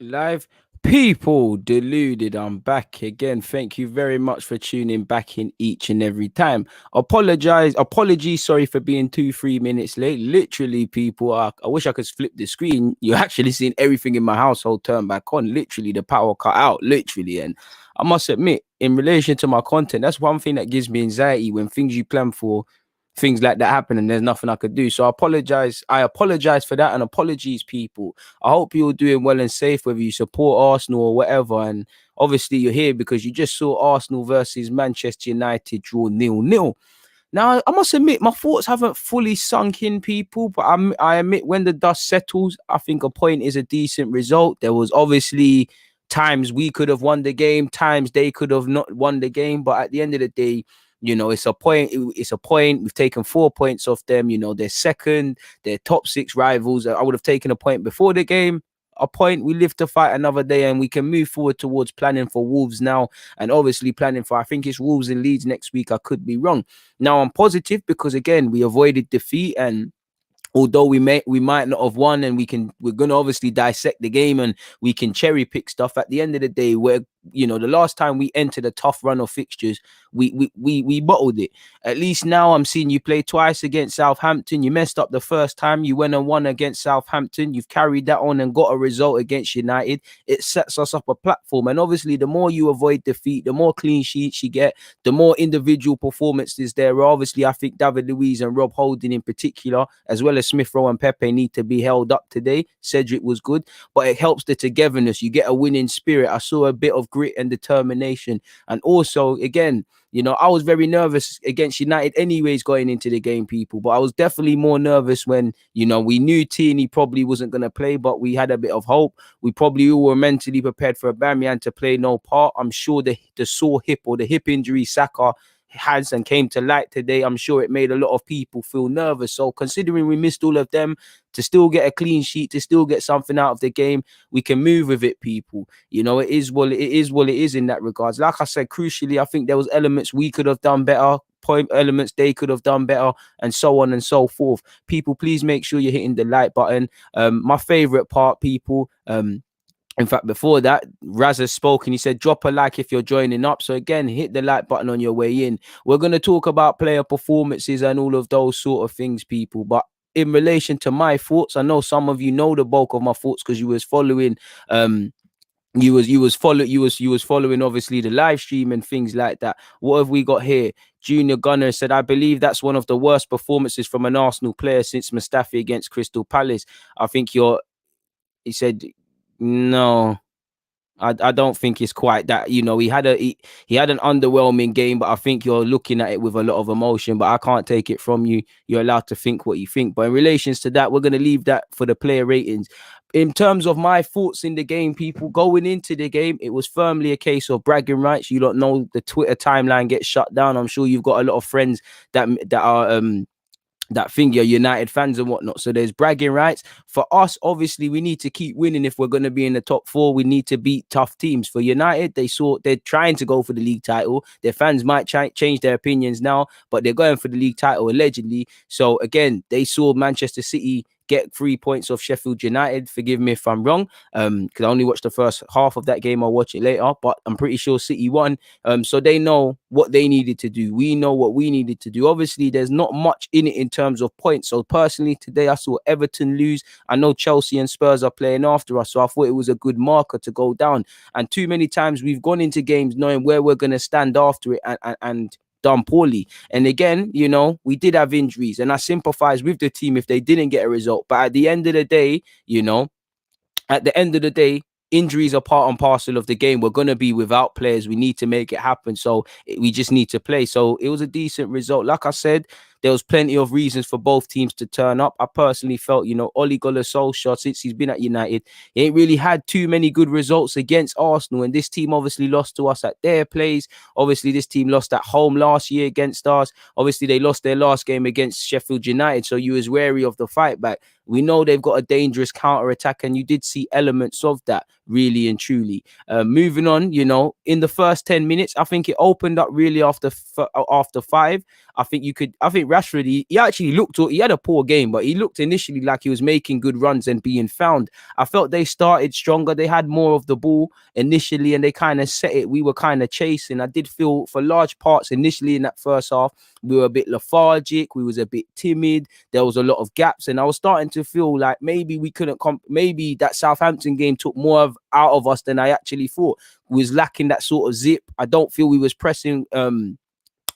Live people, deluded. I'm back again. Thank you very much for tuning back in each and every time. Apologies, sorry for being 3 minutes late. Literally, people, I wish I could flip the screen. You're actually seeing everything in my household turn back on. Literally, the power cut out. Literally, and I must admit, in relation to my content, that's one thing that gives me anxiety when things you plan for things like that happen and there's nothing I could do. So I apologize for that, and apologies, people. I hope you're doing well and safe, whether you support Arsenal or whatever. And obviously you're here because you just saw Arsenal versus Manchester United draw 0-0. Now, I must admit, my thoughts haven't fully sunk in, people, but I admit when the dust settles, I think a point is a decent result. There was obviously times we could have won the game, times they could have not won the game, but at the end of the day, it's a point. It's a point. We've taken 4 points off them. They're second. They're top six rivals. I would have taken a point before the game. A point. We live to fight another day, and we can move forward towards planning for Wolves now, and obviously planning for. I think it's Wolves and Leeds next week. I could be wrong. Now I'm positive because again we avoided defeat, and although we might not have won, and we're gonna obviously dissect the game and we can cherry pick stuff. At the end of the day, the last time we entered a tough run of fixtures, we bottled it. At least now I'm seeing you play twice against Southampton. You messed up the first time, you went and won against Southampton. You've carried that on and got a result against United. It sets us up a platform, and obviously the more you avoid defeat, the more clean sheets you get, the more individual performances there are. Obviously I think David Luiz and Rob Holding in particular, as well as Smith Rowe and Pepe, need to be held up today. Cedric was good, but it helps the togetherness. You get a winning spirit. I saw a bit of grit and determination. And also, again, I was very nervous against United anyways going into the game, people, but I was definitely more nervous when, we knew Tierney probably wasn't going to play, but we had a bit of hope. We probably all were mentally prepared for Aubameyang to play no part. I'm sure the sore hip or the hip injury Saka has and came to light today, I'm sure it made a lot of people feel nervous. So considering we missed all of them, to still get a clean sheet, to still get something out of the game, we can move with it, people. It is what it is in that regards. Like I said, crucially, I think there was elements we could have done better, point elements they could have done better, and so on and so forth. People, please make sure you're hitting the like button. My favorite part, people, in fact, before that, Raz has spoken. He said, drop a like if you're joining up. So again, hit the like button on your way in. We're going to talk about player performances and all of those sort of things, people. But in relation to my thoughts, I know some of you know the bulk of my thoughts because you was following you was following obviously the live stream and things like that. What have we got here? Junior Gunner said, I believe that's one of the worst performances from an Arsenal player since Mustafi against Crystal Palace. I think he said, no, I don't think it's quite that. He had an underwhelming game, but I think you're looking at it with a lot of emotion. But I can't take it from you. You're allowed to think what you think. But in relations to that, we're going to leave that for the player ratings. In terms of my thoughts in the game, people, going into the game, it was firmly a case of bragging rights. You don't know, the Twitter timeline gets shut down. I'm sure you've got a lot of friends that are that thing, you're United fans and whatnot. So there's bragging rights. For us, obviously, we need to keep winning if we're going to be in the top four. We need to beat tough teams. For United, they're trying to go for the league title. Their fans might change their opinions now, but they're going for the league title allegedly. So again, they saw Manchester City get 3 points off Sheffield United. Forgive me if I'm wrong, because I only watched the first half of that game. I'll watch it later, but I'm pretty sure City won. So they know what they needed to do. We know what we needed to do. Obviously, there's not much in it in terms of points. So personally, today I saw Everton lose. I know Chelsea and Spurs are playing after us, so I thought it was a good marker to go down. And too many times we've gone into games knowing where we're going to stand after it and done poorly. And again, we did have injuries, and I sympathize with the team if they didn't get a result. But at the end of the day, injuries are part and parcel of the game. We're going to be without players. We need to make it happen. So we just need to play. So it was a decent result. Like I said, there was plenty of reasons for both teams to turn up. I personally felt, Ole Gunnar Solskjaer, since he's been at United, he ain't really had too many good results against Arsenal. And this team obviously lost to us at their place. Obviously, this team lost at home last year against us. Obviously, they lost their last game against Sheffield United. So you was wary of the fight back. We know they've got a dangerous counter attack, and you did see elements of that, really and truly. Moving on, in the first 10 minutes, I think it opened up really after five. I think Rashford, he actually he had a poor game, but he looked initially like he was making good runs and being found. I felt they started stronger. They had more of the ball initially, and they kind of set it. We were kind of chasing. I did feel for large parts initially in that first half, we were a bit lethargic. We was a bit timid. There was a lot of gaps, and I was starting to feel like maybe we couldn't maybe that Southampton game took more out of us than I actually thought. We was lacking that sort of zip. I don't feel we was pressing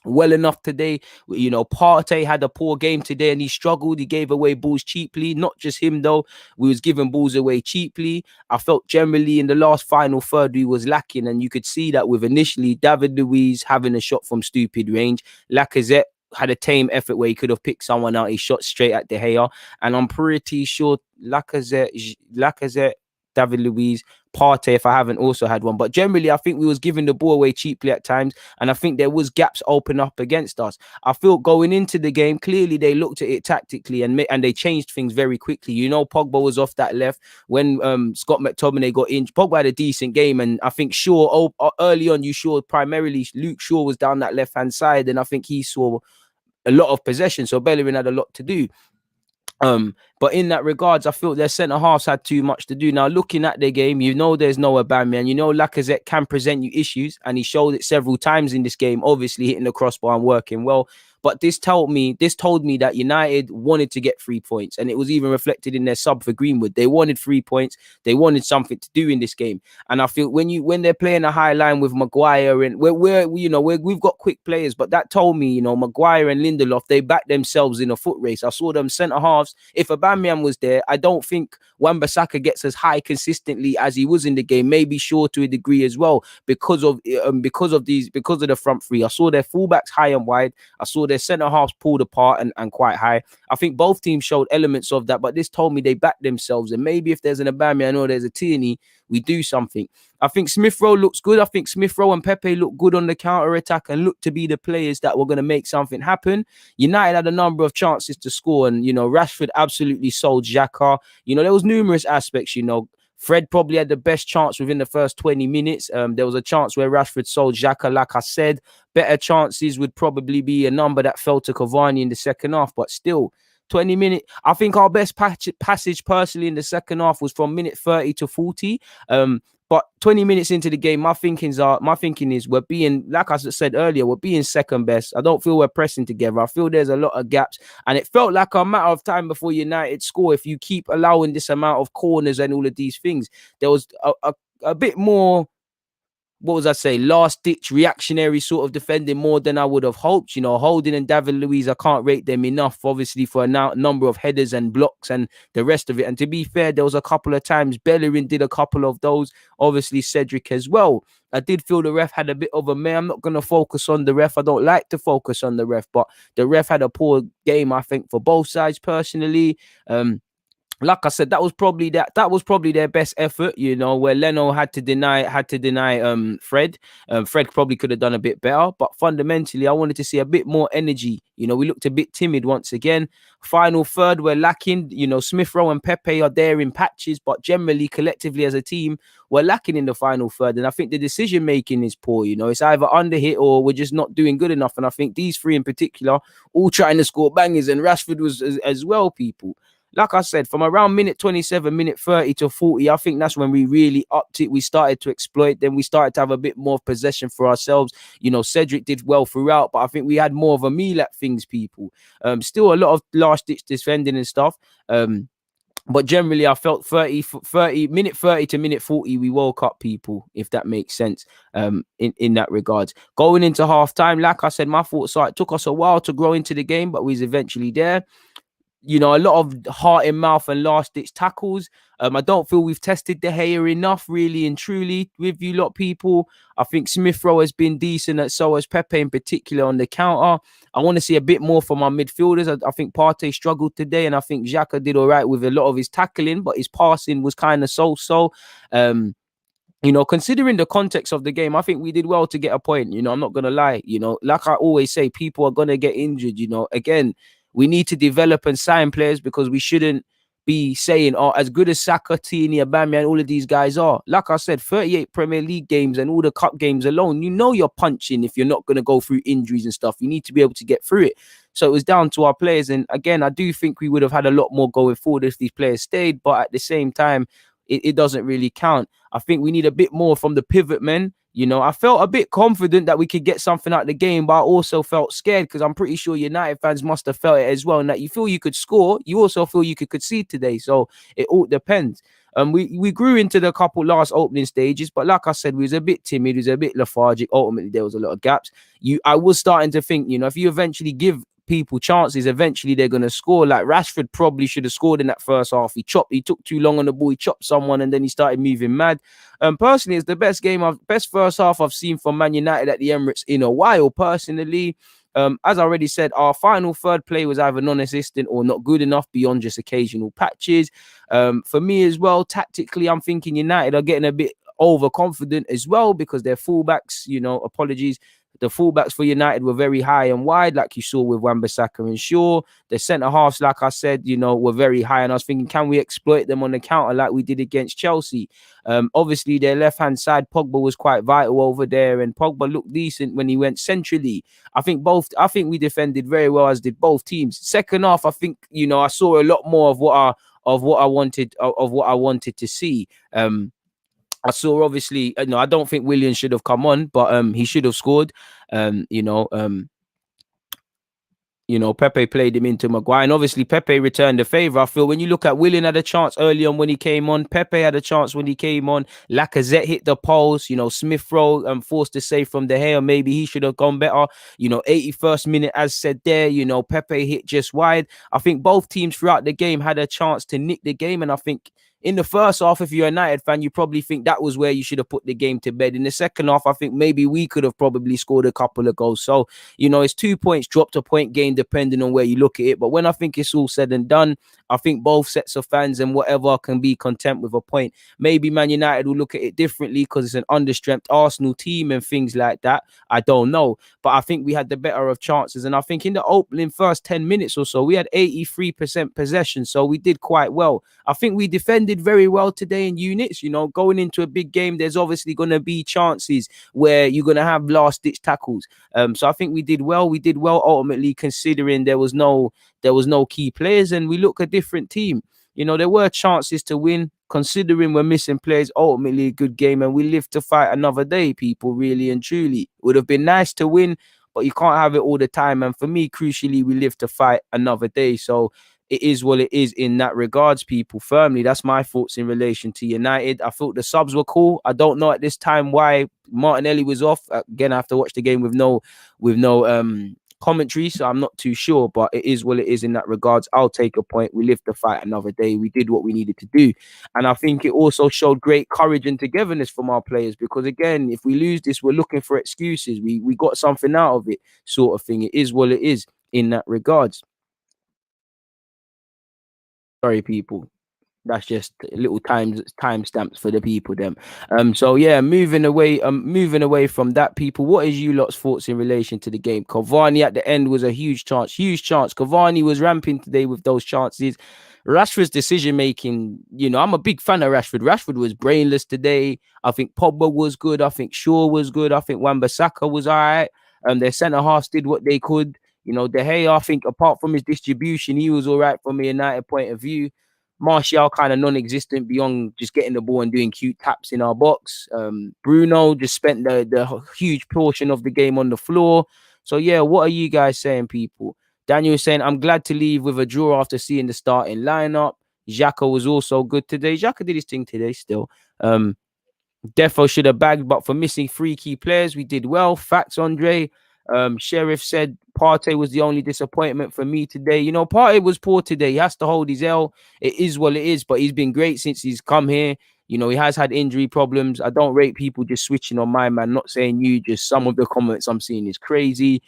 well enough today. Partey had a poor game today, and he struggled. He gave away balls cheaply. Not just him though. We was giving balls away cheaply. I felt generally in the last final third we was lacking, and you could see that with initially David Luiz having a shot from stupid range. Lacazette had a tame effort where he could have picked someone out. He shot straight at De Gea, and I'm pretty sure Lacazette, David Luiz, Partey, if I haven't also had one. But generally, I think we was giving the ball away cheaply at times, and I think there was gaps open up against us. I feel going into the game, clearly they looked at it tactically and they changed things very quickly. Pogba was off that left when Scott McTominay got in. Pogba had a decent game, and I think Shaw, early on, you saw primarily Luke Shaw was down that left-hand side, and I think he saw a lot of possession, so Bellerin had a lot to do. But in that regards, I feel their centre halves had too much to do. Now, looking at their game, there's no Aubameyang. Lacazette can present you issues, and he showed it several times in this game, obviously hitting the crossbar and working well. But this told me that United wanted to get 3 points, and it was even reflected in their sub for Greenwood. They wanted 3 points. They wanted something to do in this game. And I feel when they're playing a high line with Maguire, and we've got quick players, but that told me, Maguire and Lindelof, they backed themselves in a foot race. I saw them centre halves. If Aubameyang was there, I don't think Wan-Bissaka gets as high consistently as he was in the game. Maybe Shaw to a degree as well because of the front three. I saw their fullbacks high and wide. I saw their centre halves pulled apart and quite high. I think both teams showed elements of that, but this told me they backed themselves. And maybe if there's an Aubameyang or there's a Tierney, we do something. I think Smith Rowe looks good. I think Smith Rowe and Pepe look good on the counter attack and look to be the players that were going to make something happen. United had a number of chances to score, and Rashford absolutely sold Xhaka. There was numerous aspects. Fred probably had the best chance within the first 20 minutes. There was a chance where Rashford sold Xhaka, like I said. Better chances would probably be a number that fell to Cavani in the second half, but still, 20 minutes. I think our best passage personally in the second half was from minute 30 to 40. But 20 minutes into the game, my thinking is we're being, like I said earlier, we're being second best. I don't feel we're pressing together. I feel there's a lot of gaps, and it felt like a matter of time before United score. If you keep allowing this amount of corners and all of these things, there was a bit more, what was I say, last-ditch reactionary sort of defending more than I would have hoped. Holding and David Luiz, I can't rate them enough, obviously, for a number of headers and blocks and the rest of it. And to be fair, there was a couple of times Bellerin did a couple of those, obviously Cedric as well. I did feel the ref had a bit of a meh. I'm not going to focus on the ref. I don't like to focus on the ref, but the ref had a poor game, I think, for both sides personally. Like I said, that was probably their best effort, where Leno had to deny Fred. Fred probably could have done a bit better, but fundamentally, I wanted to see a bit more energy. We looked a bit timid once again. Final third, we're lacking. Smith Rowe and Pepe are there in patches, but generally, collectively as a team, we're lacking in the final third. And I think the decision making is poor. It's either underhit or we're just not doing good enough. And I think these three in particular, all trying to score bangers, and Rashford was as well, people. Like I said, from around minute 27, minute 30 to 40, I think that's when we really upped it. We started to exploit them. We started to have a bit more possession for ourselves. Cedric did well throughout, but I think we had more of a meal at things, people. Still a lot of last-ditch defending and stuff. But generally, I felt minute 30 to minute 40, we woke up, people, if that makes sense, in that regards. Going into half-time, like I said, my thoughts are it took us a while to grow into the game, but we was eventually there. A lot of heart in mouth and last-ditch tackles. I don't feel we've tested De Gea enough, really and truly, with you lot, people. I think Smith Rowe has been decent, so has Pepe in particular on the counter. I want to see a bit more from our midfielders. I think Partey struggled today, and I think Xhaka did all right with a lot of his tackling, but his passing was kind of so-so. Considering the context of the game, I think we did well to get a point. I'm not going to lie. Like I always say, people are going to get injured. Again, we need to develop and sign players because we shouldn't be saying, oh, as good as Saka, Tini, Aubameyang, all of these guys are. Like I said, 38 Premier League games and all the cup games alone, you know you're punching if you're not going to go through injuries and stuff. You need to be able to get through it. So it was down to our players. And again, I do think we would have had a lot more going forward if these players stayed. But at the same time, it doesn't really count. I think we need a bit more from the pivot men. You know, I felt a bit confident that we could get something out of the game, but I also felt scared because I'm pretty sure United fans must have felt it as well. And that you feel you could score, you also feel you could concede today. So it all depends. We grew into the couple last opening stages, but like I said, we was a bit timid, we was a bit lethargic. Ultimately, there was a lot of gaps. I was starting to think, you know, if you eventually give people chances, eventually they're going to score. Like Rashford probably should have scored in that first half. He took too long on the ball, he chopped someone, and then he started moving mad. Personally, it's the best first half I've seen from Man United at the Emirates in a while. Personally, as I already said, our final third play was either non-existent or not good enough beyond just occasional patches. For me as well, tactically, I'm thinking United are getting a bit overconfident as well because their fullbacks, you know, apologies, the fullbacks for United were very high and wide, like you saw with Wan-Bissaka and Shaw. The centre halves, like I said, you know, were very high. And I was thinking, can we exploit them on the counter like we did against Chelsea? Obviously, their left-hand side, Pogba was quite vital over there, and Pogba looked decent when he went centrally. I think we defended very well, as did both teams. Second half, I think, you know, I saw a lot more of what I wanted to see. I saw obviously, no, I don't think Williams should have come on, but he should have scored. Um, you know, um, Pepe played him into Maguire, and obviously Pepe returned the favor. I feel when you look at Willian had a chance early on when he came on, Pepe had a chance when he came on, Lacazette hit the post, you know, Smith Rowe forced to save from De Gea, maybe he should have gone better. 81st minute, as said there, Pepe hit just wide. I think both teams throughout the game had a chance to nick the game, and I think in the first half, if you're a United fan, you probably think that was where you should have put the game to bed. In the second half, I think maybe we could have probably scored a couple of goals. So, it's 2 points dropped, a point gain, depending on where you look at it. But when I think it's all said and done, I think both sets of fans and whatever can be content with a point. Maybe Man United will look at it differently because it's an understrength Arsenal team and things like that. I don't know. But I think we had the better of chances. And I think in the opening first 10 minutes or so, we had 83% possession. So we did quite well. I think we defended very well today in units. Going into a big game, there's obviously going to be chances where you're going to have last-ditch tackles. So I think we did well. We did well ultimately, considering there was no key players, and we look a different team. There were chances to win, considering we're missing players. Ultimately, a good game, and we live to fight another day, people, really and truly. It would have been nice to win, but you can't have it all the time. And for me, crucially, we live to fight another day. So it is what it is in that regards, people. Firmly, that's my thoughts in relation to United. I thought the subs were cool. I don't know at this time why Martinelli was off. Again, I have to watch the game with no commentary, so I'm not too sure, but it is what it is in that regards. I'll take a point. We live to fight another day. We did what we needed to do. And I think it also showed great courage and togetherness from our players, because again, if we lose this, we're looking for excuses. We got something out of it, sort of thing. It is what it is in that regards. Sorry, people. That's just little time stamps for the people them. So yeah, moving away from that, people. What is you lot's thoughts in relation to the game? Cavani at the end was a huge chance. Cavani was ramping today with those chances. Rashford's decision making, I'm a big fan of Rashford. Rashford was brainless today. I think Pogba was good. I think Shaw was good. I think Wan-Bissaka was all right. Their centre halves did what they could. De Gea, I think apart from his distribution, he was all right from a United point of view. Martial kind of non-existent beyond just getting the ball and doing cute taps in our box. Bruno just spent the huge portion of the game on the floor. So yeah, what are you guys saying, people? Daniel is saying, I'm glad to leave with a draw after seeing the starting lineup. Xhaka was also good today. Xhaka did his thing today still. Defo should have bagged, but for missing 3 key players, we did well. Facts, Andre. Sheriff said Partey was the only disappointment for me today. Partey was poor today. He has to hold his L. It is what it is, but he's been great since he's come here. He has had injury problems. I don't rate people just switching on my man. Not saying you, just some of the comments I'm seeing is crazy.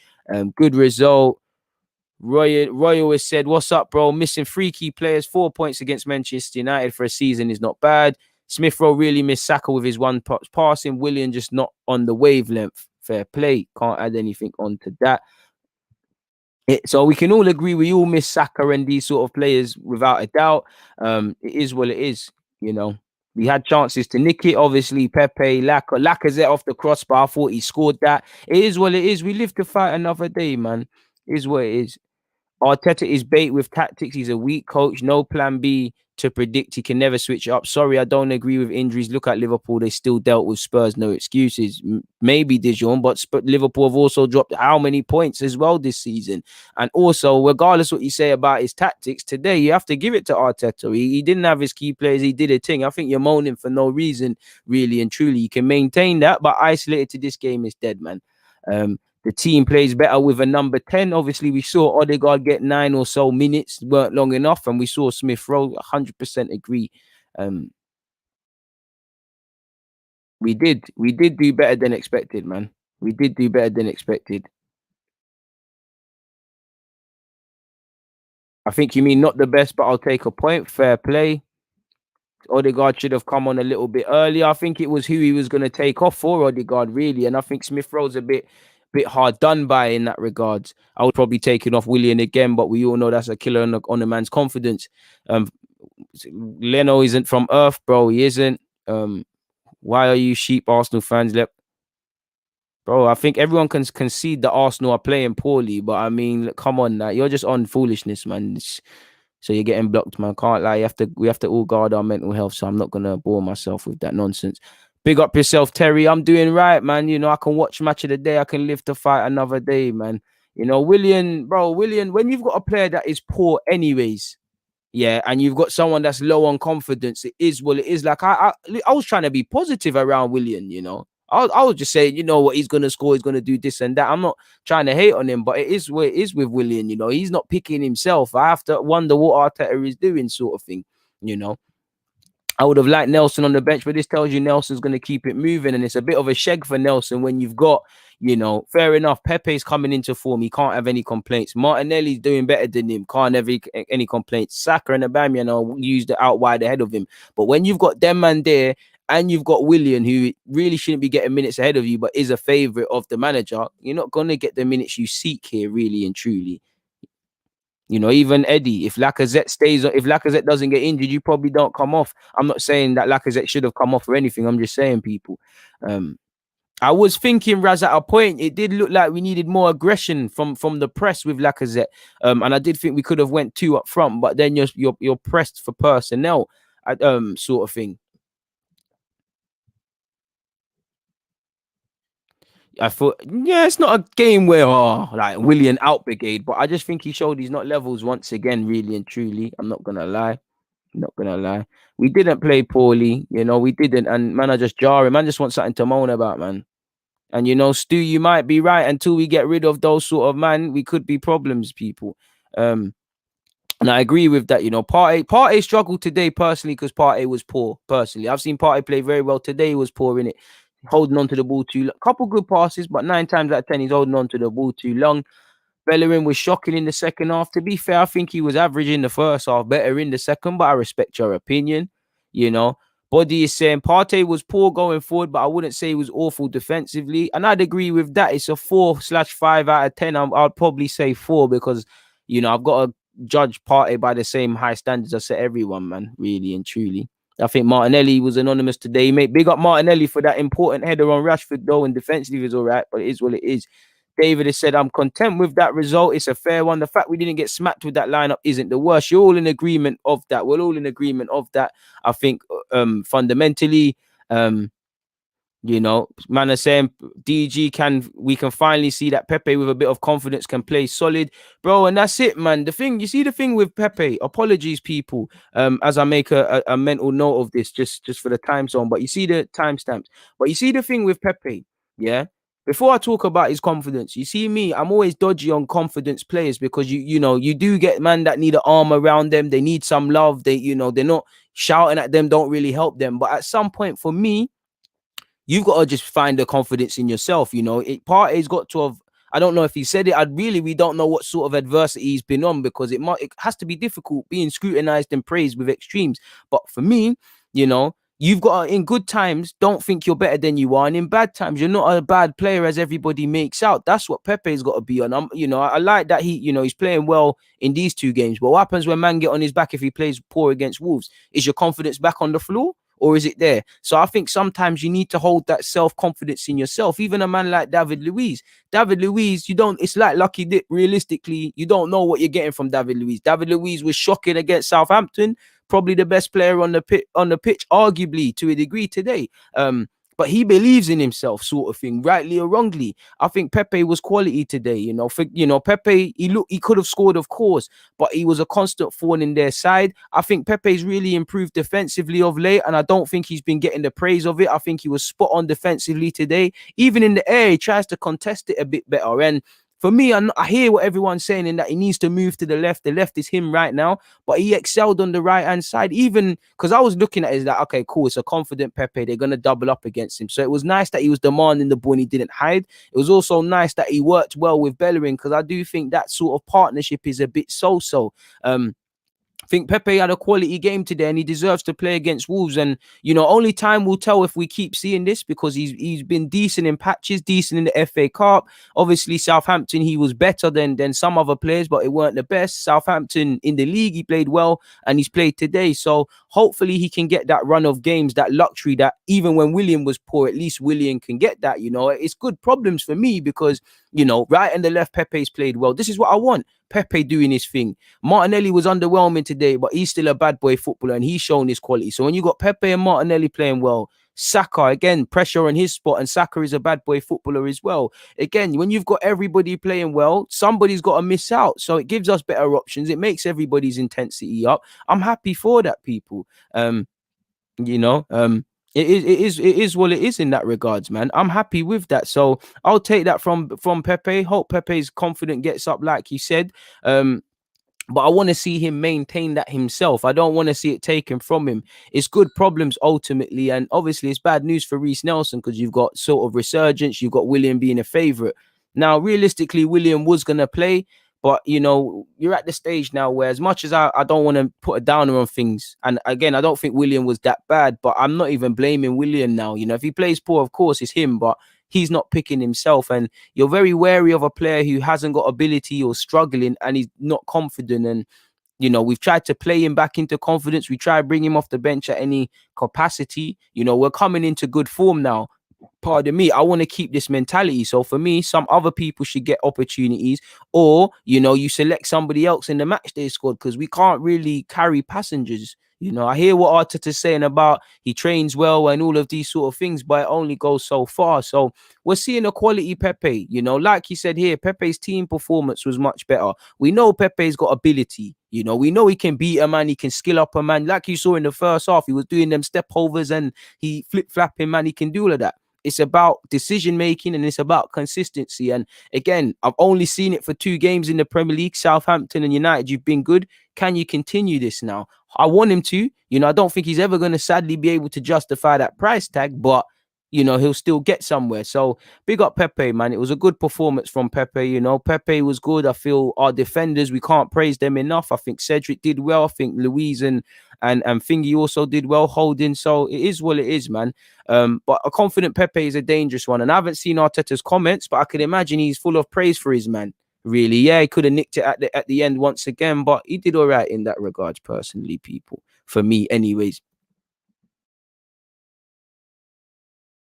Good result. Roy has said, what's up, bro? Missing 3 key players, 4 points against Manchester United for a season is not bad. Smith Rowe really missed Saka with his one passing. Willian just not on the wavelength. Fair play. Can't add anything onto that. So we can all agree we all miss Saka and these sort of players without a doubt. It is what it is, you know. We had chances to nick it. Obviously, Pepe, Lacazette off the crossbar. I thought he scored that. It is what it is. We live to fight another day, man. It is what it is. Arteta is bait with tactics. He's a weak coach. No plan B to predict. He can never switch it up. Sorry, I don't agree with injuries. Look at Liverpool. They still dealt with Spurs. No excuses. Maybe Dijon, but Liverpool have also dropped how many points as well this season. And also, regardless what you say about his tactics, today you have to give it to Arteta. He didn't have his key players. He did a thing. I think you're moaning for no reason, really and truly. You can maintain that, but isolated to this game is dead, man. The team plays better with a number 10. Obviously, we saw Odegaard get 9 or so minutes, weren't long enough, and we saw Smith Rowe 100% agree. Um, we did do better than expected, man. We did do better than expected. I think you mean not the best, but I'll take a point. Fair play. Odegaard should have come on a little bit earlier. I think it was who he was going to take off for Odegaard, really. And I think Smith Rowe's a bit hard done by in that regard. I would probably take it off Willian again, but we all know that's a killer on a man's confidence. Um, Leno isn't from Earth, bro. He isn't. Why are you sheep Arsenal fans? Bro, I think everyone can concede that Arsenal are playing poorly, but I mean, come on, you're just on foolishness, man. So you're getting blocked, man. Can't lie. We have to all guard our mental health. So I'm not gonna bore myself with that nonsense. Big up yourself, Terry. I'm doing right, man. You know, I can watch match of the day. I can live to fight another day, man. You know, William, when you've got a player that is poor anyways, yeah, and you've got someone that's low on confidence, it is what it is. Like I was trying to be positive around William, you know. I was just saying, you know what, he's gonna score, he's gonna do this and that. I'm not trying to hate on him, but it is what it is with William, you know. He's not picking himself. I have to wonder what Arteta is doing, sort of thing, you know. I would have liked Nelson on the bench, but this tells you Nelson's going to keep it moving. And it's a bit of a sheg for Nelson when you've got, you know, fair enough. Pepe's coming into form. He can't have any complaints. Martinelli's doing better than him. Can't have any complaints. Saka and Aubameyang are used out wide ahead of him. But when you've got them man there and you've got Willian, who really shouldn't be getting minutes ahead of you, but is a favourite of the manager, you're not going to get the minutes you seek here, really and truly. You know, even Eddie, if Lacazette doesn't get injured, you probably don't come off. I'm not saying that Lacazette should have come off or anything. I'm just saying, people. I was thinking, Raz, at a point, it did look like we needed more aggression from the press with Lacazette. And I did think we could have went 2 up front, but then you're pressed for personnel, sort of thing. I thought, yeah, it's not a game where like Willian out brigade, but I just think he showed he's not levels once again, really and truly. I'm not gonna lie. Not gonna lie. We didn't play poorly, you know, we didn't. And man, I just jarring. Man just wants something to moan about, man. And you know, Stu, you might be right. Until we get rid of those sort of man, we could be problems, people. And I agree with that. You know, Partey struggled today personally because Partey was poor. Personally, I've seen Partey play very well today. He was poor in it, holding on to the ball too long. Couple good passes, but 9 times out of 10, he's holding on to the ball too long. Bellerin was shocking in the second half. To be fair, I think he was average in the first half, better in the second, but I respect your opinion. You know, Body is saying Partey was poor going forward, but I wouldn't say he was awful defensively. And I'd agree with that. It's a 4/5 out of 10. I'd probably say 4 because, you know, I've got to judge Partey by the same high standards I set everyone, man, really and truly. I think Martinelli was anonymous today, mate. Big up Martinelli for that important header on Rashford, though, and defensively is all right, but it is what it is. David has said, I'm content with that result. It's a fair one. The fact we didn't get smacked with that lineup isn't the worst. You're all in agreement of that. We're all in agreement of that. I think fundamentally, you know, man are saying we can finally see that Pepe with a bit of confidence can play solid, bro. And that's it, man. You see the thing with Pepe, apologies, people, as I make a mental note of this just for the time zone, but you see the timestamps. But you see the thing with Pepe, yeah. Before I talk about his confidence, you see me, I'm always dodgy on confidence players because you know, you do get man that need an arm around them. They need some love. They're not shouting at them, don't really help them. But at some point for me, you've got to just find the confidence in yourself. You know, Partey's got to have. I don't know if he said it. We don't know what sort of adversity he's been on because it has to be difficult being scrutinized and praised with extremes. But for me, you know, you've got in good times, don't think you're better than you are, and in bad times, you're not a bad player as everybody makes out. That's what Pepe's got to be on. I like that he's playing well in these two games. But what happens when man get on his back if he plays poor against Wolves? Is your confidence back on the floor? Or is it there? So I think sometimes you need to hold that self-confidence in yourself. Even a man like David Luiz. David Luiz, it's like Lucky Dip. Realistically, you don't know what you're getting from David Luiz. David Luiz was shocking against Southampton, probably the best player on the pitch, arguably to a degree today. But he believes in himself, sort of thing, rightly or wrongly. I think Pepe was quality today. Pepe, he could have scored, of course, but he was a constant thorn in their side. I think Pepe's really improved defensively of late, and I don't think he's been getting the praise of it. I think he was spot on defensively today. Even in the air, he tries to contest it a bit better. And for me, I hear what everyone's saying in that he needs to move to the left. The left is him right now, but he excelled on the right-hand side, even because I was looking at it as like, okay, cool, it's a confident Pepe. They're going to double up against him. So it was nice that he was demanding the ball and he didn't hide. It was also nice that he worked well with Bellerin, because I do think that sort of partnership is a bit so-so. I think Pepe had a quality game today and he deserves to play against Wolves. And, only time will tell if we keep seeing this, because he's been decent in patches, decent in the FA Cup. Obviously, Southampton, he was better than some other players, but it weren't the best. Southampton in the league, he played well and he's played today. So hopefully he can get that run of games, that luxury that even when William was poor, at least William can get that. It's good problems for me because, right and the left, Pepe's played well. This is what I want. Pepe doing his thing. Martinelli was underwhelming today, but he's still a bad boy footballer and he's shown his quality. So when you got Pepe and Martinelli playing well, Saka, again, pressure on his spot, and Saka is a bad boy footballer as well. Again, when you've got everybody playing well, somebody's got to miss out. So it gives us better options. It makes everybody's intensity up. I'm happy for that, people. You know, it is what it is in that regards, man. I'm happy with that. So I'll take that from Pepe. Hope Pepe's confident gets up, like he said. But I want to see him maintain that himself. I don't want to see it taken from him. It's good problems ultimately. And obviously it's bad news for Reece Nelson, because you've got sort of resurgence. You've got William being a favourite. Now, realistically, William was going to play. But, you're at the stage now where, as much as I don't want to put a downer on things, and again, I don't think William was that bad, but I'm not even blaming William now. If he plays poor, of course, it's him, but he's not picking himself. And you're very wary of a player who hasn't got ability or struggling and he's not confident. And, we've tried to play him back into confidence. We try to bring him off the bench at any capacity. We're coming into good form now. Pardon me, I want to keep this mentality. So for me, some other people should get opportunities, or you select somebody else in the match day squad, because we can't really carry passengers. I hear what Arteta's saying about he trains well and all of these sort of things, but it only goes so far. So we're seeing a quality Pepe. Like he said here, Pepe's team performance was much better. We know Pepe's got ability. We know he can beat a man, he can skill up a man. Like you saw in the first half, he was doing them step overs and he flip-flapping, man. He can do all of that. It's about decision making and it's about consistency. And again, I've only seen it for 2 games in the Premier League. Southampton and United, you've been good. Can you continue this now? I want him to. I don't think he's ever going to sadly be able to justify that price tag, but he'll still get somewhere. So big up Pepe, man. It was a good performance from Pepe. Pepe was good. I feel our defenders, we can't praise them enough. I think Cedric did well. I think Louise and Thingy also did well holding. So it is what it is, man. But a confident Pepe is a dangerous one. And I haven't seen Arteta's comments, but I can imagine he's full of praise for his man. Really, yeah, he could have nicked it at the end once again, but he did all right in that regards, personally, people. For me, anyways.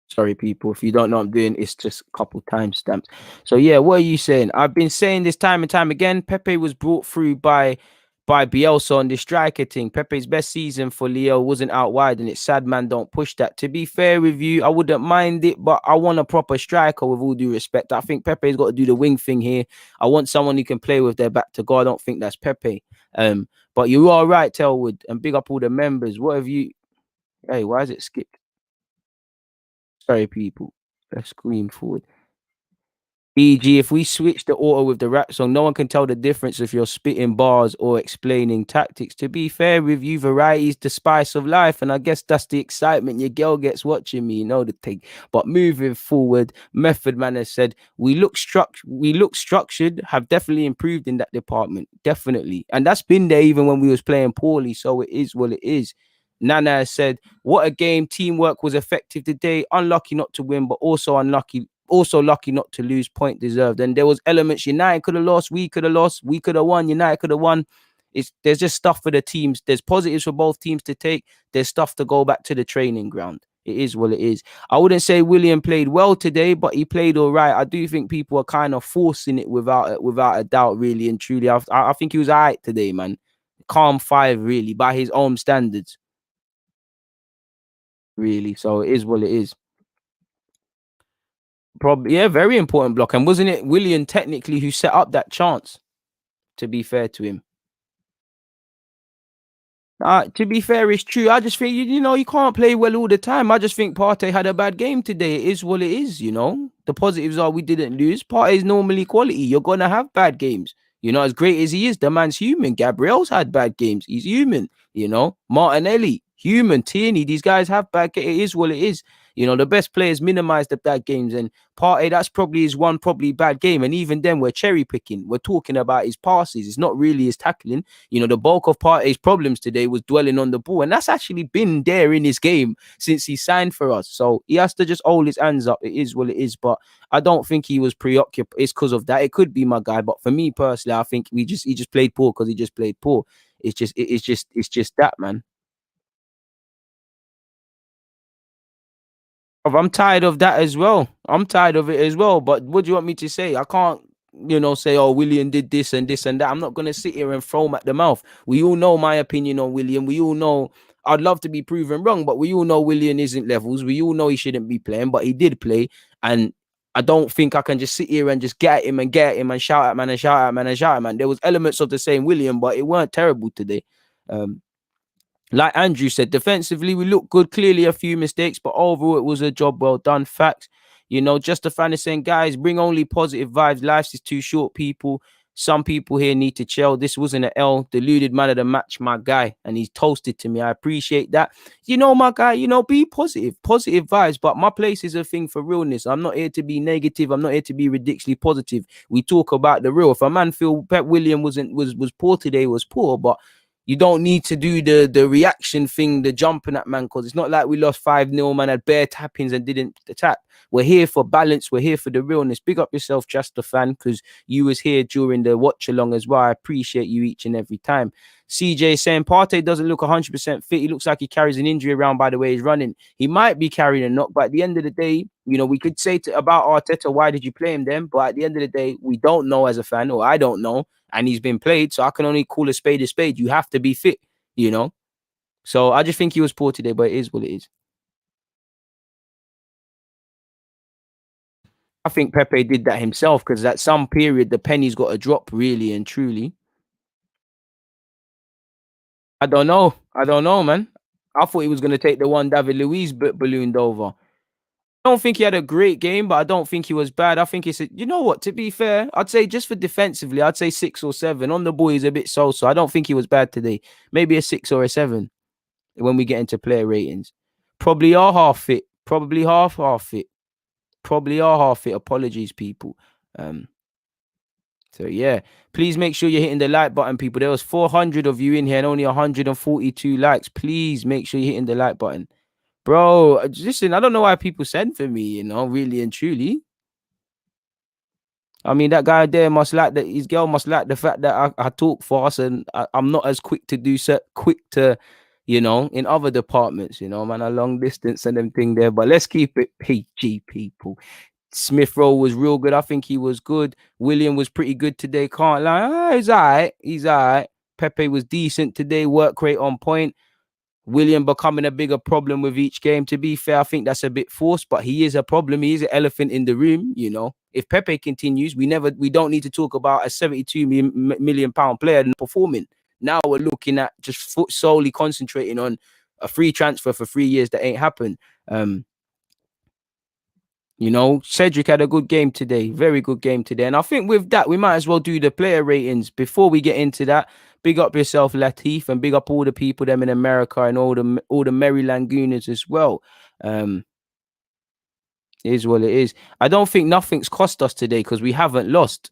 Sorry, people. If you don't know what I'm doing, it's just a couple timestamps. So yeah, what are you saying? I've been saying this time and time again. Pepe was brought through by Bielsa on the striker thing. Pepe's best season for Leo wasn't out wide, and it's sad man don't push that. To be fair with you, I wouldn't mind it, but I want a proper striker with all due respect. I think Pepe's got to do the wing thing here. I want someone who can play with their back to goal. I don't think that's Pepe. But you're all right, Telwood, and big up all the members. What have you? Hey, why is it skipped? Sorry, people. Let's screen forward. E.g., if we switch the auto with the rap song, no one can tell the difference if you're spitting bars or explaining tactics. To be fair with you, variety's the spice of life, and I guess that's the excitement your girl gets watching me, the thing. But moving forward, Method Man has said, we look structured, have definitely improved in that department. Definitely. And that's been there even when we was playing poorly, so it is what it is. Nana said, "What a game! Teamwork was effective today. Unlucky not to win, but also lucky not to lose. Point deserved." And there was elements United could have lost, we could have lost, we could have won, United could have won. There's just stuff for the teams. There's positives for both teams to take. There's stuff to go back to the training ground. It is what it is. I wouldn't say William played well today, but he played all right. I do think people are kind of forcing it without a doubt, really and truly. I think he was all right today, man. Calm five, really, by his own standards, really. So it is what it is. Probably, yeah, very important block. And wasn't it William technically who set up that chance? To be fair to him. To be fair, it's true. I just think you can't play well all the time. I just think Partey had a bad game today. It is what it is. The positives are we didn't lose. Partey is normally quality. You're gonna have bad games. As great as he is, the man's human. Gabriel's had bad games. He's human. Martinelli, human. Tierney, these guys have bad games. It is what it is. The best players minimize the bad games, and Partey, that's probably his one probably bad game. And even then, we're cherry picking. We're talking about his passes. It's not really his tackling. The bulk of Partey's problems today was dwelling on the ball, and that's actually been there in his game since he signed for us. So he has to just hold his hands up. It is what it is. But I don't think he was preoccupied. It's because of that. It could be my guy, but for me personally, I think he just played poor because he just played poor. It's just that, man. I'm tired of that as well. I'm tired of it as well. But what do you want me to say? I can't, say, oh, William did this and this and that. I'm not going to sit here and throw him at the mouth. We all know my opinion on William. We all know I'd love to be proven wrong, but we all know William isn't levels. We all know he shouldn't be playing, but he did play. And I don't think I can just sit here and just get at him and shout at man and shout at man and shout at man. There was elements of the same William, but it weren't terrible today. Like Andrew said, defensively, we looked good. Clearly, a few mistakes, but overall, it was a job well done. Facts. Just a fan is saying, guys, bring only positive vibes. Life is too short, people. Some people here need to chill. This wasn't an L. Deluded man of the match, my guy. And he's toasted to me. I appreciate that. My guy, be positive. Positive vibes. But my place is a thing for realness. I'm not here to be negative. I'm not here to be ridiculously positive. We talk about the real. If a man feel Pep William was poor today, was poor. But you don't need to do the reaction thing, the jumping at man, because it's not like we lost 5-0, man, had bare tappings and didn't tap. We're here for balance. We're here for the realness. Big up yourself, just a fan, because you was here during the watch along as well. I appreciate you each and every time. CJ saying Partey doesn't look 100% fit. He looks like he carries an injury around by the way he's running. He might be carrying a knock, but at the end of the day, we could say about Arteta, why did you play him then? But at the end of the day, we don't know as a fan, or I don't know. And he's been played, so I can only call a spade a spade. You have to be fit. So I just think he was poor today, but it is what it is. I think Pepe did that himself because at some period the penny's got to drop, really and truly. I don't know, man. I thought he was going to take the one David Luiz ballooned over. I don't think he had a great game, but I don't think he was bad. I think you know what, to be fair, I'd say just for defensively, I'd say 6 or 7. On the ball, he's a bit so-so. I don't think he was bad today. Maybe a 6 or a 7 when we get into player ratings. Probably are half fit. Probably half fit. Probably are half fit. Apologies, people. So yeah, please make sure you're hitting the like button, people. There was 400 of you in here and only 142 likes. Please make sure you're hitting the like button. Bro, listen, I don't know why people send for me, really and truly. I mean, that guy there must like that. His girl must like the fact that I talk fast and I'm not as quick to do so quick to, in other departments, man, a long distance and them thing there. But let's keep it PG, people. Smith Rowe was real good. I think he was good. William was pretty good today. Can't lie. He's all right. He's all right. Pepe was decent today. Work rate on point. William becoming a bigger problem with each game. To be fair, I think that's a bit forced, but he is a problem. He is an elephant in the room. If Pepe continues, we don't need to talk about a 72 million pound player performing. Now we're looking at just solely concentrating on a free transfer for 3 years that ain't happened. Cedric had a good game today, very good game today. And I think with that, we might as well do the player ratings. Before we get into that, big up yourself, Latif, and big up all the people them in America and all the Maryland Gooners as well. It is what it is. I don't think nothing's cost us today because we haven't lost.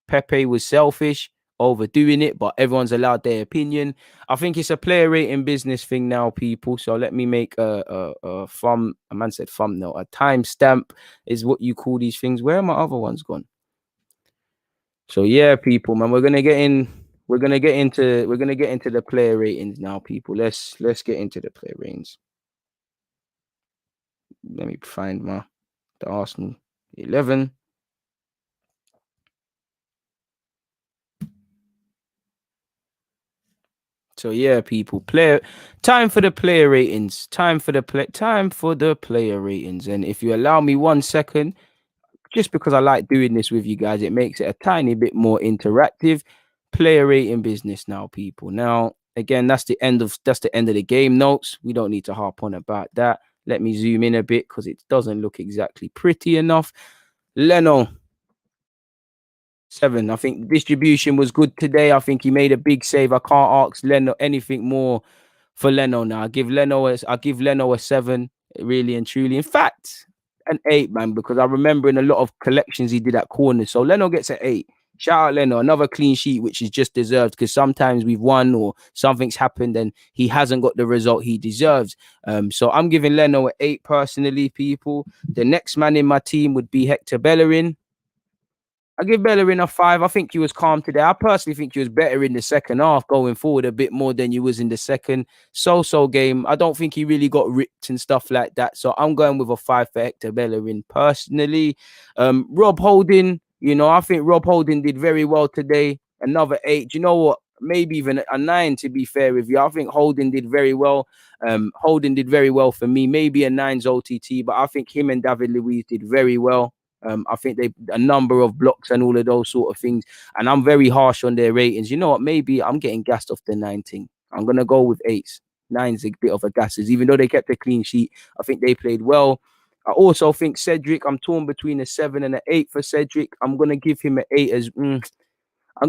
Pepe was selfish. overdoing it, but everyone's allowed their opinion. I think it's a player rating business thing now, people. So let me make a thumb. A man said thumbnail. A timestamp is what you call these things. Where are my other ones gone? So yeah, people, man, we're gonna get in. We're gonna get into the player ratings now, people. Let's get into the player ratings. Let me find the Arsenal 11. So yeah, people, player time for the player ratings. Time for the player ratings. And if you allow me 1 second, just because I like doing this with you guys, it makes it a tiny bit more interactive. Player rating business now, people. Now, again, that's the end of the game notes. We don't need to harp on about that. Let me zoom in a bit because it doesn't look exactly pretty enough. Leno, 7. I think distribution was good today. I think he made a big save. I can't ask Leno anything more for Leno now. I give Leno a 7, really and truly. In fact, an 8, man, because I remember in a lot of collections he did at corners. So Leno gets an 8. Shout out Leno, another clean sheet, which is just deserved because sometimes we've won or something's happened and he hasn't got the result he deserves. So I'm giving Leno an 8 personally, people. The next man in my team would be Hector Bellerin. I give Bellerin a 5. I think he was calm today. I personally think he was better in the second half, going forward a bit more than he was in the second. So game. I don't think he really got ripped and stuff like that. So I'm going with a 5 for Hector Bellerin personally. Rob Holding, I think Rob Holding did very well today. Another 8. You know what? Maybe even a 9, to be fair with you. I think Holding did very well. Holding did very well for me. Maybe a 9's OTT, but I think him and David Luiz did very well. I think they a number of blocks and all of those sort of things. And I'm very harsh on their ratings. You know what? Maybe I'm getting gassed off the 19. I'm gonna go with 8s. 9's a bit of a gasses, even though they kept a clean sheet. I think they played well. I also think Cedric. I'm torn between a 7 and an 8 for Cedric. I'm gonna give him an 8 as. I'm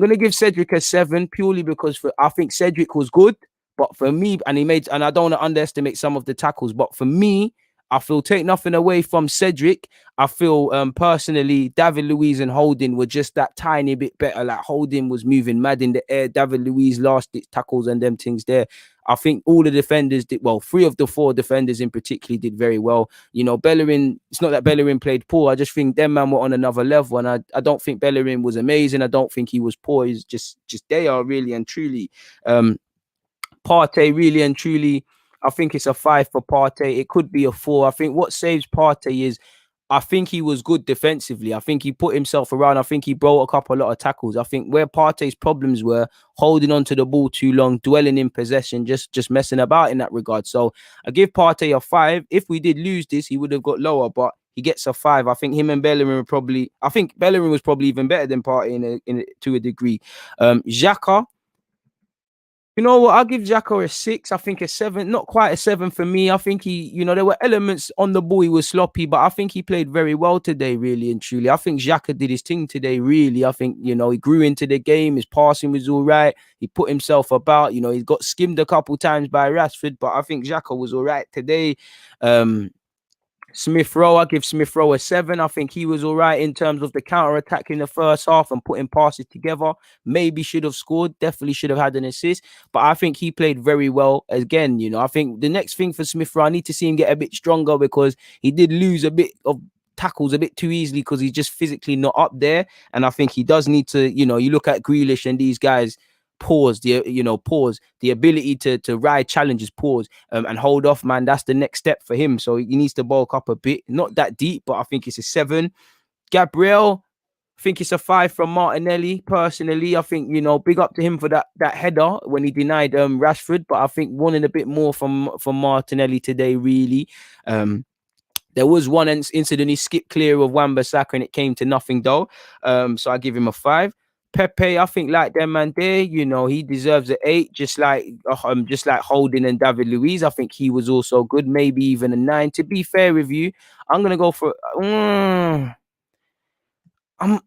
gonna give Cedric a 7 purely because I think Cedric was good, but for me, and I don't want to underestimate some of the tackles, but for me, I feel take nothing away from Cedric. I feel personally, David Luiz and Holding were just that tiny bit better. Like Holding was moving mad in the air. David Luiz last tackles and them things there. I think all the defenders did well. 3 of the 4 defenders in particular did very well. Bellerin, it's not that Bellerin played poor. I just think them man were on another level. And I don't think Bellerin was amazing. I don't think he was poor. He's just they are really and truly. Partey, really and truly, I think it's a 5 for Partey. It could be a 4. I think what saves Partey is I think he was good defensively. I think he put himself around. I think he brought a lot of tackles. I think where Partey's problems were holding on to the ball too long, dwelling in possession, just messing about in that regard. So I give Partey a 5. If we did lose this, he would have got lower, but he gets a 5. I think him and Bellerin I think Bellerin was probably even better than Partey to a degree. Xhaka, you know what? I'll give Jacko a 6. I think a 7, not quite a 7 for me. I think there were elements on the ball. He was sloppy, but I think he played very well today, really and truly. I think Xhaka did his thing today, really. I think, he grew into the game. His passing was all right. He put himself about. He got skimmed a couple times by Rashford, but I think Xhaka was all right today. Smith Rowe, I give Smith Rowe a 7. I think he was all right in terms of the counter attack in the first half and putting passes together. Maybe should have scored, definitely should have had an assist, but I think he played very well. Again, I think the next thing for Smith Rowe, I need to see him get a bit stronger because he did lose a bit of tackles a bit too easily because he's just physically not up there. And I think he does need to, you look at Grealish and these guys. Pause the ability to ride challenges, and hold off, man. That's the next step for him, so he needs to bulk up a bit, not that deep, but I think it's a 7. Gabriel, I think it's a 5 from Martinelli personally. I think, big up to him for that header when he denied Rashford, but I think wanting a bit more from Martinelli today, really. There was one incident he skipped clear of Wan-Bissaka and it came to nothing though. So I give him a 5. Pepe, I think like them man there, he deserves an 8, just like Holding and David Luiz. I think he was also good, maybe even a 9. To be fair with you, I'm gonna go for. I'm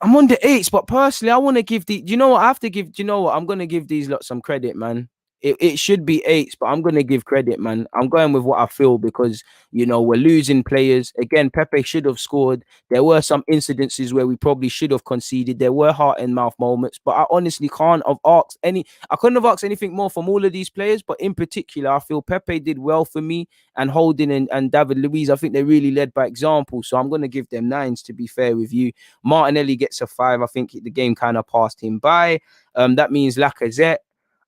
on the 8s, but personally, I want to give you know what I have to give. You know what? I'm gonna give these lots some credit, man. it should be eights, but I'm gonna give credit, man. I'm going with what I feel because we're losing players. Again, Pepe should have scored. There were some incidences where we probably should have conceded. There were heart and mouth moments, but I honestly can't have asked any. I couldn't have asked anything more from all of these players, but in particular, I feel Pepe did well for me, and Holding and David Luiz. I think they really led by example. So I'm gonna give them nines. To be fair with you, Martinelli gets a five. I think the game kind of passed him by. That means Lacazette.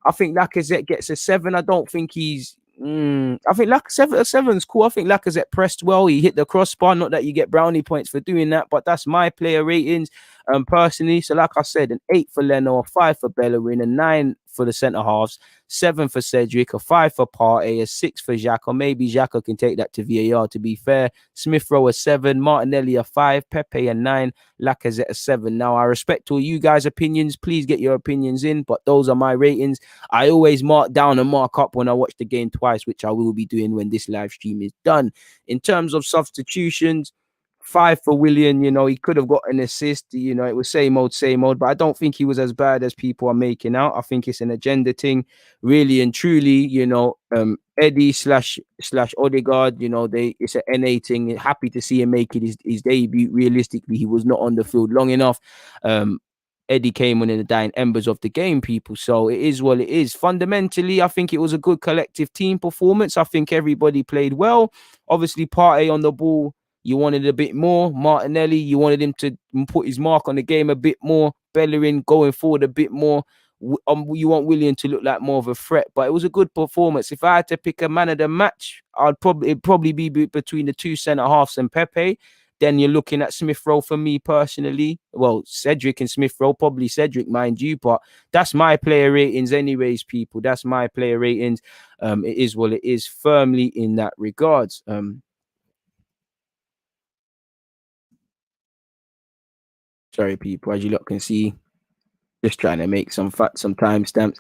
I think Lacazette gets a seven. I don't think he's. I think seven's cool. I think Lacazette pressed well. He hit the crossbar. Not that you get brownie points for doing that, but that's my player ratings. Personally, so like I said, an 8 for Leno, a 5 for Bellerin, a 9 for the centre halves, 7 for Cedric, a 5 for Partey, a 6 for Xhaka. Or maybe Xhaka can take that to VAR. To be fair, Smith Rowe a 7, Martinelli a 5, Pepe a 9, Lacazette a 7. Now I respect all you guys' opinions. Please get your opinions in, but those are my ratings. I always mark down and mark up when I watch the game twice, which I will be doing when this live stream is done. In terms of substitutions, 5 for Willian. He could have got an assist. It was same old, but I don't think he was as bad as people are making out. I think it's an agenda thing, really and truly. Eddie slash Odegaard. It's an NA thing. Happy to see him making his debut. Realistically, he was not on the field long enough. Eddie came on in the dying embers of the game, people. So it is what it is. Fundamentally, I think it was a good collective team performance. I think everybody played well. Obviously, Partey on the ball, you wanted a bit more. Martinelli, you wanted him to put his mark on the game a bit more. Bellerin going forward a bit more. You want William to look like more of a threat, but it was a good performance. If I had to pick a man of the match, it'd probably be between the two centre halves and Pepe. Then you're looking at Smith Rowe for me personally. Well, Cedric and Smith Rowe, probably Cedric, mind you, but that's my player ratings, anyways, people. That's my player ratings. It is what it is, firmly in that regards. Sorry, people, as you lot can see, just trying to make some timestamps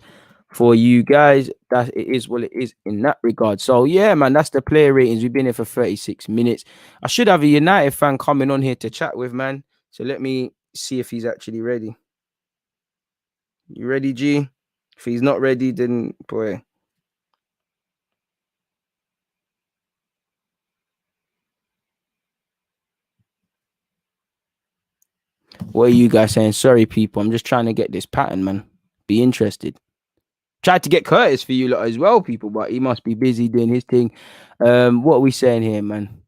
for you guys. That it is what it is in that regard. So yeah, man, that's the player ratings. We've been here for 36 minutes. I should have a United fan coming on here to chat with, man. So let me see if he's actually ready. You ready, G? If he's not ready, then boy. What are you guys saying? Sorry, people. I'm just trying to get this pattern, man. Be interested. Tried to get Curtis for you lot as well, people, but he must be busy doing his thing. What are we saying here, man?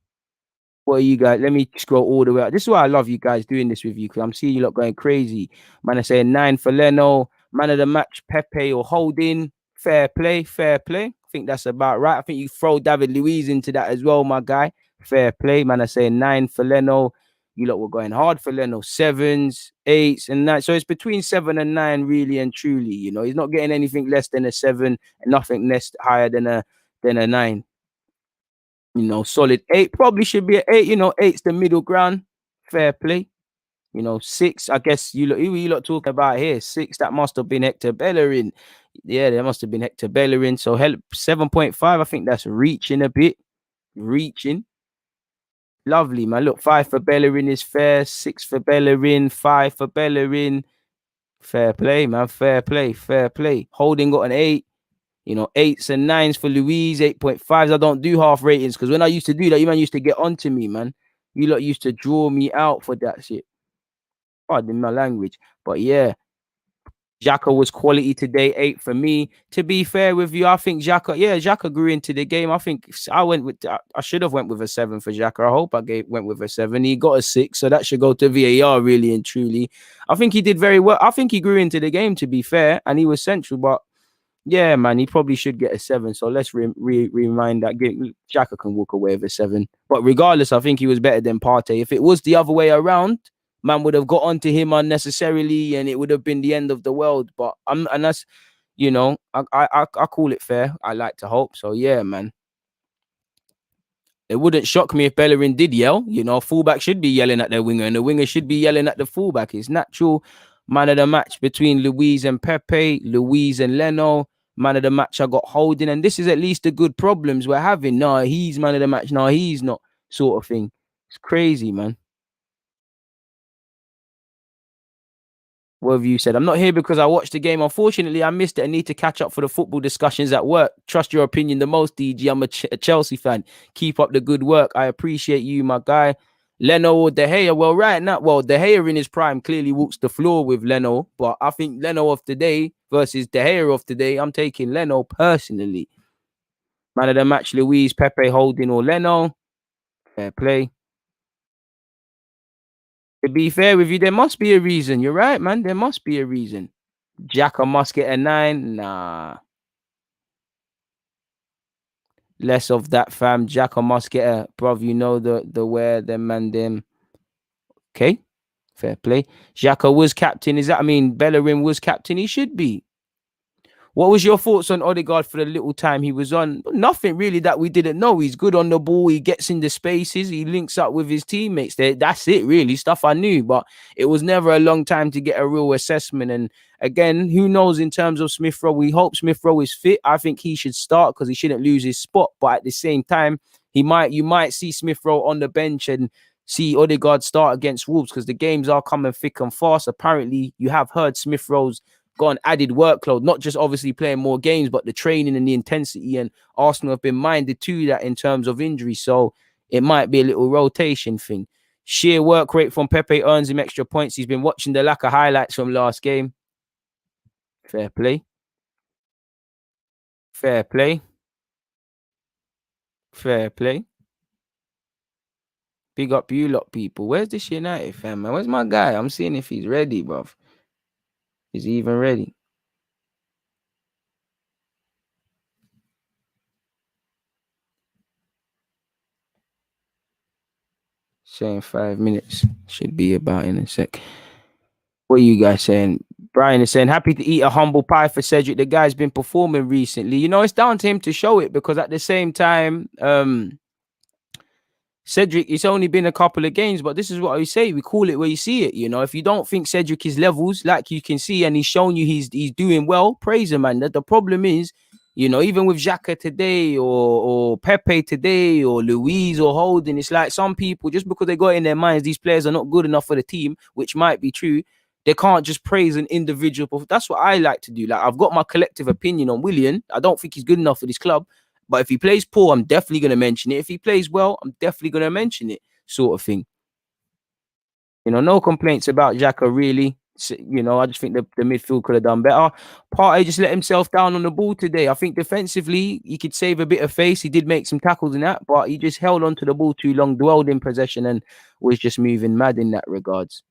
What are you guys? Let me scroll all the way out. This is why I love you guys doing this with you, because I'm seeing you lot going crazy. Man, I saying 9 for Leno. Man of the match, Pepe or Holding. Fair play, fair play. I think that's about right. I think you throw David Luiz into that as well, my guy. Fair play. Man, I saying 9 for Leno. You lot were going hard for Leno. 7s, 8s, and 9. So it's between 7 and 9, really and truly. He's not getting anything less than a 7 and nothing less higher than a 9. Solid 8. Probably should be an 8. 8's the middle ground. Fair play. 6. I guess you lot talking about here. 6. That must have been Hector Bellerin. Yeah, there must have been Hector Bellerin. So 7.5. I think that's reaching a bit. Reaching. Lovely, man. Look, 5 for Bellerin is fair. 6 for Bellerin. 5 for Bellerin. Fair play, man. Fair play. Fair play. Holding got an 8. 8s and 9s for Louise, 8.5s. I don't do half ratings because when I used to do that, you man used to get onto me, man. You lot used to draw me out for that shit. Pardon my language. But yeah, Xhaka was quality today, 8 for me. To be fair with you, I think Xhaka grew into the game. I think I should have went with a 7 for Xhaka. I hope went with a 7. He got a 6, so that should go to VAR really and truly. I think he did very well. I think he grew into the game, to be fair, and he was central, but yeah, man, he probably should get a 7. So let's remind that Xhaka can walk away with a 7. But regardless, I think he was better than Partey. If it was the other way around, man would have got onto him unnecessarily, and it would have been the end of the world. But and that's I call it fair. I like to hope so. Yeah, man. It wouldn't shock me if Bellerin did yell. Fullback should be yelling at their winger, and the winger should be yelling at the fullback. It's natural. Man of the match between Luiz and Pepe, Luiz and Leno. Man of the match I got Holding, and this is at least the good problems we're having. No, he's man of the match. No, he's not, sort of thing. It's crazy, man. What have you said? I'm not here because I watched the game. Unfortunately, I missed it. I need to catch up for the football discussions at work. Trust your opinion the most, DG. I'm a Chelsea fan. Keep up the good work. I appreciate you, my guy. Leno or De Gea. Well, right now, De Gea in his prime clearly walks the floor with Leno. But I think Leno of today versus De Gea of today, I'm taking Leno personally. Man of the match, Luis, Pepe, Holding, or Leno. Fair play. To be fair with you, there must be a reason. You're right, man. There must be a reason. Jack or must get a 9. Nah. Less of that, fam. Jack or must get a bruv. You know the where them man them. Okay. Fair play. Xhaka was captain. Is that, I mean, Bellerin was captain. He should be. What was your thoughts on Odegaard for the little time he was on? Nothing really that we didn't know. He's good on the ball. He gets in the spaces. He links up with his teammates. That's it, really. Stuff I knew, but it was never a long time to get a real assessment. And again, who knows in terms of Smith Rowe? We hope Smith Rowe is fit. I think he should start because he shouldn't lose his spot. But at the same time, you might see Smith Rowe on the bench and see Odegaard start against Wolves because the games are coming thick and fast. Apparently, you have heard Smith Rowe's got an added workload, not just obviously playing more games, but the training and the intensity. And Arsenal have been minded to that in terms of injury. So it might be a little rotation thing. Sheer work rate from Pepe earns him extra points. He's been watching the lack of highlights from last game. Fair play. Fair play. Fair play. Big up you lot, people. Where's this United fan, man? Where's my guy? I'm seeing if he's ready, bruv. Is he even ready? Saying 5 minutes. Should be about in a sec. What are you guys saying? Brian is saying, happy to eat a humble pie for Cedric. The guy's been performing recently. You know, it's down to him to show it because at the same time, Cedric, it's only been a couple of games, but this is what I say. We call it where you see it. You know, if you don't think Cedric is levels, like you can see, and he's shown you he's doing well, praise him, man. The problem is, you know, even with Xhaka today or Pepe today or Luis or Holding, it's like some people, just because they got in their minds these players are not good enough for the team, which might be true, they can't just praise an individual. That's what I like to do. Like, I've got my collective opinion on Willian. I don't think he's good enough for this club. But if he plays poor, I'm definitely going to mention it. If he plays well, I'm definitely going to mention it, sort of thing. You know, no complaints about Xhaka, really. You know, I just think the midfield could have done better. Partey just let himself down on the ball today. I think defensively, he could save a bit of face. He did make some tackles in that, but he just held on to the ball too long, dwelled in possession, and was just moving mad in that regards.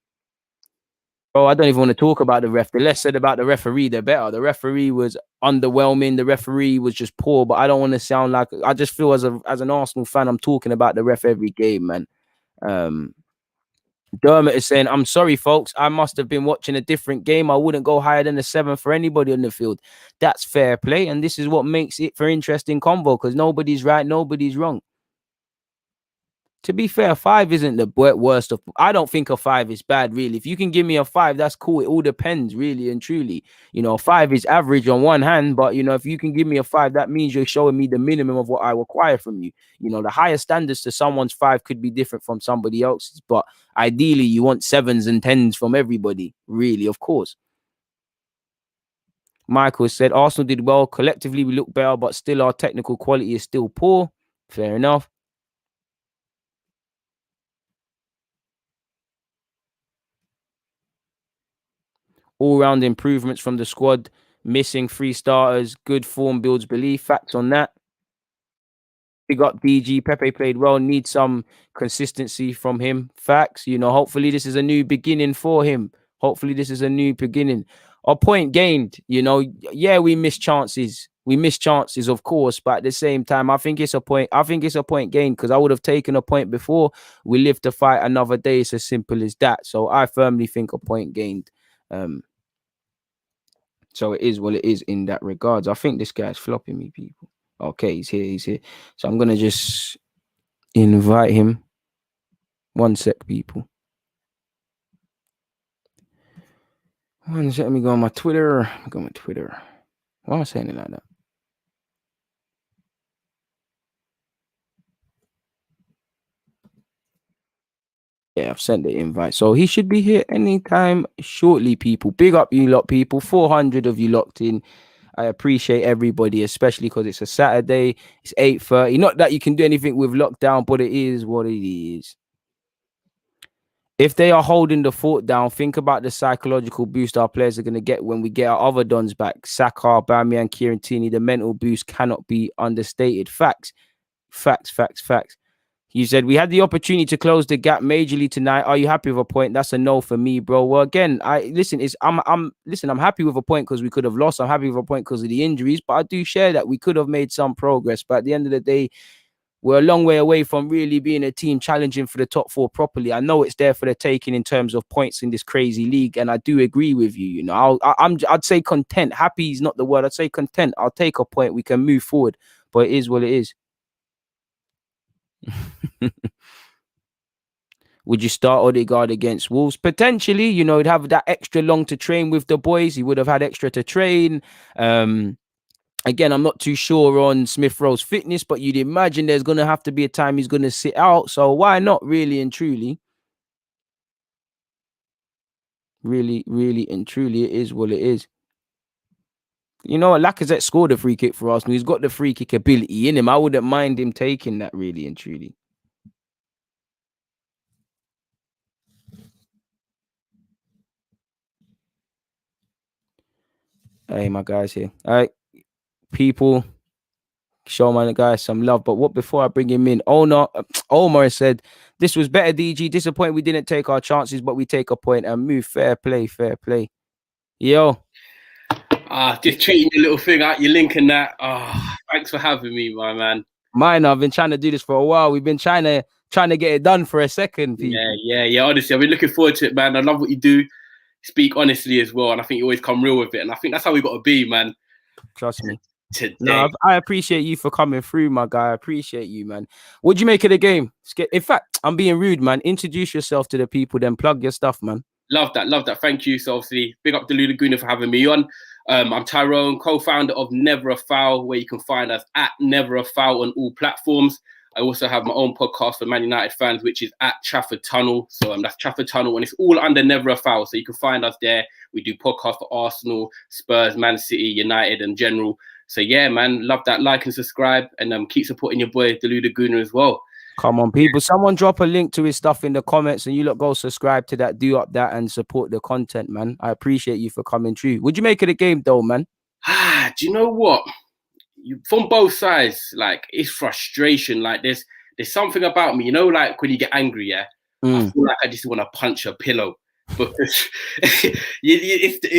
Oh, I don't even want to talk about the ref. The less said about the referee, the better. The referee was underwhelming. The referee was just poor. But I don't want to sound like, I just feel as an Arsenal fan, I'm talking about the ref every game, man. Dermot is saying, I'm sorry, folks. I must have been watching a different game. I wouldn't go higher than a 7 for anybody on the field. That's fair play. And this is what makes it for interesting convo because nobody's right, nobody's wrong. To be fair, 5 isn't the worst of. I don't think a 5 is bad, really. If you can give me a 5, that's cool. It all depends, really and truly. You know, 5 is average on one hand, but you know, if you can give me a 5, that means you're showing me the minimum of what I require from you. You know, the higher standards to someone's 5 could be different from somebody else's, but ideally, you want 7s and 10s from everybody, really, of course. Michael said Arsenal did well collectively. We look better, but still, our technical quality is still poor. Fair enough. All-round improvements from the squad, missing 3 starters, good form builds belief. Facts on that. Big up DG. Pepe played well. Need some consistency from him. Facts. You know, hopefully this is a new beginning for him. Hopefully this is a new beginning. A point gained. You know, yeah, we missed chances. We missed chances, of course, but at the same time, I think it's a point. I think it's a point gained because I would have taken a point before. We live to fight another day. It's as simple as that. So I firmly think a point gained. So it is what it is in that regards. I think this guy's flopping me, people. Okay, he's here. He's here. So I'm gonna just invite him. One sec, people. One sec. Let me go on my Twitter. Go on my Twitter. Why am I saying it like that? Yeah, I've sent the invite. So he should be here anytime shortly, people. Big up you lot, people. 400 of you locked in. I appreciate everybody, especially because it's a Saturday. It's 8:30. Not that you can do anything with lockdown, but it is what it is. If they are holding the fort down, think about the psychological boost our players are going to get when we get our other dons back. Saka, Aubameyang, Kieran Tierney. The mental boost cannot be understated. Facts. You said we had the opportunity to close the gap majorly tonight. Are you happy with a point? That's a no for me, bro. Well, again, I'm happy with a point because we could have lost. I'm happy with a point because of the injuries, but I do share that we could have made some progress. But at the end of the day, we're a long way away from really being a team challenging for the top four properly. I know it's there for the taking in terms of points in this crazy league, and I do agree with you. You know, I'd say content. Happy is not the word. I'd say content. I'll take a point. We can move forward, but it is what it is. Would you start Odegaard against Wolves? Potentially, you know, he'd have that extra long to train with the boys. He would have had extra to train. Again, I'm not too sure on Smith Rowe's fitness, but you'd imagine there's going to have to be a time he's going to sit out. So why not, really and truly? Really, really and truly, it is what it is. You know, Lacazette scored a free kick for Arsenal. He's got the free kick ability in him. I wouldn't mind him taking that, really and truly. Hey, my guys here. All right, people, show my guys some love. But what before I bring him in? Omar said, this was better, DG. Disappointed we didn't take our chances, but we take a point and move. Fair play. Yo. Just treating your little thing out, your link and that. Thanks for having me, my man. Mine, I've been trying to do this for a while. We've been trying to get it done for a second, people. Yeah. Honestly, I've been looking forward to it, man. I love what you do. Speak honestly as well, and I think you always come real with it. And I think that's how we got to be, man. Trust me. Today. No, I appreciate you for coming through, my guy. I appreciate you, man. What'd you make of the game? In fact, I'm being rude, man. Introduce yourself to the people, then plug your stuff, man. Love that. Thank you. So obviously, big up Deluded Gooner for having me on. I'm Tyrone, co-founder of Never a Foul, where you can find us at Never a Foul on all platforms. I also have my own podcast for Man United fans, which is at Trafford Tunnel. So that's Trafford Tunnel, and it's all under Never a Foul. So you can find us there. We do podcasts for Arsenal, Spurs, Man City, United, and general. So yeah, man, love that. Like and subscribe, and keep supporting your boy Deluded Gooner as well. Come on, people. Someone drop a link to his stuff in the comments and you lot go subscribe to that, do up that and support the content, man. I appreciate you for coming through. What'd you make of the game though, man? Do you know what? From both sides, like, it's frustration. Like, there's something about me, you know, like when you get angry, yeah? I feel like I just want to punch a pillow. Because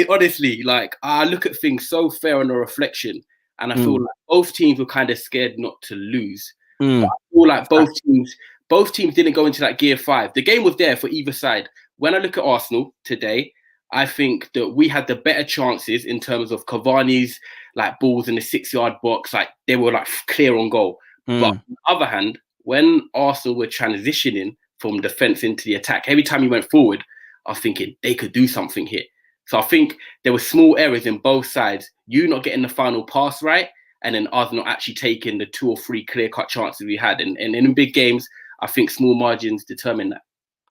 honestly, like, I look at things so fair on the reflection, and I feel like both teams were kind of scared not to lose. I feel like both teams didn't go into that gear 5. The game was there for either side. When I look at Arsenal today, I think that we had the better chances in terms of Cavani's like balls in the 6-yard box. Like, they were like clear on goal. But on the other hand, when Arsenal were transitioning from defense into the attack, every time he went forward, I was thinking they could do something here. So I think there were small errors in both sides. You not getting the final pass right, and then us not actually taking the 2 or 3 clear-cut chances we had. And in big games, I think small margins determine that.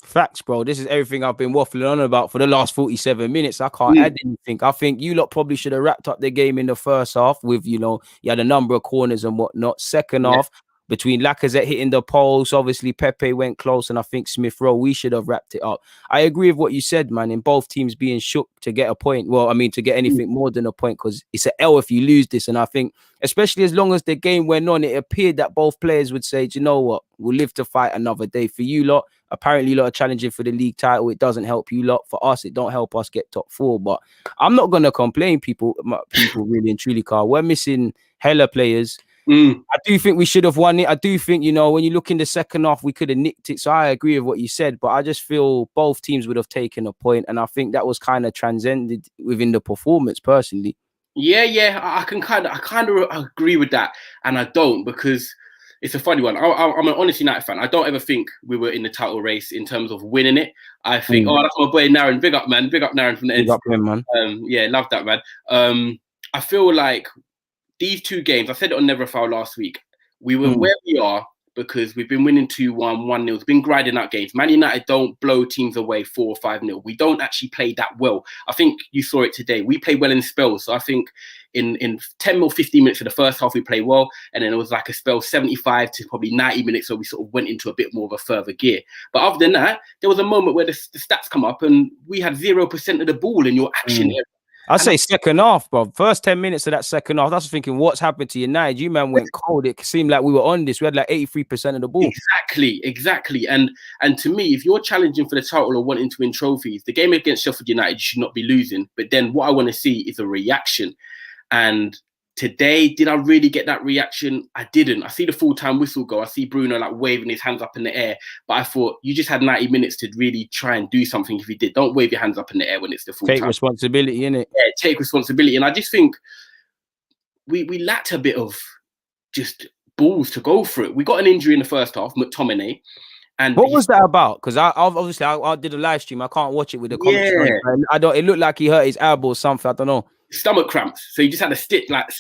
Facts, bro. This is everything I've been waffling on about for the last 47 minutes. I can't add anything. I think you lot probably should have wrapped up the game in the first half with, you know, you had a number of corners and whatnot. Second half, between Lacazette hitting the post, obviously Pepe went close, and I think Smith Rowe, we should have wrapped it up. I agree with what you said, man, in both teams being shook to get a point. Well, I mean, to get anything more than a point, because it's an L if you lose this. And I think, especially as long as the game went on, it appeared that both players would say, do you know what, we'll live to fight another day. For you lot, apparently you lot are challenging for the league title. It doesn't help you lot. For us, it don't help us get top 4. But I'm not going to complain, people really and truly, Carl. We're missing hella players. I do think we should have won it. I do think, you know, when you look in the second half, we could have nicked it. So I agree with what you said, but I just feel both teams would have taken a point, and I think that was kind of transcended within the performance personally. Yeah, I kind of agree with that, and I don't, because it's a funny one. I'm an honest United fan. I don't ever think we were in the title race in terms of winning it. I think, that's my boy Naren. Big up, man. Big up Naren from the end. Big up him, man. Yeah, love that, man. I feel like these 2 games, I said it on Never a Foul last week, we were where we are because we've been winning 2-1, 1-0. It's been grinding out games. Man United don't blow teams away 4 or 5-0. We don't actually play that well. I think you saw it today. We play well in spells. So I think in 10 or 15 minutes of the first half, we play well. And then it was like a spell 75 to probably 90 minutes. So we sort of went into a bit more of a further gear. But other than that, there was a moment where the stats come up and we had 0% of the ball in your action area. I say second half, bro. First 10 minutes of that second half, that's thinking, what's happened to United? You man went cold. It seemed like we were on this. We had like 83% of the ball. Exactly. And to me, if you're challenging for the title or wanting to win trophies, the game against Sheffield United, you should not be losing. But then what I want to see is a reaction. And today, did I really get that reaction? I didn't. I see the full-time whistle go. I see Bruno like waving his hands up in the air. But I thought you just had 90 minutes to really try and do something. If you did, don't wave your hands up in the air when it's the full-time. Take responsibility, innit? Yeah, take responsibility. And I just think we lacked a bit of just balls to go for it. We got an injury in the first half, McTominay. And what was that about? Because I did a live stream. I can't watch it with the commentary. Yeah. It looked like he hurt his elbow or something. I don't know. Stomach cramps. So he just had a stitch like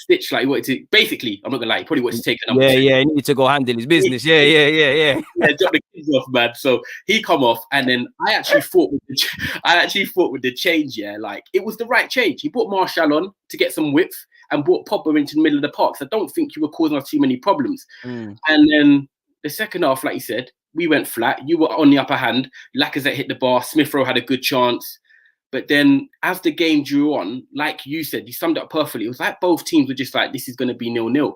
he wanted to. Basically, I'm not gonna lie, he probably wanted to take it. Yeah. He needed to go handle his business. Yeah. Yeah, drop the kids off, man. So he come off, and then I actually fought with the change. Yeah, like it was the right change. He brought Martial on to get some width and brought Pogba into the middle of the park. So I don't think you were causing us too many problems. And then the second half, like you said, we went flat. You were on the upper hand. Lacazette hit the bar. Smith Rowe had a good chance. But then as the game drew on, like you said, you summed it up perfectly. It was like both teams were just like, this is going to be 0-0.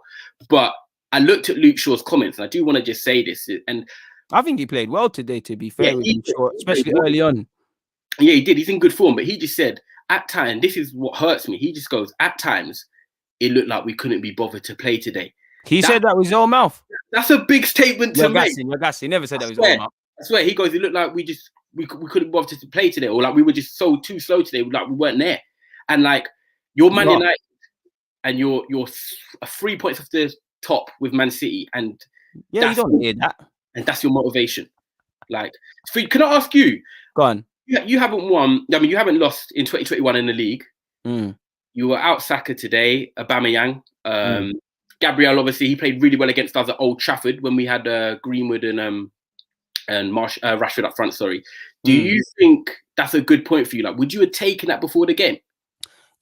But I looked at Luke Shaw's comments, and I do want to just say this. And I think he played well today, to be fair, with Luke Shaw, especially early on. Yeah, he did. He's in good form. But he just said, at times, this is what hurts me. He just goes, at times, it looked like we couldn't be bothered to play today. He said that with his own mouth. That's a big statement to make. You're gassing. He never said that with his own mouth. I swear. He goes, it looked like we couldn't bother to play today, or like we were just too slow today, like we weren't there. And like you're Man United, and you're 3 points off the top with Man City, and you don't hear that, and that's your motivation. Like, can I ask you? Go on. You haven't won. I mean, you haven't lost in 2021 in the league. You were out Saka today, Aubameyang. Gabriel, obviously, he played really well against us at Old Trafford when we had Greenwood and Rashford up front. Sorry. Do you think that's a good point for you? Like, would you have taken that before the game?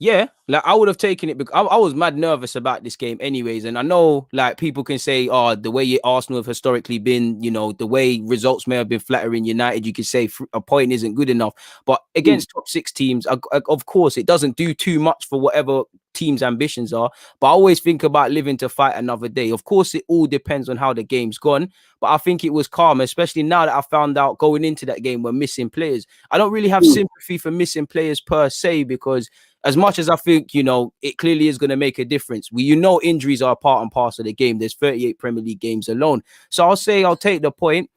Yeah, like I would have taken it because I was mad nervous about this game anyways. And I know like people can say, oh, the way Arsenal have historically been, you know, the way results may have been flattering United, you could say a point isn't good enough. But against top 6 teams, of course, it doesn't do too much for whatever team's ambitions are. But I always think about living to fight another day. Of course, it all depends on how the game's gone. But I think it was calm, especially now that I found out going into that game we're missing players. I don't really have sympathy for missing players per se, because as much as I think, you know, it clearly is going to make a difference. Injuries are part and parcel of the game. There's 38 Premier League games alone. So I'll take the point.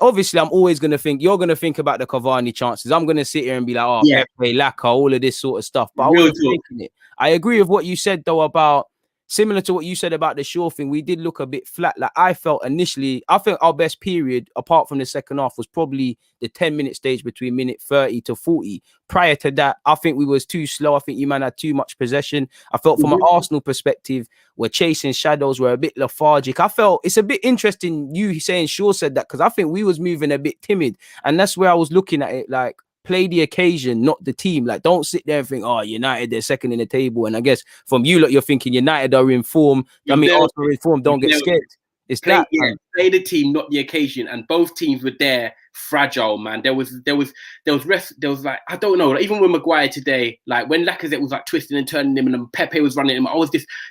Obviously, I'm always going to think, you're going to think about the Cavani chances. I'm going to sit here and be like, oh, Pepe, Laka, all of this sort of stuff. But I wasn't thinking it. I agree with what you said, though, about similar to what you said about the Shaw thing. We did look a bit flat. Like I felt initially, I think our best period, apart from the second half, was probably the 10-minute stage between minute 30 to 40. Prior to that, I think we was too slow. I think you man had too much possession. I felt from an Arsenal perspective, we're chasing shadows. We're a bit lethargic. I felt it's a bit interesting you saying Shaw said that, because I think we was moving a bit timid. And that's where I was looking at it like, play the occasion, not the team. Like, don't sit there and think, oh, United, they're second in the table. And I guess from you, you're thinking United are in form. Arsenal are in form. Don't get scared. It's play the team, not the occasion. And both teams were there, fragile, man. There was like, I don't know. Like, even with Maguire today, like when Lacazette was like twisting and turning him, and Pepe was running him,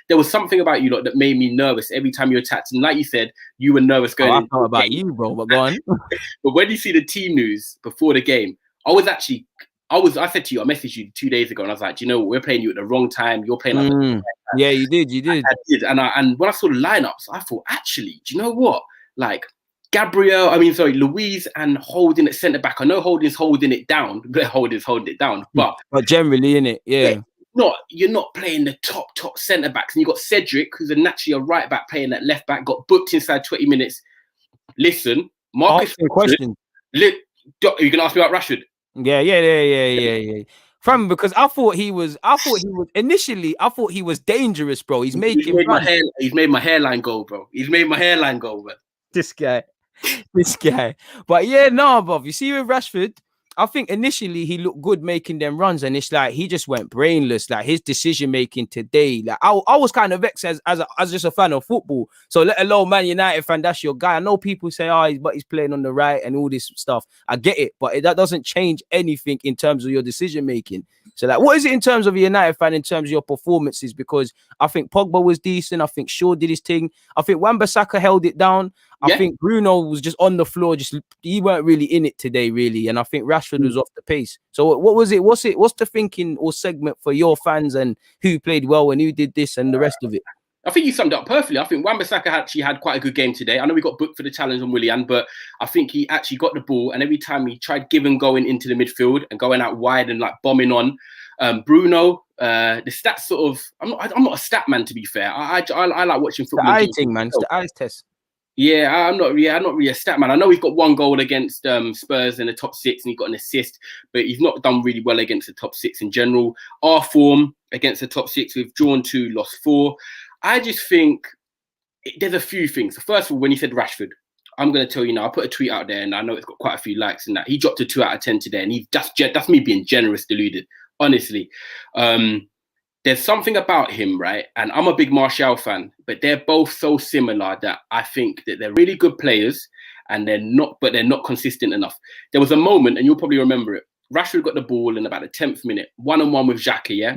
there was something about you lot that made me nervous every time you attacked. And like you said, you were nervous going. I thought about you, bro. But go on. But when you see the team news before the game, I said to you, I messaged you 2 days ago, and I was like, do you know what? We're playing you at the wrong time. You're playing at the wrong time. Yeah, you did. I did. And when I saw the lineups, I thought, actually, do you know what? Like, Louise and Holding at centre back. I know Holding's holding it down. Holding's holding it down. But generally, innit? Yeah. You're not playing the top centre backs. And you got Cedric, who's naturally a right back, playing at left back, got booked inside 20 minutes. Listen, Marcus. Question. Are you gonna ask me about Rashford? Yeah. From because I thought he was initially dangerous, bro. He's made my hairline go, bro. He's made my hairline go, bro. This guy. This guy. But yeah, no, bruv. You see with Rashford, I think initially he looked good making them runs, and it's like he just went brainless. Like his decision making today, like I was kind of vexed as just a fan of football. So let alone Man United fan, that's your guy. I know people say, oh, but he's playing on the right and all this stuff. I get it, but that doesn't change anything in terms of your decision making. So like, what is it in terms of a United fan, in terms of your performances? Because I think Pogba was decent. I think Shaw did his thing. I think Wan-Bissaka held it down. I think Bruno was just on the floor. Just he weren't really in it today, really. And I think Rashford was off the pace. So what was it? What's the thinking or segment for your fans, and who played well and who did this and the rest of it? I think you summed it up perfectly. I think Wan-Bissaka actually had quite a good game today. I know we got booked for the challenge on Willian, but I think he actually got the ball, and every time he tried going into the midfield and going out wide and like bombing on. Bruno, the stats sort of. I'm not a stat man, to be fair. I like watching football. The eye thing, man. It's the eyes test. Yeah, I'm not really a stat man. I know he's got one goal against Spurs in the top 6, and he got an assist, but he's not done really well against the top 6 in general. Our form against the top 6, we've drawn 2, lost 4. I just think there's a few things. First of all, when you said Rashford, I'm going to tell you now, I put a tweet out there, and I know it's got quite a few likes in that. He dropped a 2 out of 10 today, and that's me being generous, deluded, honestly. There's something about him, right? And I'm a big Martial fan, but they're both so similar that I think that they're really good players, and they're not consistent enough. There was a moment, and you'll probably remember it. Rashford got the ball in about the 10th minute, 1-on-1 with Xhaka, yeah?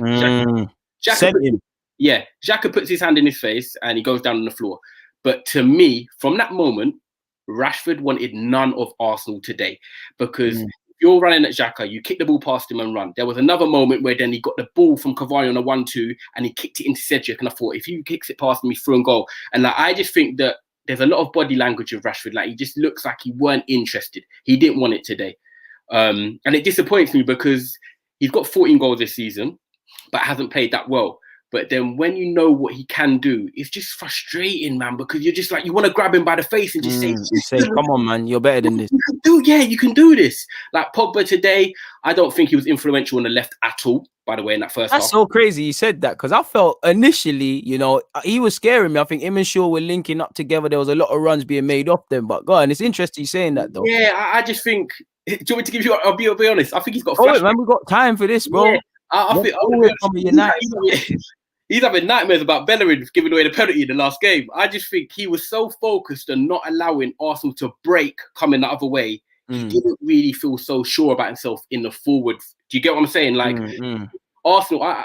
Xhaka puts his hand in his face and he goes down on the floor. But to me, from that moment, Rashford wanted none of Arsenal today, because if you're running at Xhaka, you kick the ball past him and run. There was another moment where then he got the ball from Cavani on a 1-2 and he kicked it into Cedric, and I thought, if he kicks it past me, through and goal. And like, I just think that there's a lot of body language of Rashford. Like, he just looks like he weren't interested. He didn't want it today. And it disappoints me because he's got 14 goals this season, but hasn't played that well. But then when you know what he can do, it's just frustrating, man, because you're just like, you want to grab him by the face and just say, come on, man, you're better than this. You can do this. Like Pogba today, I don't think he was influential on the left at all, by the way, in that first half. That's so crazy you said that, because I felt initially, he was scaring me. I think him and Shaw were linking up together. There was a lot of runs being made off them. But go on, it's interesting you saying that, though. Yeah, I just think, do you want me to give you, I'll be honest, I think he's got flash. Man, we've got time for this, bro. Yeah. I think he's having nightmares about Bellerin giving away the penalty in the last game. I just think he was so focused on not allowing Arsenal to break coming the other way. He didn't really feel so sure about himself in the forward. Do you get what I'm saying? Like, Arsenal,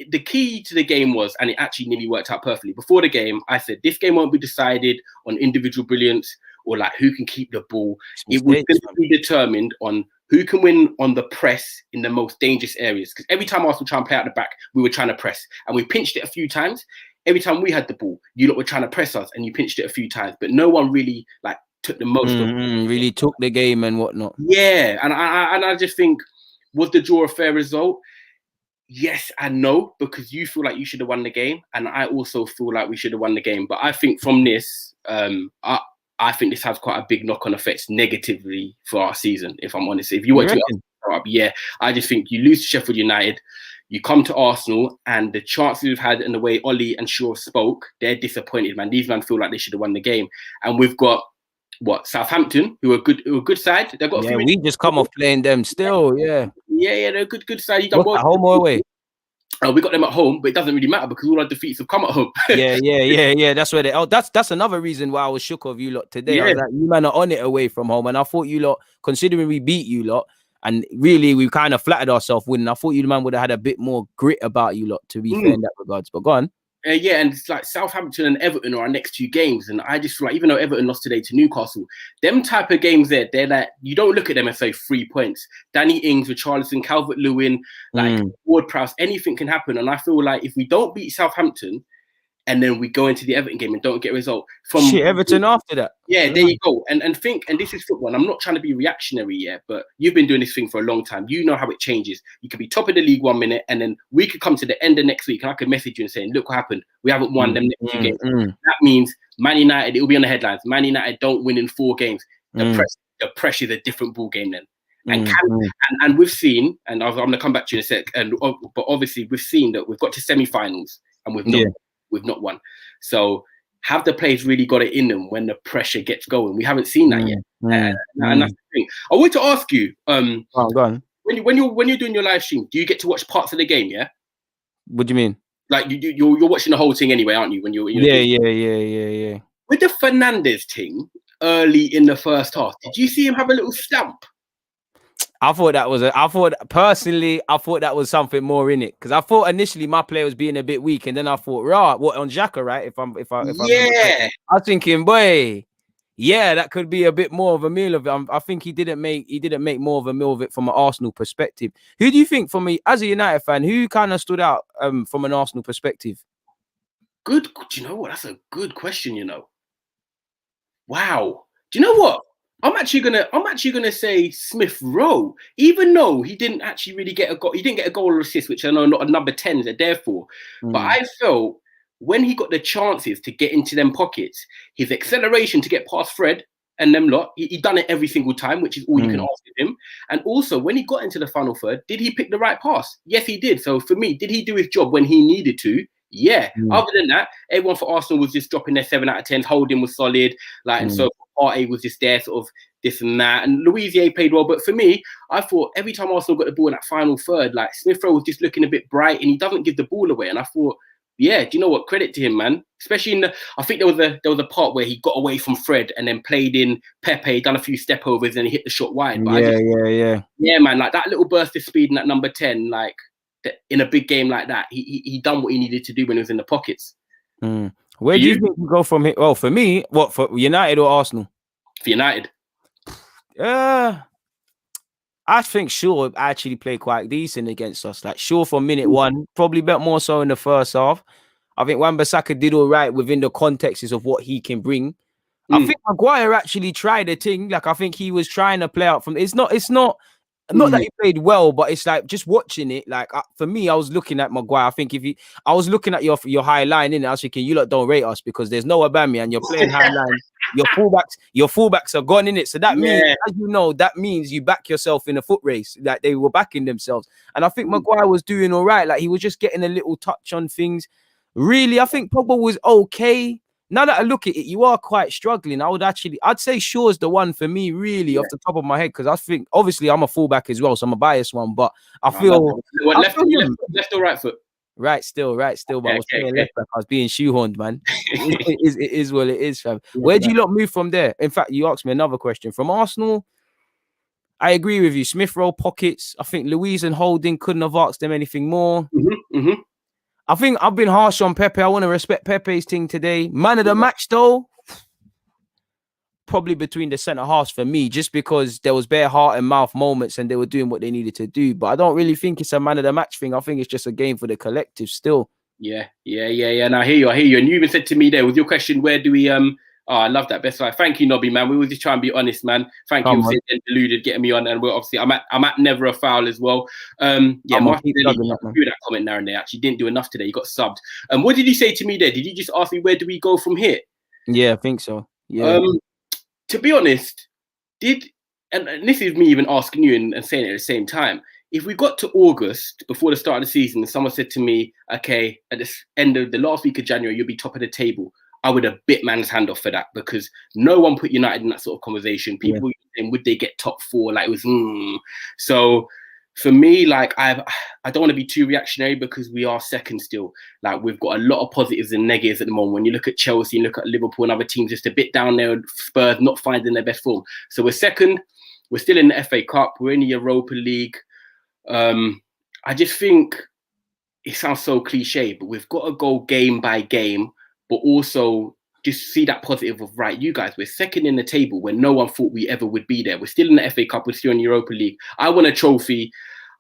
the key to the game was, and it actually nearly worked out perfectly. Before the game, I said, this game won't be decided on individual brilliance or like who can keep the ball. It was going to be determined on who can win on the press in the most dangerous areas. Because every time Arsenal try and play out the back, we were trying to press. And we pinched it a few times. Every time we had the ball, you lot were trying to press us and you pinched it a few times. But no one really like took the most of it. Really took the game and whatnot. Yeah. And I just think, was the draw a fair result? Yes and no, because you feel like you should have won the game. And I also feel like we should have won the game. But I think from this, I think this has quite a big knock-on effect negatively for our season, if I'm honest. If you want to, I just think you lose to Sheffield United, you come to Arsenal, and the chances we've had and the way Ollie and Shaw spoke, they're disappointed, man. These men feel like they should have won the game. And we've got, Southampton, who are good side. They've got we just come off playing them still, Yeah, they're a good side. You done well. Home or away? We got them at home, but it doesn't really matter because all our defeats have come at home. Yeah. That's where that's another reason why I was shook of you lot today. Yeah. I was like, you man are on it away from home, and I thought you lot, considering we beat you lot, and really we kind of flattered ourselves winning, I thought you man would have had a bit more grit about you lot, to be fair in that regards. But go on. And it's like Southampton and Everton are our next 2 games, and I just feel like even though Everton lost today to Newcastle, them type of games they're like, you don't look at them and say 3 points. Danny Ings, Richarlison, Calvert-Lewin, like Ward-Prowse, anything can happen. And I feel like if we don't beat Southampton and then we go into the Everton game and don't get a result from Everton after that. Yeah, there you go. And this is football. And I'm not trying to be reactionary yet, but you've been doing this thing for a long time. You know how it changes. You could be top of the league 1 minute, and then we could come to the end of next week and I could message you and saying, look what happened. We haven't won them next 2 games. That means Man United, it will be on the headlines. Man United don't win in 4 games. The pressure is a different ball game then. And we've seen, and I'm going to come back to you in a sec, but obviously we've seen that we've got to semi-finals and we've not won. So have the players really got it in them when the pressure gets going? We haven't seen that yet, and that's the thing. I want to ask you, go on. when you're doing your live stream, do you get to watch parts of the game? Yeah. What do you mean? Like you're watching the whole thing anyway, aren't you? When you're yeah. With the Fernandes thing early in the first half, did you see him have a little stamp? I thought that was I thought that was something more in it, because I thought initially my player was being a bit weak, and then I thought, what on Xhaka, right? If I was thinking, boy, yeah, that could be a bit more of a meal of it. I think he didn't make more of a meal of it from an Arsenal perspective. Who do you think, for me as a United fan, who kind of stood out from an Arsenal perspective? Good. Do you know what? That's a good question. You know. Wow. Do you know what? I'm actually gonna say Smith Rowe, even though he didn't actually really get a goal. He didn't get a goal or assist, which I know not a number 10s are there for. But I felt when he got the chances to get into them pockets, his acceleration to get past Fred and them lot, he done it every single time, which is all you can ask of him. And also, when he got into the final third, did he pick the right pass? Yes, he did. So for me, did he do his job when he needed to? Yeah. Other than that, everyone for Arsenal was just dropping their 7 out of 10s. Holding was solid, and so Partey was just there, sort of this and that. And Louisier played well, but for me, I thought every time Arsenal got the ball in that final third, like Smith Rowe was just looking a bit bright, and he doesn't give the ball away. And I thought, yeah, do you know what? Credit to him, man. Especially I think there was a part where he got away from Fred and then played in Pepe, done a few step overs, and he hit the shot wide. But yeah, man, like that little burst of speed in that number 10, like. In a big game like that, he done what he needed to do when he was in the pockets. Where do you think you go from here? Well, for me, what, for United or Arsenal? For United. I think Shaw actually played quite decent against us. Like Shaw for minute one, probably a bit more so in the first half. I think Wan-Bissaka did all right within the context of what he can bring. I think Maguire actually tried a thing. Like I think he was trying to play out from. It's not that he played well, but it's like just watching it. Like for me, I was looking at Maguire. I think I was looking at your high line in it. I was thinking, you lot don't rate us because there's no Aubameyang. You're playing high line. Your fullbacks are gone in it. So that means, as you know, that means you back yourself in a foot race. Like they were backing themselves. And I think Maguire was doing all right. Like he was just getting a little touch on things. Really, I think Pogba was okay. Now that I look at it, you are quite struggling. I'd say Shaw's the one for me, really, off the top of my head, because I think, obviously, I'm a fullback as well, so I'm a biased one, but I feel... left or right foot? Right still, but I was playing left back. I was being shoehorned, man. It is what it is, fam. Where do you lot move from there? In fact, you asked me another question. From Arsenal, I agree with you. Smith Rowe pockets. I think Louise and Holding couldn't have asked them anything more. I think I've been harsh on Pepe. I want to respect Pepe's thing today. Man of the match, though, probably between the centre halves for me, just because there was bare heart and mouth moments and they were doing what they needed to do. But I don't really think it's a man of the match thing. I think it's just a game for the collective still. Yeah. And I hear you. And you even said to me there with your question, where do we I love that. Best life. Thank you, Nobby, man. We were just trying to be honest, man. Thank you for Deluded getting me on, and we're obviously I'm at Never a Foul as well. Martin threw that comment now and there. Actually, didn't do enough today. He got subbed. What did you say to me there? Did you just ask me where do we go from here? Yeah, I think so. Yeah. To be honest, and this is me even asking you and saying it at the same time. If we got to August before the start of the season, and someone said to me, "Okay, at the end of the last week of January, you'll be top of the table," I would have bit man's hand off for that, because no one put United in that sort of conversation. People were saying, would they get top 4? Like it was, So for me, like I don't want to be too reactionary, because we are second still. Like we've got a lot of positives and negatives at the moment. When you look at Chelsea and look at Liverpool and other teams, just a bit down there, Spurs not finding their best form. So we're second. We're still in the FA Cup. We're in the Europa League. I just think it sounds so cliche, but we've got to go game by game. But also just see that positive of, right, you guys, we're second in the table when no one thought we ever would be there. We're still in the FA Cup. We're still in the Europa League. I want a trophy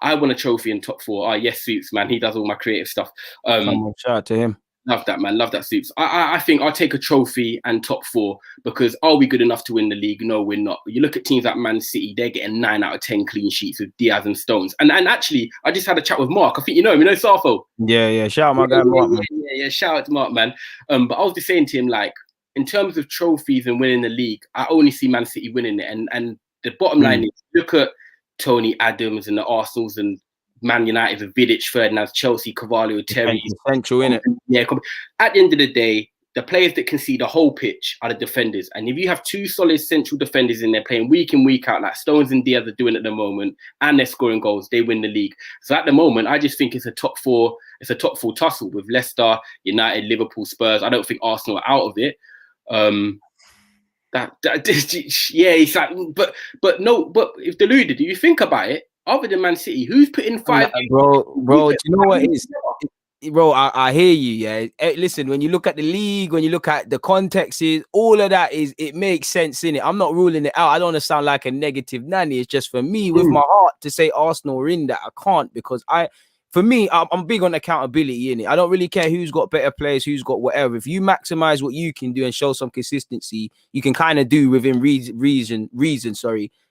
in top 4. Oh, yes, Suits, man. He does all my creative stuff. Shout out to him. Love that, man. Love that, Suits. I think I'll take a trophy and top 4, because are we good enough to win the league? No, we're not. But you look at teams like Man City, they're getting 9 out of 10 clean sheets with Diaz and Stones. And actually, I just had a chat with Mark. I think you know him. You know Sarfo? Yeah. Shout out my guy, Mark, man. Yeah. Shout out to Mark, man. But I was just saying to him, like, in terms of trophies and winning the league, I only see Man City winning it. And the bottom line is, look at Tony Adams and the Arsenals and Man United with Vidic, Ferdinand, Chelsea, Carvalho, Terry. Central, innit? Yeah. At the end of the day, the players that can see the whole pitch are the defenders. And if you have two solid central defenders in there playing week in, week out, like Stones and Diaz are doing at the moment, and they're scoring goals, they win the league. So at the moment, I just think it's a top four tussle with Leicester, United, Liverpool, Spurs. I don't think Arsenal are out of it. It's like, but if Deluded, do you think about it, other than Man City, who's putting five? Bro, do you know what it is? Bro, I hear you. Yeah, listen, when you look at the league, when you look at the context, all of that it makes sense in it. I'm not ruling it out. I don't want to sound like a negative nanny. It's just for me, with my heart, to say Arsenal are in that. I can't, because for me, I'm big on accountability in it. I don't really care who's got better players, who's got whatever. If you maximize what you can do and show some consistency, you can kind of do within reason,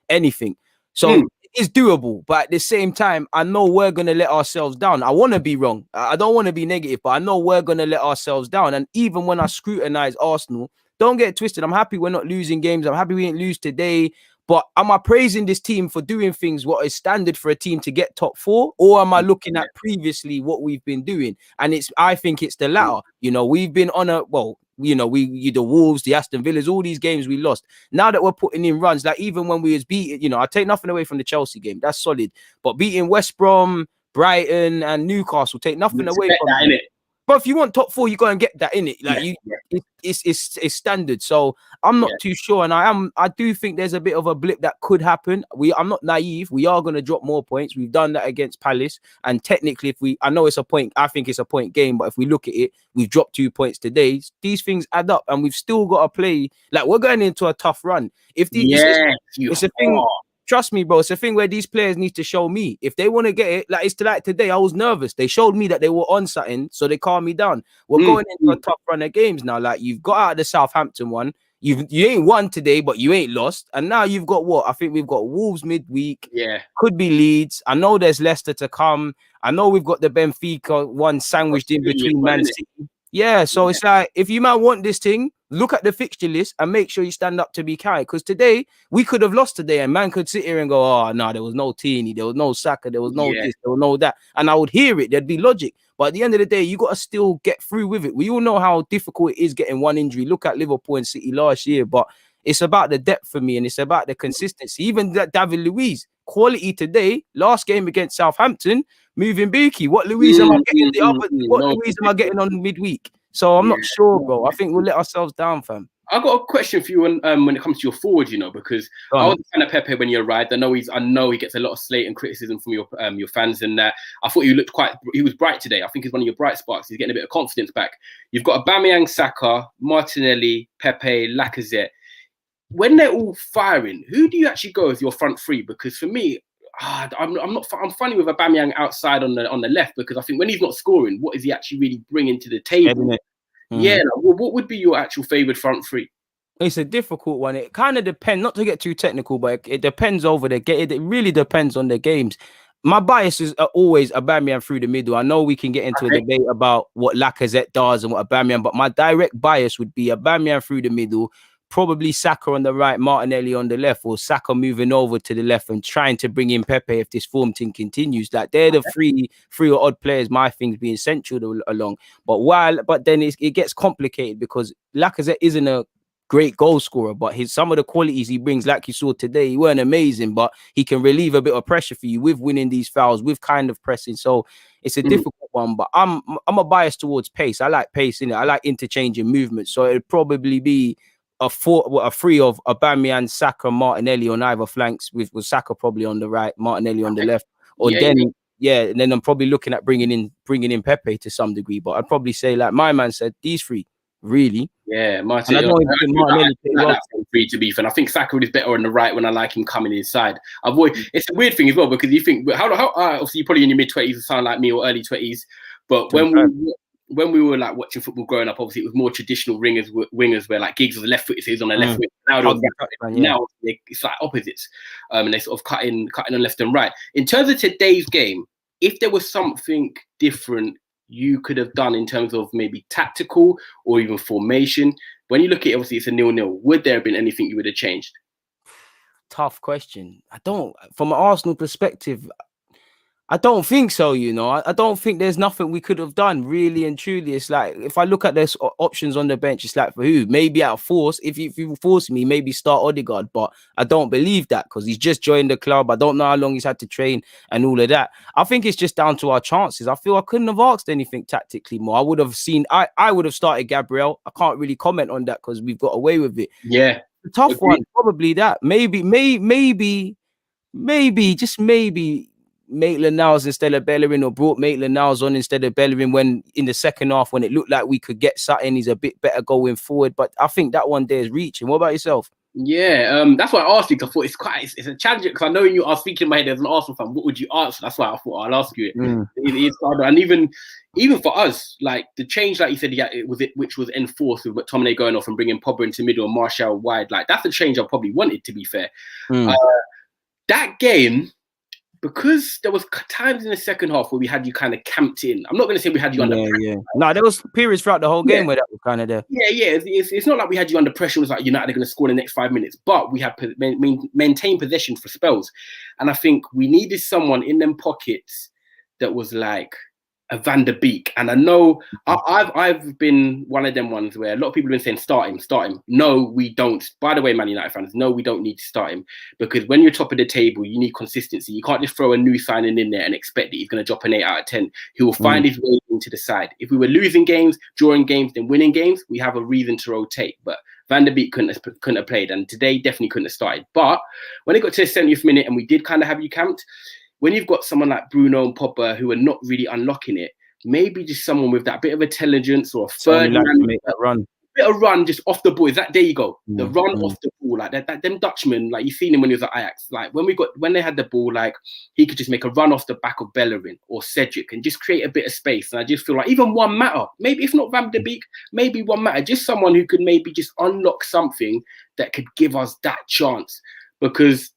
anything. So it's doable, but at the same time, I know we're gonna let ourselves down. I want to be wrong. I don't want to be negative, but I know we're gonna let ourselves down. And even when I scrutinize Arsenal, don't get twisted. I'm happy we're not losing games. I'm happy we didn't lose today. But am I praising this team for doing things what is standard for a team to get top four, or am I looking at previously what we've been doing? And I think it's the latter. You know, we've been on the Wolves, the Aston Villas, all these games we lost. Now that we're putting in runs, like even when we was beating, I take nothing away from the Chelsea game, that's solid. But beating West Brom, Brighton, and Newcastle, take nothing away from that. But if you want top four, you go and get that in it. Like it's standard. So I'm not too sure, and I do think there's a bit of a blip that could happen. I'm not naive. We are going to drop more points. We've done that against Palace, and technically, I know it's a point. I think it's a point game, but if we look at it, we've dropped 2 points today. These things add up, and we've still got to play. Like, we're going into a tough run. It's a thing. Trust me, bro. It's a thing where these players need to show me if they want to get it. Like today, I was nervous. They showed me that they were on something, so they calmed me down. We're going into a tough run of games now. Like, you've got out of the Southampton one. You ain't won today, but you ain't lost. And now you've got what? I think we've got Wolves midweek. Yeah. Could be Leeds. I know there's Leicester to come. I know we've got the Benfica one sandwiched in between Man City. Yeah, so it's like, if you might want this thing, look at the fixture list and make sure you stand up to be carried. Because today, we could have lost today, and man could sit here and go, oh, no, there was no Tierney, there was no Saka, there was no this, there was no that. And I would hear it, there'd be logic. But at the end of the day, you got to still get through with it. We all know how difficult it is getting one injury. Look at Liverpool and City last year. But it's about the depth for me, and it's about the consistency. Even that David Luiz, quality today, last game against Southampton, moving Buki. What Luiz am I getting Luiz am I getting on midweek? So I'm not sure, bro. I think we'll let ourselves down, fam. I got a question for you when it comes to your forward, because I was a fan of Pepe when you arrived. I know he gets a lot of slate and criticism from your fans, and that I thought he was bright today. I think he's one of your bright sparks. He's getting a bit of confidence back. You've got Aubameyang, Saka, Martinelli, Pepe, Lacazette. When they're all firing, who do you actually go as your front three? Because for me, I'm funny with Aubameyang outside on the left, because I think when he's not scoring, what is he actually really bringing to the table? What would be your actual favorite front three? It's a difficult one. It kind of depends, not to get too technical, but it depends over the game. It really depends on the games. My bias is always Aubameyang through the middle. I know we can get into a debate about what Lacazette does and what Aubameyang, but my direct bias would be Aubameyang through the middle, probably Saka on the right, Martinelli on the left, or Saka moving over to the left and trying to bring in Pepe if this form thing continues. Like, they're the three or odd players, my things being central along. But then it gets complicated, because Lacazette isn't a great goal scorer, but some of the qualities he brings, like you saw today, he weren't amazing, but he can relieve a bit of pressure for you with winning these fouls, with kind of pressing. So it's a difficult one, but I'm a bias towards pace. I like pace in it. I like interchanging movements. So it'd probably be a three of Aubameyang, Saka, Martinelli on either flanks, with Saka probably on the right, Martinelli on the left, or and then I'm probably looking at bringing in Pepe to some degree. But I'd probably say, like my man said, these three really. Yeah, Martinelli. I don't think Martinelli that free to be fair. I think Saka is better on the right when I like him coming inside. It's a weird thing as well, because you think how obviously you're probably in your mid-20s, you sound like me, or early 20s, but when we were like watching football growing up, obviously it was more traditional wingers where like Giggs was left footed, so he's on the left wing. Now it's like opposites, and they sort of cutting on left and right. In terms of today's game, if there was something different you could have done in terms of maybe tactical or even formation, when you look at it, obviously it's a 0-0, would there have been anything you would have changed? Tough question. From an Arsenal perspective, I don't think so, you know. I don't think there's nothing we could have done, really and truly. It's like, if I look at there's options on the bench, it's like, for who? Maybe out of force. If you force me, maybe start Odegaard, but I don't believe that because he's just joined the club. I don't know how long he's had to train and all of that. I think it's just down to our chances. I feel I couldn't have asked anything tactically more. I would have seen, I would have started Gabriel. I can't really comment on that because we've got away with it. Yeah. The tough one, probably that. Maybe, just maybe, Maitland-Niles instead of Bellerin, or brought Maitland-Niles on instead of Bellerin when in the second half, when it looked like we could get something. He's a bit better going forward, but I think that one there is reaching. What about yourself? Yeah, that's why I asked you, because I thought it's a challenge, because I know you are thinking in my head as an Arsenal fan, what would you answer? That's why I thought I'll ask you it. It's harder. And even for us, like the change, like you said, which was enforced with McTominay going off and bringing Pogba into middle and Martial wide, like that's a change I probably wanted, to be fair. That game, because there was times in the second half where we had you kind of camped in. I'm not going to say we had you under pressure. Yeah. No, there was periods throughout the whole game where that was kind of there. Yeah. It's not like we had you under pressure. It was like United are going to score in the next 5 minutes, but we had maintained possession for spells. And I think we needed someone in them pockets that was like a Van der Beek. And I know I've been one of them ones where a lot of people have been saying, start him. No, we don't. By the way, Man United fans, no, we don't need to start him, because when you're top of the table, you need consistency. You can't just throw a new signing in there and expect that he's going to drop an 8 out of 10. He will find his way into the side. If we were losing games, drawing games, then winning games, we have a reason to rotate. But Van der Beek couldn't have played, and today definitely couldn't have started. But when it got to the 70th minute and we did kind of have you camped, when you've got someone like Bruno and Pogba who are not really unlocking it, maybe just someone with that bit of intelligence, or a third man, to make that run. Bit of run just off the ball. Is that, there you go. The run off the ball, like that. Them Dutchmen, like you seen him when he was at Ajax. Like when they had the ball, like he could just make a run off the back of Bellerin or Cedric and just create a bit of space. And I just feel like even one matter, maybe if not Van der Beek, maybe one matter, just someone who could maybe just unlock something that could give us that chance. Because,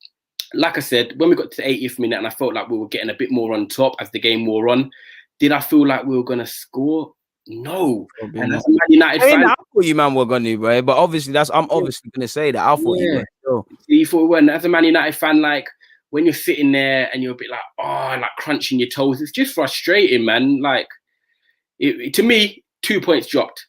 like I said, when we got to the 80th minute and I felt like we were getting a bit more on top as the game wore on, did I feel like we were going to score? No. And as a Man United fan, I thought you man were going to, right? But obviously, I'm obviously going to say that. I thought you were. So. You thought we weren't. As a Man United fan, like when you're sitting there and you're a bit like, like crunching your toes, it's just frustrating, man. Like, to me, 2 points dropped.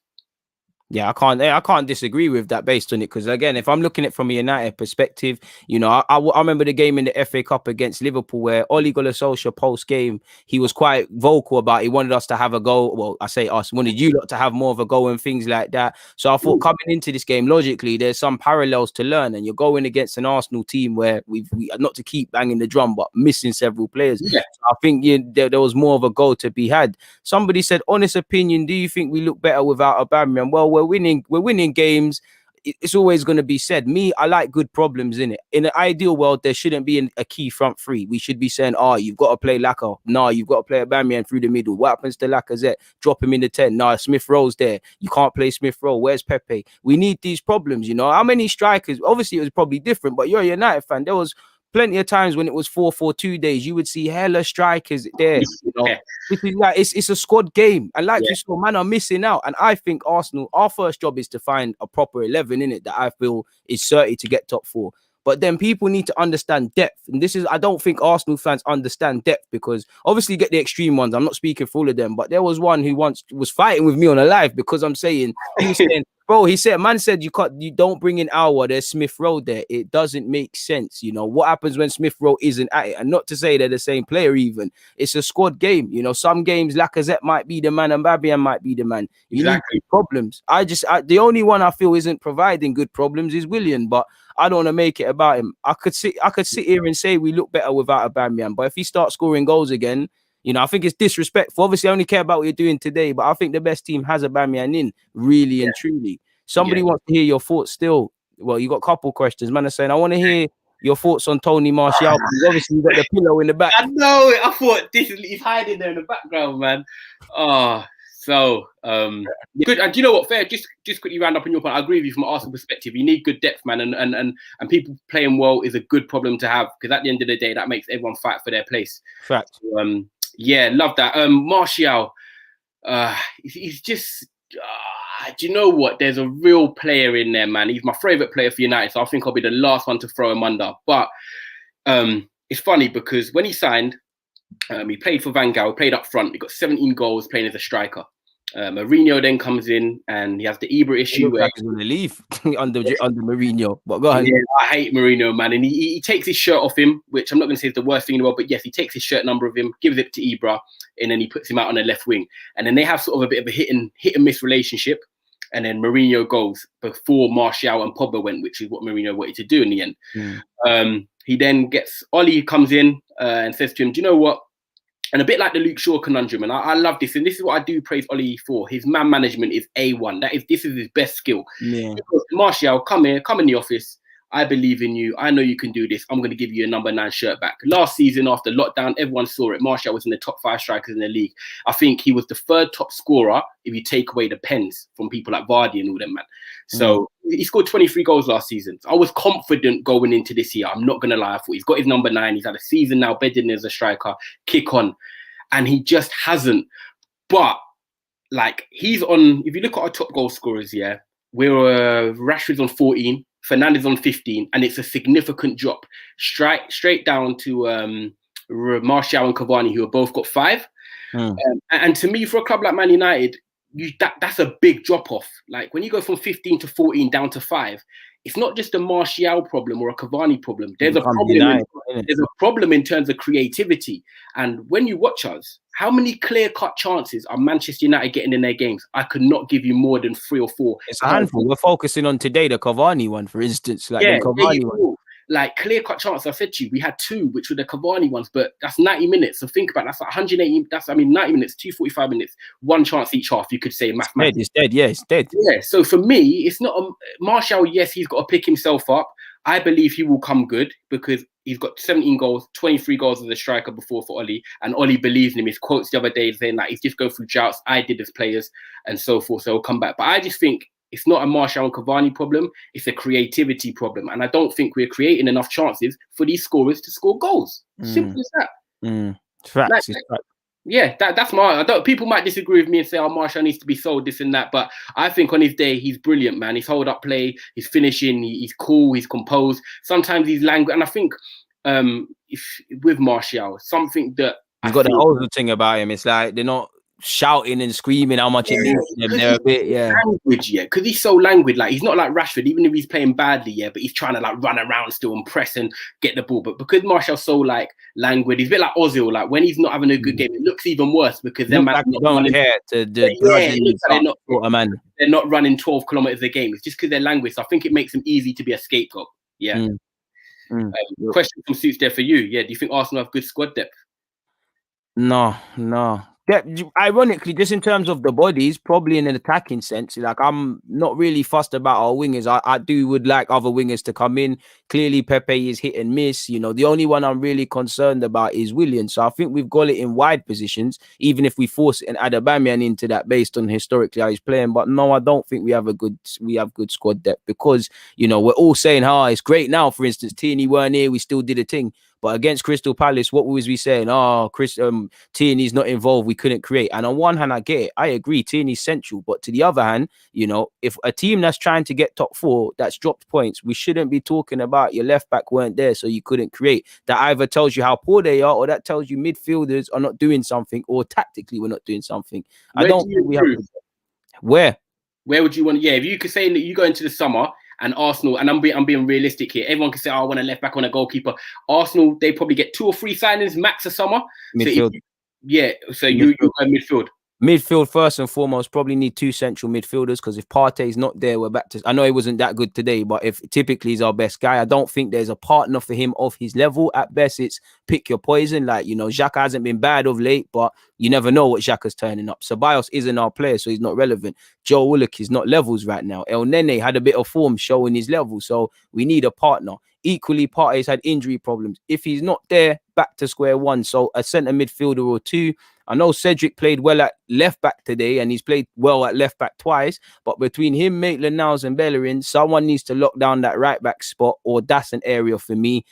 Yeah, I can't disagree with that based on it, because again, if I'm looking at it from a United perspective, you know, I remember the game in the FA Cup against Liverpool where Ole Gunnar Solskjaer post game, he was quite vocal about he wanted us to have a go. Well, I say us, wanted you lot to have more of a go and things like that. So I thought coming into this game, logically, there's some parallels to learn, and you're going against an Arsenal team where we not to keep banging the drum, but missing several players. Yeah. So I think there was more of a goal to be had. Somebody said, honest opinion, do you think we look better without Aubameyang? Well, we're winning games. It's always going to be said. I like good problems in it. In an ideal world, there shouldn't be a key front three. We should be saying, you've got to play Laka. No, you've got to play Aubameyang through the middle. What happens to Lacazette? Drop him in the 10. No, Smith Rowe's there. You can't play Smith Rowe. Where's Pepe? We need these problems, you know. How many strikers? Obviously, it was probably different, but you're a United fan. There was plenty of times when it was 4-4-2 days, you would see hella strikers there. You know? It's a squad game. And like you saw, man are missing out. And I think Arsenal, our first job is to find a proper 11 in it that I feel is certain to get top 4. But then people need to understand depth. And I don't think Arsenal fans understand depth, because obviously you get the extreme ones. I'm not speaking for all of them, but there was one who once was fighting with me on a live because I'm saying, he was saying, bro, man said you don't bring in Aouar, there's Smith Rowe there. It doesn't make sense. You know, what happens when Smith Rowe isn't at it? And not to say they're the same player even. It's a squad game. You know, some games Lacazette might be the man and Aubameyang might be the man. You need good problems. The only one I feel isn't providing good problems is Willian, but I don't want to make it about him. I could sit here and say we look better without Aubameyang, but if he starts scoring goals again, you know, I think it's disrespectful. Obviously, I only care about what you're doing today, but I think the best team has Aubameyang in, really and truly. Somebody wants to hear your thoughts still. Well, you got a couple questions. Man are saying, I want to hear your thoughts on Tony Martial. Obviously, you've got the pillow in the back. I know it. I thought he's hiding there in the background, man. So good. And do you know what? Fair. Just quickly round up on your point. I agree with you from an Arsenal perspective. You need good depth, man, and people playing well is a good problem to have, because at the end of the day, that makes everyone fight for their place. Fact. So, love that. Martial, he's just. Do you know what? There's a real player in there, man. He's my favourite player for United, so I think I'll be the last one to throw him under. But it's funny because when he signed, He played for Van Gaal, played up front. He got 17 goals playing as a striker. Mourinho then comes in and he has the Ibra issue where he's going to leave under Mourinho. But go on. Yeah, I hate Mourinho, man. And he takes his shirt off him, which I'm not going to say is the worst thing in the world, but yes, he takes his shirt number of him, gives it to Ibra, and then he puts him out on the left wing. And then they have sort of a bit of a hit and miss relationship. And then Mourinho goes before Martial and Pogba went, which is what Mourinho wanted to do in the end. He then Ollie comes in and says to him, do you know what? And a bit like the Luke Shaw conundrum, and I love this, and this is what I do praise Ollie for. His man management is A1. This is his best skill. Yeah. Because Martial, come in the office. I believe in you. I know you can do this. I'm going to give you a number 9 shirt back. Last season, after lockdown, everyone saw it. Martial was in the top 5 strikers in the league. I think he was the 3rd top scorer if you take away the pens from people like Vardy and all them, man. So he scored 23 goals last season. I was confident going into this year. I'm not going to lie. I thought he's got his number 9. He's had a season now bedded in as a striker. Kick on. And he just hasn't. But, like, he's on... If you look at our top goal scorers, yeah, Rashford's on 14. Fernandes on 15, and it's a significant drop straight down to Martial and Cavani, who have both got 5. And to me, for a club like Man United, that's a big drop off. Like when you go from 15 to 14 down to 5, it's not just a Martial problem or a Cavani problem. There's a problem in terms of creativity. And when you watch us, how many clear-cut chances are Manchester United getting in their games? I could not give you more than 3 or 4. It's a handful. We're focusing on today, the Cavani one, for instance. Like the Cavani one. Like clear-cut chances, I said to you, we had 2, which were the Cavani ones, but that's 90 minutes. So think about it, that's like 180. 90 minutes, 245 minutes, 1 chance each half. You could say mathematically. It's dead. Yeah, it's dead. Yeah. So for me, it's not Martial. Yes, he's got to pick himself up. I believe he will come good because he's got 17 goals, 23 goals as a striker before for Ollie, and Ollie believes in him. His quotes the other day saying that he's just going through droughts. I did as players and so forth. So he'll come back. But I just think it's not a Martial and Cavani problem. It's a creativity problem. And I don't think we're creating enough chances for these scorers to score goals. Simple as that. Facts. Yeah, that's my... people might disagree with me and say, oh, Martial needs to be sold, this and that. But I think on his day, he's brilliant, man. His hold-up play, his finishing, he's cool, he's composed. Sometimes he's languid. And I think with Martial, something that... He's got the whole thing about him. It's like they're not shouting and screaming how much it means to them. They're a bit, language, because he's so languid. Like he's not like Rashford, even if he's playing badly, but he's trying to like run around still and press and get the ball. But because Martial's so like languid, he's a bit like Ozil. Like when he's not having a good game, it looks even worse because they're like don't care they're not running 12 kilometers a game. It's just because they're languid. So I think it makes them easy to be a scapegoat. Question from Suits there for you. Do you think Arsenal have good squad depth? No. Ironically, just in terms of the bodies, probably in an attacking sense, like I'm not really fussed about our wingers. I would like other wingers to come in. Clearly, Pepe is hit and miss. You know, the only one I'm really concerned about is Willian. So I think we've got it in wide positions, even if we force an Aubameyang into that based on historically how he's playing. But no, I don't think we have good squad depth because, you know, we're all saying, it's great now. For instance, Tierney weren't here. We still did a thing. But against Crystal Palace, what was we saying? Tierney's not involved. We couldn't create. And on one hand, I get it. I agree. Tierney's central. But to the other hand, you know, if a team that's trying to get top 4, that's dropped points, we shouldn't be talking about your left back weren't there, so you couldn't create. That either tells you how poor they are, or that tells you midfielders are not doing something, or tactically we're not doing something. I don't think we have. Where would you want? Yeah, if you could say that you go into the summer. And Arsenal, and I'm being realistic here. Everyone can say, I want a left back, I want a goalkeeper. Arsenal, they probably get 2 or 3 signings max a summer. Midfield. So you go midfield. Midfield, first and foremost, probably need 2 central midfielders because if Partey's not there, we're back to... I know he wasn't that good today, but if typically he's our best guy, I don't think there's a partner for him of his level. At best, it's pick your poison. Like, you know, Xhaka hasn't been bad of late, but you never know what Xhaka's turning up. Ceballos isn't our player, so he's not relevant. Joe Willock is not levels right now. El Nene had a bit of form showing his level, so we need a partner. Equally, Partey's had injury problems. If he's not there, back to square one. So a centre midfielder or 2. I know Cedric played well at left back today, and he's played well at left back twice. But between him, Maitland-Niles, and Bellerin, someone needs to lock down that right back spot, or that's an area for me.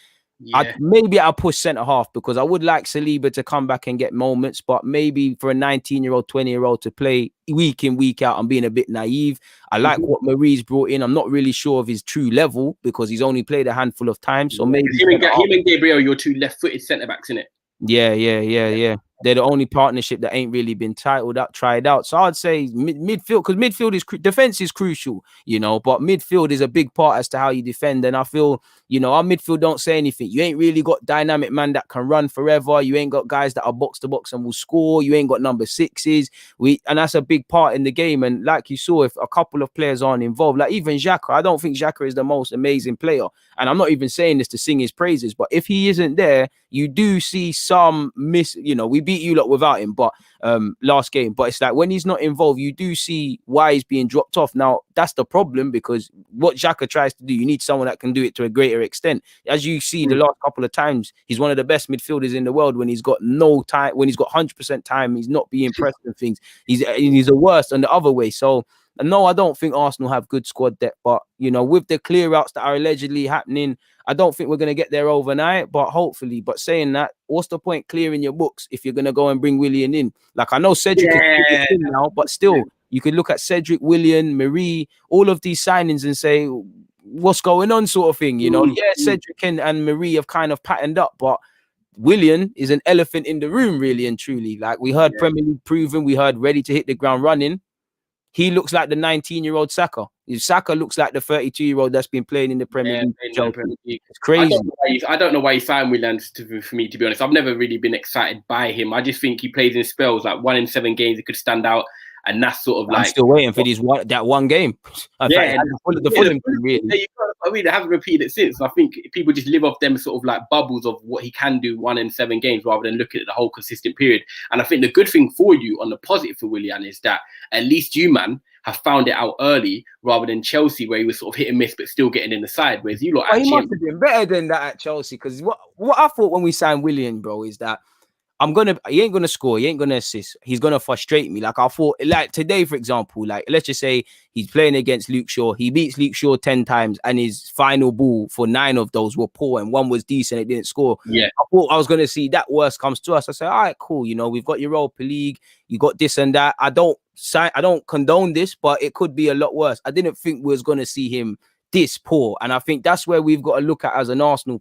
Maybe I'll push centre half because I would like Saliba to come back and get moments, but maybe for a 19-year-old, 20-year-old to play week in, week out, I'm being a bit naive. I like what Marie's brought in. I'm not really sure of his true level because he's only played a handful of times. So maybe him and Gabriel, your 2 left-footed centre backs, innit? Yeah. They're the only partnership that ain't really been tried out. So I'd say midfield, because midfield is defense is crucial, but midfield is a big part as to how you defend. And I feel, our midfield don't say anything. You ain't really got dynamic man that can run forever. You ain't got guys that are box to box and will score. You ain't got number sixes. And that's a big part in the game. And like you saw, if a couple of players aren't involved, like even Xhaka, I don't think Xhaka is the most amazing player. And I'm not even saying this to sing his praises, but if he isn't there, you do see some we beat you lot without him, but last game. But it's like when he's not involved, you do see why he's being dropped off. Now, that's the problem, because what Xhaka tries to do, you need someone that can do it to a greater extent. As you see the last couple of times, he's one of the best midfielders in the world when he's got no time, when he's got 100% time, he's not being pressed and things. He's the worst on the other way. So, no, I don't think Arsenal have good squad depth, but, with the clear outs that are allegedly happening, I don't think we're going to get there overnight, but hopefully. But saying that, what's the point clearing your books if you're going to go and bring Willian in? Like, I know Cedric is in now, but still, you could look at Cedric, Willian, Marie, all of these signings and say, what's going on, sort of thing, Cedric and Marie have kind of patterned up, but Willian is an elephant in the room, really and truly. Like, we heard Premier League proven, we heard ready to hit the ground running. He looks like the 19-year-old Saka. Saka looks like the 32-year-old that's been playing in the Premier League. It's crazy. I don't know why he signed Willian, for me, to be honest. I've never really been excited by him. I just think he plays in spells, like 1 in 7 games, he could stand out. And that's sort of like... I'm still waiting for that one game. The Fulham really. I mean, they haven't repeated it since. I think people just live off them sort of like bubbles of what he can do 1 in 7 games rather than looking at the whole consistent period. And I think the good thing for you, on the positive for Willian, is that at least you, man, have found it out early rather than Chelsea, where he was sort of hit and miss but still getting in the side. Whereas you lot he must have been better than that at Chelsea, because what I thought when we signed Willian, bro, is that he ain't gonna score, he ain't gonna assist, he's gonna frustrate me. Like, I thought, like today, for example, like let's just say he's playing against Luke Shaw, he beats Luke Shaw 10 times, and his final ball for 9 of those were poor, and 1 was decent, it didn't score. Yeah, I thought I was gonna see that worst comes to us. I said, all right, cool, we've got Europa League, you got this and that. I don't condone this, but it could be a lot worse. I didn't think we was gonna see him this poor, and I think that's where we've got to look at as an Arsenal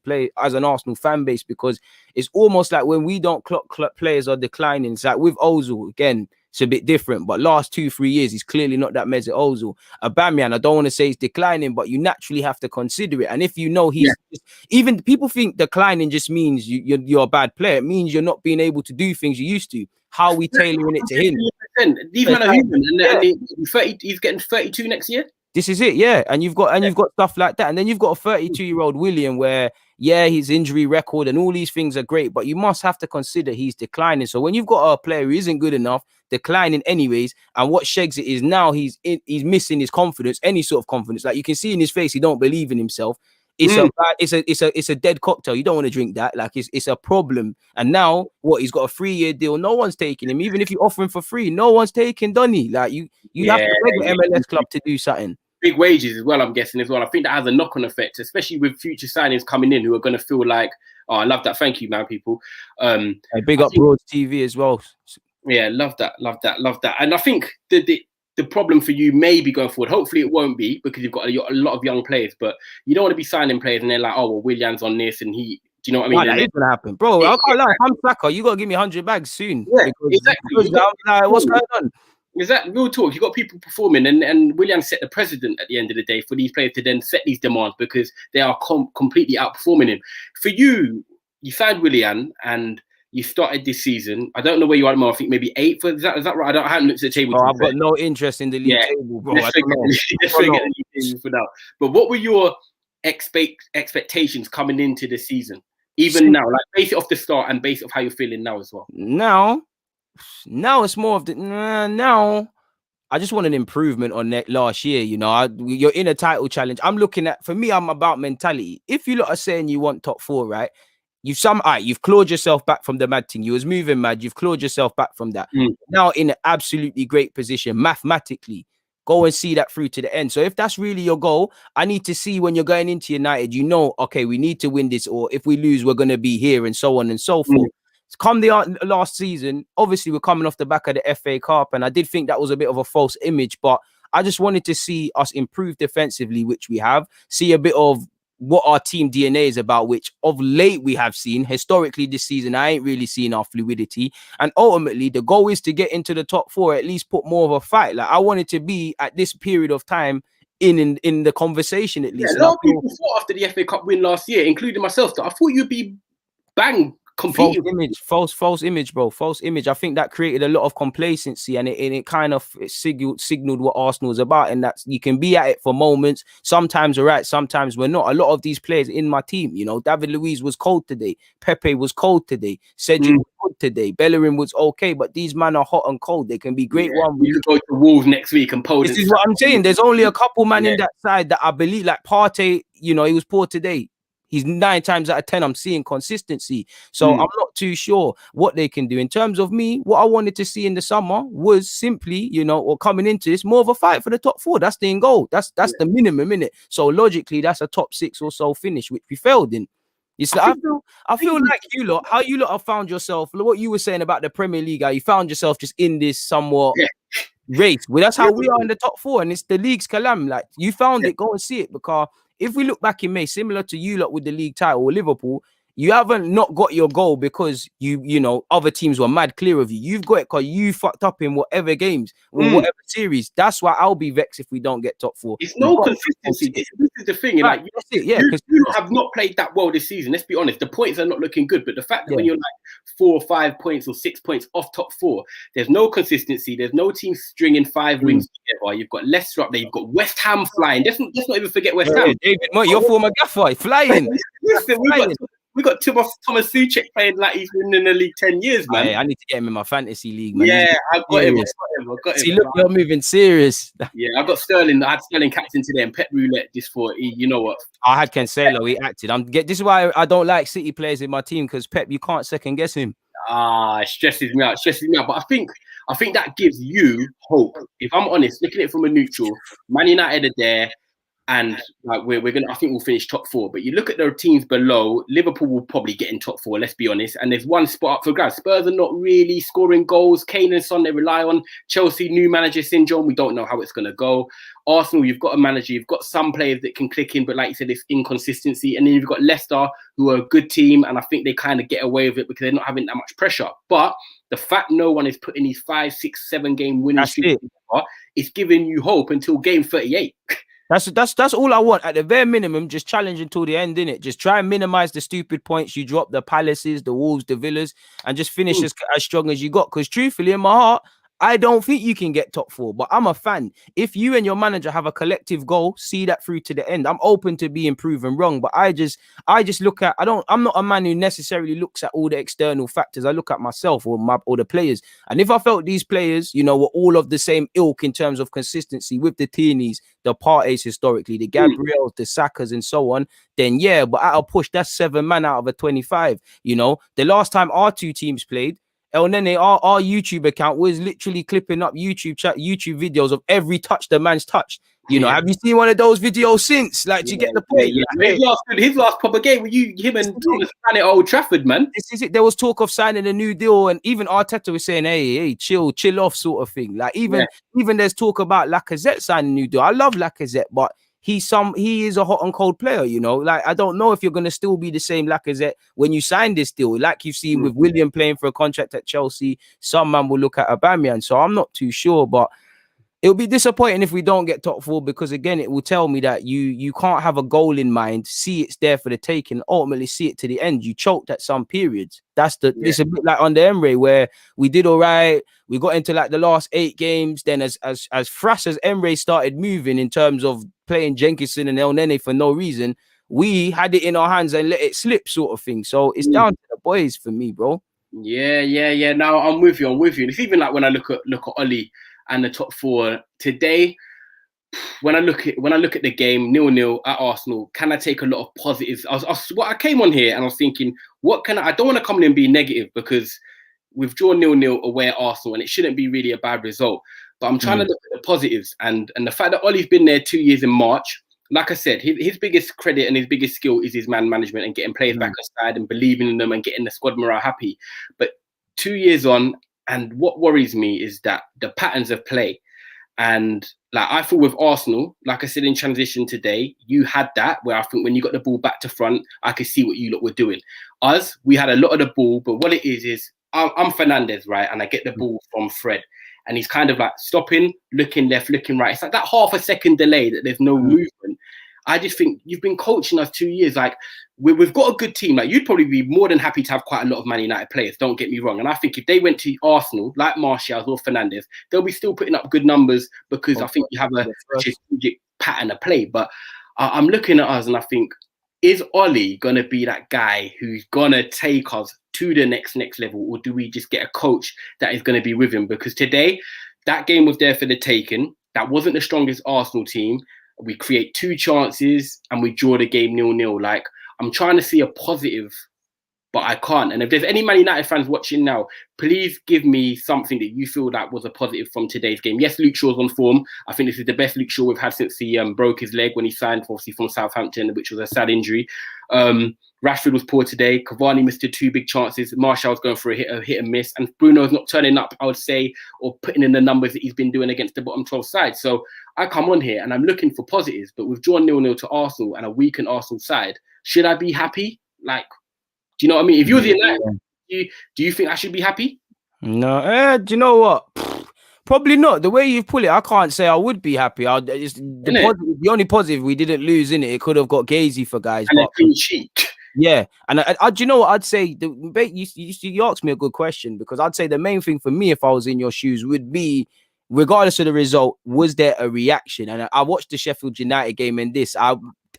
fan base, because it's almost like when we don't clock players are declining. It's like with Ozil, again, it's a bit different, but last 2-3 years he's clearly not that Mesut Ozil. Aubameyang, I don't want to say he's declining, but you naturally have to consider it. And if he's even people think declining just means you're a bad player. It means you're not being able to do things you used to. How are we tailoring it to him? These men are human, and he's getting 32 next year. This is it, yeah. And you've got stuff like that. And then you've got a 32-year-old William where, his injury record and all these things are great, but you must have to consider he's declining. So when you've got a player who isn't good enough, declining anyways, and what shags it is now he's missing his confidence, any sort of confidence. Like, you can see in his face, he don't believe in himself. It's a dead cocktail. You don't want to drink that. Like, it's a problem. And now he's got a 3-year deal. No one's taking him. Even if you offer him for free, no one's taking Donny. Like, you have to beg an MLS club to do something. Big wages as well, I'm guessing as well. I think that has a knock-on effect, especially with future signings coming in who are going to feel like, oh, I love that. Thank you, man, people. Big up Broad TV as well. Yeah, love that. And I think the problem for you may be going forward. Hopefully it won't be, because you've got a lot of young players, but you don't want to be signing players and they're like, oh, well, Willian's on this and he... Do you know what I mean? That is going to happen. Bro, I can't lie. I'm Saka. You got to give me 100 bags soon. Yeah, exactly. What's going on? Is that real talk? You got people performing, and Willian set the precedent at the end of the day for these players to then set these demands because they are completely outperforming him. For you, you signed Willian and you started this season. I don't know where you are, I think maybe 8th. Is that right? I haven't looked at the table. I've got no interest in the league table, bro. Let's forget the league table for now. But what were your expectations coming into the season? Even now, like base it off the start and base it off how you're feeling now as well. Now it's more of the now. I just want an improvement on that last year. You're in a title challenge. I'm looking at, for me, I'm about mentality. If you lot are saying you want top 4, right? You've clawed yourself back from the mad thing. You was moving mad. You've clawed yourself back from that. Now in an absolutely great position mathematically. Go and see that through to the end. So if that's really your goal, I need to see when you're going into United, okay, we need to win this, or if we lose, we're going to be here, and so on and so forth. Come the last season, obviously we're coming off the back of the FA Cup, and I did think that was a bit of a false image, but I just wanted to see us improve defensively, which we have, see a bit of what our team DNA is about, which of late we have seen. Historically this season, I ain't really seen our fluidity. And ultimately, the goal is to get into the top 4, at least put more of a fight. Like, I wanted to be at this period of time in the conversation at least. Yeah, a lot of people thought after the FA Cup win last year, including myself, that I thought you'd be bang competing. False image, bro. False image. I think that created a lot of complacency, and it kind of signaled what Arsenal's about, and that's you can be at it for moments. Sometimes we're right, sometimes we're not. A lot of these players in my team, you know, David Luiz was cold today, Pepe was cold today, Cedric was good today, Bellerin was okay, but these men are hot and cold. They can be great one week. You could go to Wolves next week and Poland. This is what I'm saying. There's only a couple man in that side that I believe, like Partey, you know, he was poor today. He's 9 times out of 10. I'm seeing consistency. So I'm not too sure what they can do. In terms of me, what I wanted to see in the summer was simply, you know, or coming into this, more of a fight for the top 4. That's the end goal. That's the minimum, innit? So logically, that's a top 6 or so finish, which we failed in. It's like, I feel like you lot, how you lot have found yourself, what you were saying about the Premier League, how you found yourself just in this somewhat race. Well, that's how we are in the top 4, and it's the league's calam. Like, you found it, go and see it, because if we look back in May, similar to you lot with the league title or Liverpool, you haven't not got your goal because you know other teams were mad clear of you. You've got it because you fucked up in whatever games or whatever series. That's why I'll be vexed if we don't get top 4. It's no consistency. This is the thing. Like, you have not played that well this season. Let's be honest. The points are not looking good, but the fact that when you're like 4 or 5 points or 6 points off top 4, there's no consistency. There's no team stringing 5 wins together. You've got Leicester up there. You've got West Ham flying. Let's not even forget West Ham. David, your former gaffer flying. Listen, we got Thomas Suchek playing like he's been in the league 10 years, man. Hey, I need to get him in my fantasy league, man. Yeah, I've got him. See, look, you're moving serious. Yeah, I got Sterling. I had Sterling captain today and Pep Roulette just for, you know what? I had Cancelo. He acted. This is why I don't like City players in my team, because Pep, you can't second guess him. It stresses me out. But I think that gives you hope. If I'm honest, looking at it from a neutral, Man United are there. And like we're gonna, I think we'll finish top 4. But you look at the teams below, Liverpool will probably get in top 4. Let's be honest. And there's one spot up for grabs. Spurs are not really scoring goals. Kane and Son, they rely on. Chelsea, new manager syndrome. We don't know how it's gonna go. Arsenal, you've got a manager. You've got some players that can click in, but like you said, it's inconsistency. And then you've got Leicester, who are a good team, and I think they kind of get away with it because they're not having that much pressure. But the fact no one is putting these 5, 6, 7 game winning streaks, it's giving you hope until game 38. That's all I want. At the very minimum, just challenge until the end, innit? Just try and minimize the stupid points you drop, the Palaces, the Wolves, the Villas, and just finish as strong as you got. Because truthfully, in my heart, I don't think you can get top 4, but I'm a fan. If you and your manager have a collective goal, see that through to the end. I'm open to being proven wrong, but I just look at, I'm not a man who necessarily looks at all the external factors. I look at myself or the players. And if I felt these players, you know, were all of the same ilk in terms of consistency with the Tierney's, the Partey's historically, the Gabriels, the Sakas and so on, then yeah, but at a push, that's 7 man out of a 25. You know, the last time our 2 teams played, El Nene, our YouTube account was literally clipping up YouTube videos of every touch the man's touched. You know, have you seen one of those videos since? Like, do you get the point? His last proper game with him and Thomas ran at Old Trafford, man. This is it. There was talk of signing a new deal, and even Arteta was saying, "Hey, chill off," sort of thing. Like, even there's talk about Lacazette signing a new deal. I love Lacazette, but he is a hot and cold player, you know. Like, I don't know if you're going to still be the same Lacazette when you sign this deal. Like you've seen with William playing for a contract at Chelsea, some man will look at Aubameyang. So I'm not too sure, but it'll be disappointing if we don't get top 4, because again, it will tell me that you can't have a goal in mind, see it's there for the taking, ultimately see it to the end. You choked at some periods. It's a bit like under Emre, where we did all right. We got into like the last 8 games. Then as fast as Emre started moving in terms of playing Jenkinson and El Nene for no reason, we had it in our hands and let it slip, sort of thing. So it's down to the boys for me, bro. Yeah. Now I'm with you. It's even like when I look at Oli and the top 4 today. When I look at the game 0-0 at Arsenal, can I take a lot of positives? I came on here and I was thinking, I don't want to come in and be negative, because we've drawn 0-0 away at Arsenal and it shouldn't be really a bad result. But I'm trying to look at the positives, and the fact that Ollie's been there 2 years in March. Like I said, his biggest credit and his biggest skill is his man management and getting players back aside and believing in them and getting the squad morale happy. But 2 years on, and what worries me is that the patterns of play, and Like I thought with Arsenal, like I said in transition today, you had that where I think when you got the ball back to front, I could see what you lot were doing. Us, we had a lot of the ball, but what it is I'm Fernandez, right? And I get the ball from Fred. And he's kind of like stopping, looking left, looking right. It's like that half a second delay that there's no movement. I just think you've been coaching us 2 years. Like we've got a good team. Like you'd probably be more than happy to have quite a lot of Man United players. Don't get me wrong. And I think if they went to Arsenal, like Martial or Fernandez, they'll be still putting up good numbers because I think you have a strategic pattern of play. But I'm looking at us and I think, is Ollie going to be that guy who's going to take us to the next level? Or do we just get a coach that is going to be with him? Because today, that game was there for the taking. That wasn't the strongest Arsenal team. We create 2 chances and we draw the game 0-0. Like, I'm trying to see a positive, but I can't. And if there's any Man United fans watching now, please give me something that you feel that was a positive from today's game. Yes, Luke Shaw's on form. I think this is the best Luke Shaw we've had since he broke his leg when he signed, obviously, from Southampton, which was a sad injury. Rashford was poor today. Cavani missed 2 big chances. Martial's going for a hit and miss. And Bruno's not turning up, I would say, or putting in the numbers that he's been doing against the bottom 12 side. So I come on here and I'm looking for positives, but we've drawn 0-0 to Arsenal and a weakened Arsenal side. Should I be happy? Like, do you know what I mean? If you were the United, do you think I should be happy? No, do you know what? Probably not. The way you put it, I can't say I would be happy. The only positive, we didn't lose in it. It could have got gazy for guys. And a clean sheet. Yeah, and do you know what I'd say? You asked me a good question, because I'd say the main thing for me, if I was in your shoes, would be, regardless of the result, was there a reaction? And I watched the Sheffield United game, and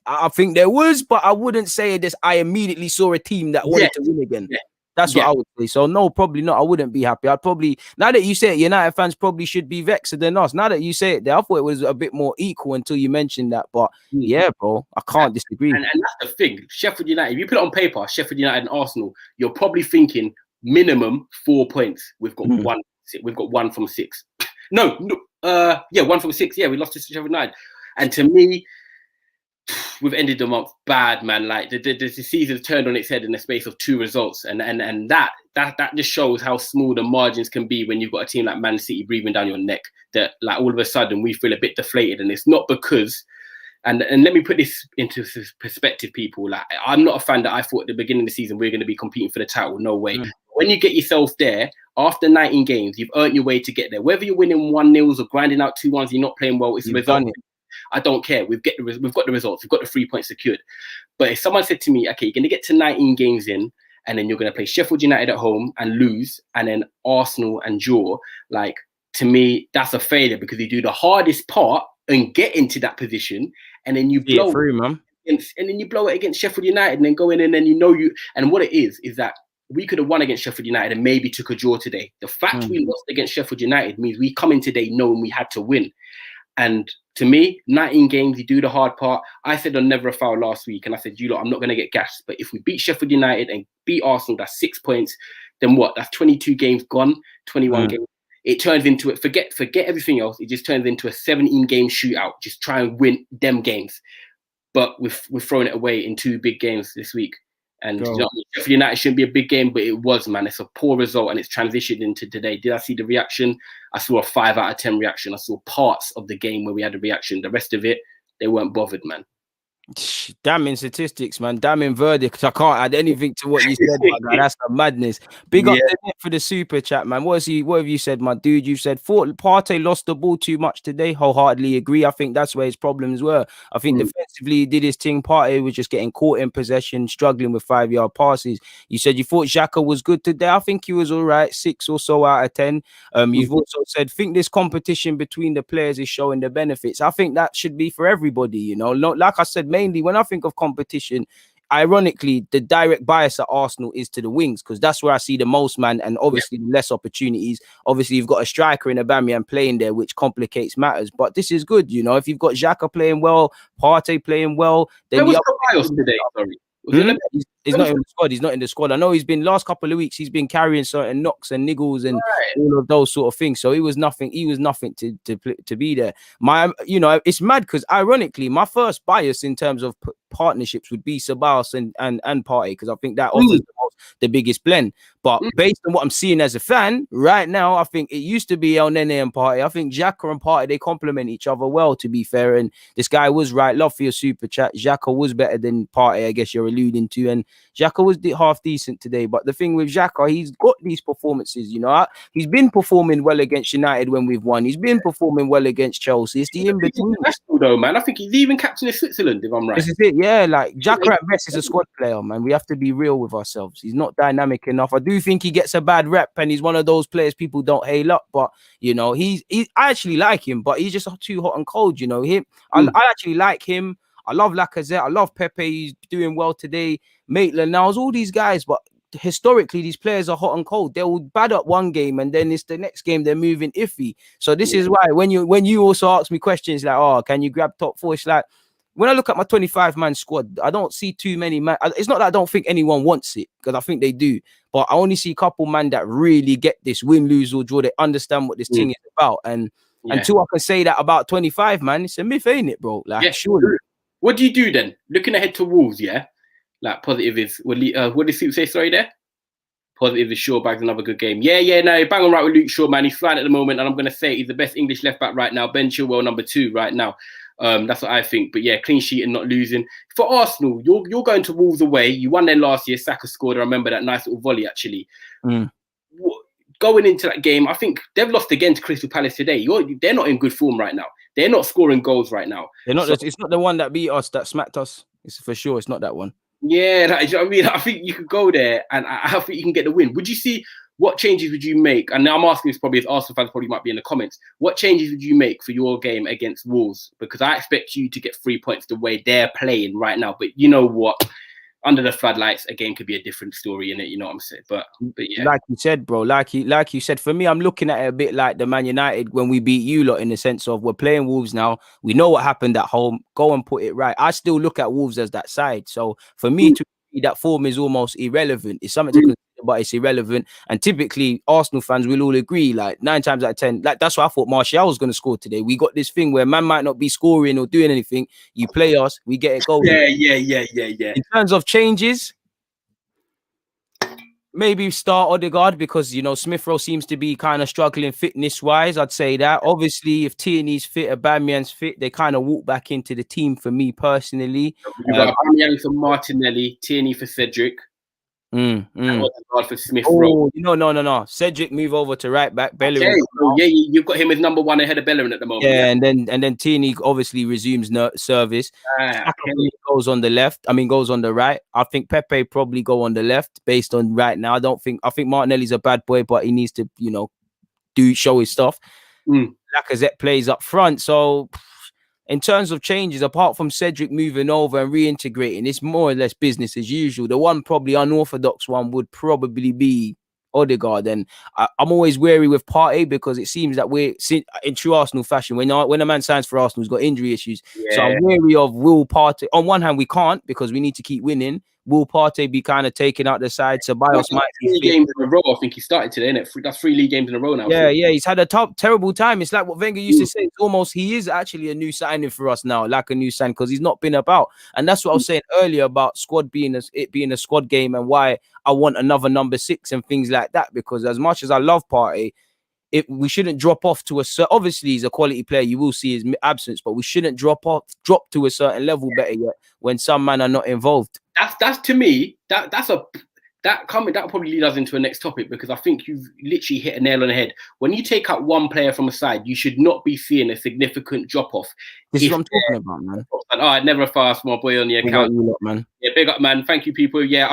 I think there was, but I wouldn't say this. I immediately saw a team that wanted to win again. Yeah. That's what I would say. So no, probably not. I wouldn't be happy. I'd probably, now that you say it, United fans probably should be vexed than us. Now that you say it there, I thought it was a bit more equal until you mentioned that. But yeah, bro, I can't disagree. And that's the thing. Sheffield United, if you put it on paper, Sheffield United and Arsenal, you're probably thinking minimum 4 points. We've got one. We've got 1 from 6. No, 1 from 6. Yeah, we lost to Sheffield United. And to me, we've ended the month bad, man. Like the season's turned on its head in the space of 2 results, and that just shows how small the margins can be when you've got a team like Man City breathing down your neck. That like all of a sudden we feel a bit deflated, and it's not because. And let me put this into perspective, people. Like I'm not a fan that I thought at the beginning of the season we're going to be competing for the title. No way. When you get yourself there after 19 games, you've earned your way to get there. Whether you're winning 1-0 or grinding out 2-1s, you're not playing well. It's a result. I don't care. We've got the results. We've got the 3 points secured. But if someone said to me, okay, you're going to get to 19 games in, and then you're going to play Sheffield United at home and lose, and then Arsenal and draw, like, to me, that's a failure, because you do the hardest part and get into that position, and then you blow through, man. And then you blow it against Sheffield United, and then go in, and then and what it is that we could have won against Sheffield United and maybe took a draw today. The fact we lost against Sheffield United means we come in today knowing we had to win. And to me, 19 games, you do the hard part. I said on Never a Foul last week, and I said, I'm not going to get gassed. But if we beat Sheffield United and beat Arsenal, that's 6 points. Then what? That's 22 games gone, 21 games. It turns into it. Forget everything else. It just turns into a 17-game shootout. Just try and win them games. But we've thrown it away in 2 big games this week. And Sheffield United shouldn't be a big game, but it was, man. It's a poor result, and it's transitioned into today. Did I see the reaction? I saw a 5 out of 10 reaction. I saw parts of the game where we had a reaction. The rest of it, they weren't bothered, man. Damning statistics, man. Damning verdicts. I can't add anything to what you said, man. That's a madness. Big up for the super chat, man. What have you said, my dude? You said Partey lost the ball too much today. Wholeheartedly agree. I think that's where his problems were. I think defensively he did his thing. Partey was just getting caught in possession, struggling with 5-yard passes. You said you thought Xhaka was good today. I think he was all right, 6 or so out of 10. You've also said, think this competition between the players is showing the benefits. I think that should be for everybody, you know. Like I said, mainly when I think of competition, ironically, the direct bias at Arsenal is to the wings, because that's where I see the most, man, and obviously less opportunities. Obviously, you've got a striker in Aubameyang playing there, which complicates matters. But this is good, you know. If you've got Xhaka playing well, Partey playing well, then was Ceballos today. Sorry. He's not in the squad. He's not in the squad. I know he's been last couple of weeks. He's been carrying certain knocks and niggles and all of those sort of things. So he was nothing. He was nothing to be there. It's mad because ironically, my first bias in terms of partnerships would be Ceballos and Partey, because I think that offers the most the biggest blend. But based on what I'm seeing as a fan right now, I think it used to be El Nene and Partey. I think Xhaka and Partey, they complement each other well, to be fair. And this guy was right. Love for your super chat. Xhaka was better than Partey, I guess you're alluding to. And Xhaka was half decent today. But the thing with Xhaka, he's got these performances, he's been performing well against United when we've won. He's been performing well against Chelsea. It's the in-between. Though, man. I think he's even captain of Switzerland, if I'm right. This is it, yeah. Like, Xhaka at best is a squad player, man. We have to be real with ourselves. He's not dynamic enough. I do think he gets a bad rep, and he's one of those players people don't hail up. But I actually like him, but he's just too hot and cold. I actually like him. I love Lacazette. I love Pepe. He's doing well today. Maitland-Niles, all these guys, but historically these players are hot and cold. They will bad up one game and then it's the next game they're moving iffy. So this is why when you also ask me questions like, oh, can you grab top four? It's like, when I look at my 25-man squad, I don't see too many man. It's not that I don't think anyone wants it, because I think they do, but I only see a couple man that really get this win, lose or draw. They understand what this thing is about, and until I can say that about 25 man, it's a myth, ain't it, bro? Like, surely. What do you do then? Looking ahead to Wolves, like positive is what did Soup say? Sorry, there. Positive is Shaw bags another good game. No, bang on right with Luke Shaw, man. He's flying at the moment, and I'm gonna say he's the best English left back right now. Ben Chilwell, number 2 right now. That's what I think. But yeah, clean sheet and not losing. For Arsenal, you're going to Wolves away. You won there last year. Saka scored. I remember that nice little volley actually. Going into that game, I think they've lost again to Crystal Palace today. They're not in good form right now. They're not scoring goals right now. They're not. It's not the one that beat us, that smacked us. It's for sure. It's not that one. Yeah, you know what I mean? I think you could go there and I think you can get the win. Would you see what changes would you make? And now I'm asking this probably as Arsenal fans probably might be in the comments. What changes would you make for your game against Wolves? Because I expect you to get 3 points the way they're playing right now. But you know what? Under the floodlights, a game could be a different story in it. You know what I'm saying? But yeah, like you said, bro. Like you said, for me, I'm looking at it a bit like the Man United when we beat you lot, in the sense of we're playing Wolves now. We know what happened at home. Go and put it right. I still look at Wolves as that side. So for me to be that form is almost irrelevant. It's something to consider, but it's irrelevant. And typically, Arsenal fans will all agree, like 9 times out of 10, like that's why I thought Martial was going to score today. We got this thing where man might not be scoring or doing anything. You play us, we get it going. Yeah. In terms of changes, maybe start Odegaard, because Smith Rowe seems to be kind of struggling fitness wise. I'd say that. Obviously, if Tierney's fit, Aubameyang's fit, they kind of walk back into the team for me personally. You've got Aubameyang for Martinelli, Tierney for Cedric. And Odegaard for Smith Rowe. No. Cedric move over to right back. Bellerin. Okay. So, yeah, you've got him as number 1 ahead of Bellerin at the moment. Yeah, and then Tierney obviously resumes service. Goes on the left. Goes on the right. I think Pepe probably go on the left based on right now. I think Martinelli's a bad boy, but he needs to, show his stuff. Lacazette plays up front. So in terms of changes, apart from Cedric moving over and reintegrating, it's more or less business as usual. The one probably unorthodox one would probably be Odegaard. And I'm always wary with Partey, because it seems that we're in true Arsenal fashion. When a man signs for Arsenal, he's got injury issues. Yeah. So I'm wary of will Partey. On one hand, we can't, because we need to keep winning. Will Partey be kind of taken out the side? Ceballos might be 3 games in a row. I think he started today, innit? That's 3 league games in a row now. Yeah. He's had a terrible time. It's like what Wenger used to say. It's almost he is actually a new signing for us now, like a new sign, because he's not been about. And that's what I was saying earlier about squad being a squad game, and why I want another number 6 and things like that. Because as much as I love Partey, we shouldn't drop off to obviously he's a quality player. You will see his absence, but we shouldn't drop to a certain level. Better yet, when some men are not involved. That's to me that probably lead us into a next topic, because I think you've literally hit a nail on the head. When you take out one player from a side, you should not be seeing a significant drop off. This is what I'm talking about, man. All right, never a fast, my boy on the account. You lot, man. Yeah, big up, man. Thank you, people. Yeah,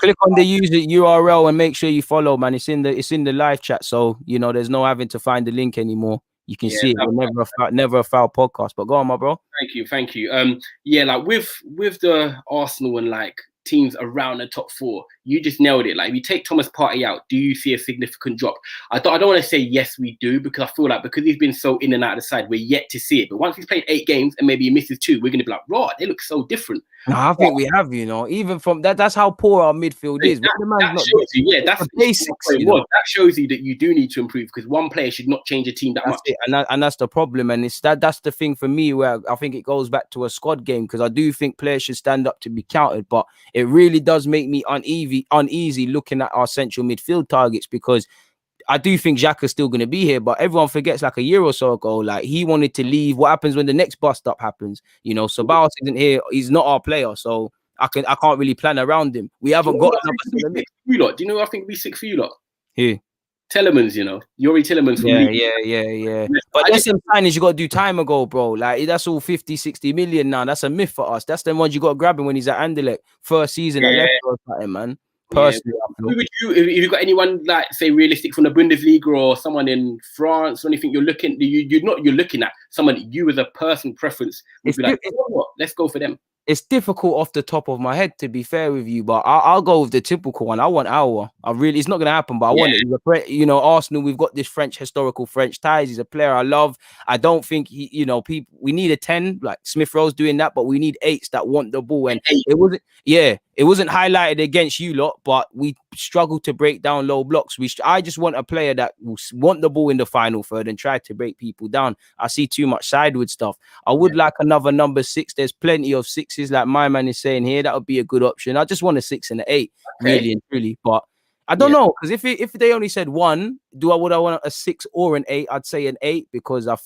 click on the user URL and make sure you follow, man. It's in the live chat, so there's no having to find the link anymore. You can see it. Never a foul podcast. But go on, my bro. Thank you. Like with the Arsenal and like teams around the top 4, you just nailed it. Like, if you take Thomas Partey out, do you see a significant drop? I don't want to say yes, we do, because I feel like because he's been so in and out of the side, we're yet to see it. But once he's played 8 games and maybe he misses 2, we're going to be like, raw, they look so different. No, I think we have, even from that. That's how poor our midfield is. That shows you, that's the basics. That shows you that you do need to improve, because one player should not change a team that much. And that's the problem. And that's the thing for me, where I think it goes back to a squad game, because I do think players should stand up to be counted. But it really does make me uneasy uneasy looking at our central midfield targets, because I do think Xhaka's still going to be here, but everyone forgets like a year or so ago, like he wanted to leave. What happens when the next bust up happens? You know, Ceballos isn't here. He's not our player, so I can't really plan around him. We haven't got another. Do you know who I think we 6 for you lot? Who? Telemans, Yuri Telemans from Leeds. Yeah. But that's some signings you got to do time ago, bro. Like, that's all 50, 60 million now. That's a myth for us. That's the ones you got to grab him when he's at Anderlecht. First season at Leicester or something, man. Personally, who would you, if you got anyone like, say, realistic from the Bundesliga or someone in France or anything you're looking at someone you as a person preference would be like, you know what? Let's go for them. It's difficult off the top of my head, to be fair with you, but I'll go with the typical one. I want Aouar. It's not going to happen, but I want it. You know, Arsenal, we've got this historical French ties. He's a player I love. I don't think we need a 10, like Smith Rowe's doing that, but we need 8s that want the ball. And it wasn't highlighted against you lot, but we struggle to break down low blocks. I just want a player that will want the ball in the final third and try to break people down. I see too much sideward stuff. I would like another number 6. There's plenty of 6s, like my man is saying here. That would be a good option. I just want a 6 and an 8, really and truly. But I don't know, because if they only said 1, would I want a 6 or an 8? I'd say an 8, because I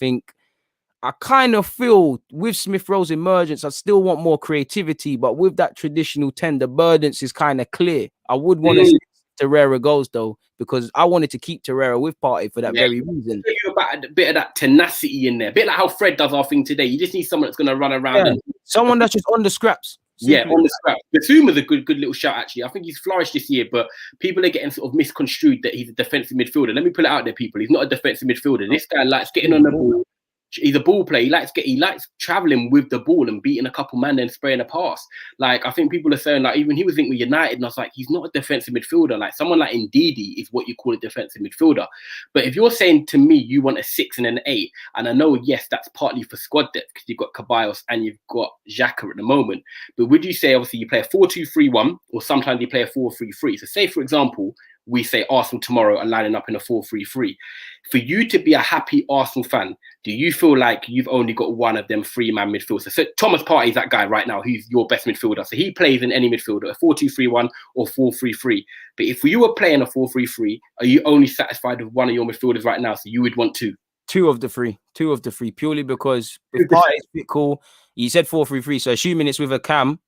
kind of feel with Smith Rowe's emergence, I still want more creativity, but with that traditional 10, the burdens is kind of clear. I would want to see Torreira goes, though, because I wanted to keep Torreira with Partey for that very reason. About a bit of that tenacity in there, a bit like how Fred does our thing today. You just need someone that's going to run around. And someone that's just on the scraps. On the scraps. Basuma's a good little shout, actually. I think he's flourished this year, but people are getting sort of misconstrued that he's a defensive midfielder. Let me put it out there, people. He's not a defensive midfielder. This guy likes getting on the ball. He's a ball player. He likes traveling with the ball and beating a couple man and spraying a pass. Like, I think people are saying, like, even he was thinking with United, and I was like, he's not a defensive midfielder. Like, someone like Ndidi is what you call a defensive midfielder. But if you're saying to me you want a 6 and an 8, and I know, yes, that's partly for squad depth because you've got Ceballos and you've got Xhaka at the moment. But would you say, obviously, you play a 4-2-3-1, or sometimes you play a 4-3-3? So say, for example, we say Arsenal tomorrow are lining up in a 4-3-3. For you to be a happy Arsenal fan, do you feel like you've only got one of them 3-man midfielders? So Thomas Partey is that guy right now who's your best midfielder. So he plays in any midfielder, a 4-2-3-1 or 4-3-3. But if you were playing a 4-3-3, are you only satisfied with one of your midfielders right now? So you would want two? Two of the three, purely because if Partey's a bit cool, you said 4-3-3. So assuming it's with a cam,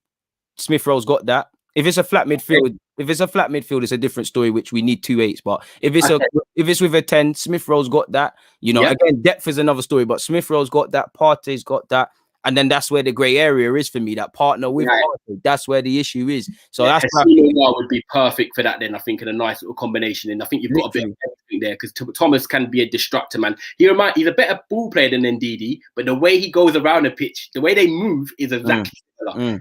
Smith Rowe's got that. If it's a flat midfield, it's a different story, which we need 2 8s. But if it's with a 10, Smith Rowe's got that. Again, depth is another story, but Smith Rowe's got that, Partey's got that. And then that's where the grey area is for me, that partner with Partey. That's where the issue is. So that's would be perfect for that then, I think, in a nice little combination. And I think you've got a bit of everything there, because Thomas can be a destructor, man. He's a better ball player than Ndidi, but the way he goes around the pitch, the way they move is exactly similar.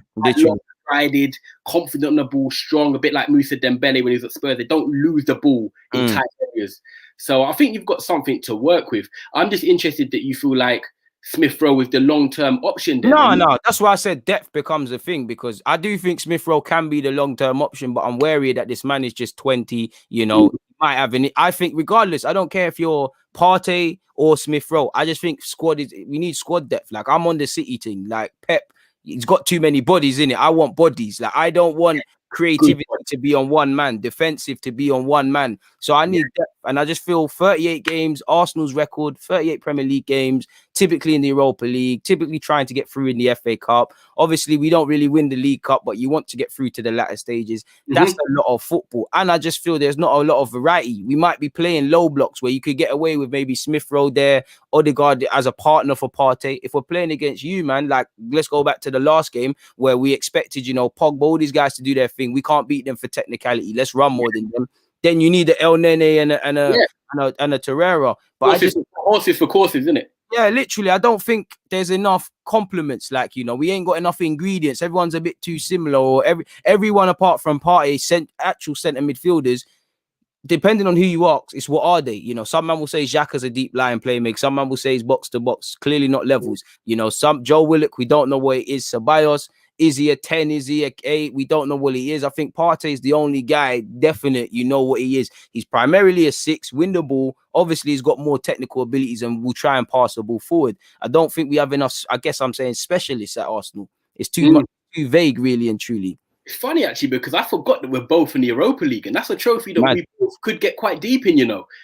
Guided, confident on the ball, strong, a bit like Moussa Dembele when he was at Spurs. They don't lose the ball in tight areas. So I think you've got something to work with. I'm just interested that you feel like Smith Rowe is the long-term option there. No, that's why I said depth becomes a thing, because I do think Smith Rowe can be the long-term option, but I'm wary that this man is just 20, might have any. I think regardless, I don't care if you're Partey or Smith Rowe. I just think we need squad depth. Like, I'm on the City thing, like Pep. He's got too many bodies in it. I want bodies. Like, I don't want creativity to be on one man, defensive to be on one man. So I need depth. And I just feel 38 games, Arsenal's record, 38 Premier League games, typically in the Europa League, typically trying to get through in the FA Cup. Obviously, we don't really win the League Cup, but you want to get through to the latter stages. That's a lot of football. And I just feel there's not a lot of variety. We might be playing low blocks where you could get away with maybe Smith Rowe there, Odegaard as a partner for Partey. If we're playing against you, man, like, let's go back to the last game where we expected, Pogba, all these guys to do their thing. We can't beat them for technicality. Let's run more than them. Then you need the El Nene and a Torreira. But horses for courses, isn't it? Yeah, literally. I don't think there's enough complements. Like, we ain't got enough ingredients. Everyone's a bit too similar, or everyone apart from Partey, actual centre midfielders. Depending on who you ask, it's what are they? Some man will say Xhaka's a deep line playmaker. Some man will say he's box to box. Clearly not levels. Some Joe Willock, we don't know what it is. Ceballos, is he a 10? Is he a 8? We don't know what he is. I think Partey is the only guy definite. What he is. He's primarily a 6, win the ball. Obviously, he's got more technical abilities and will try and pass the ball forward. I don't think we have enough, I guess I'm saying, specialists at Arsenal. It's too much, too vague, really and truly. It's funny actually because I forgot that we're both in the Europa League, and that's a trophy that we both could get quite deep in.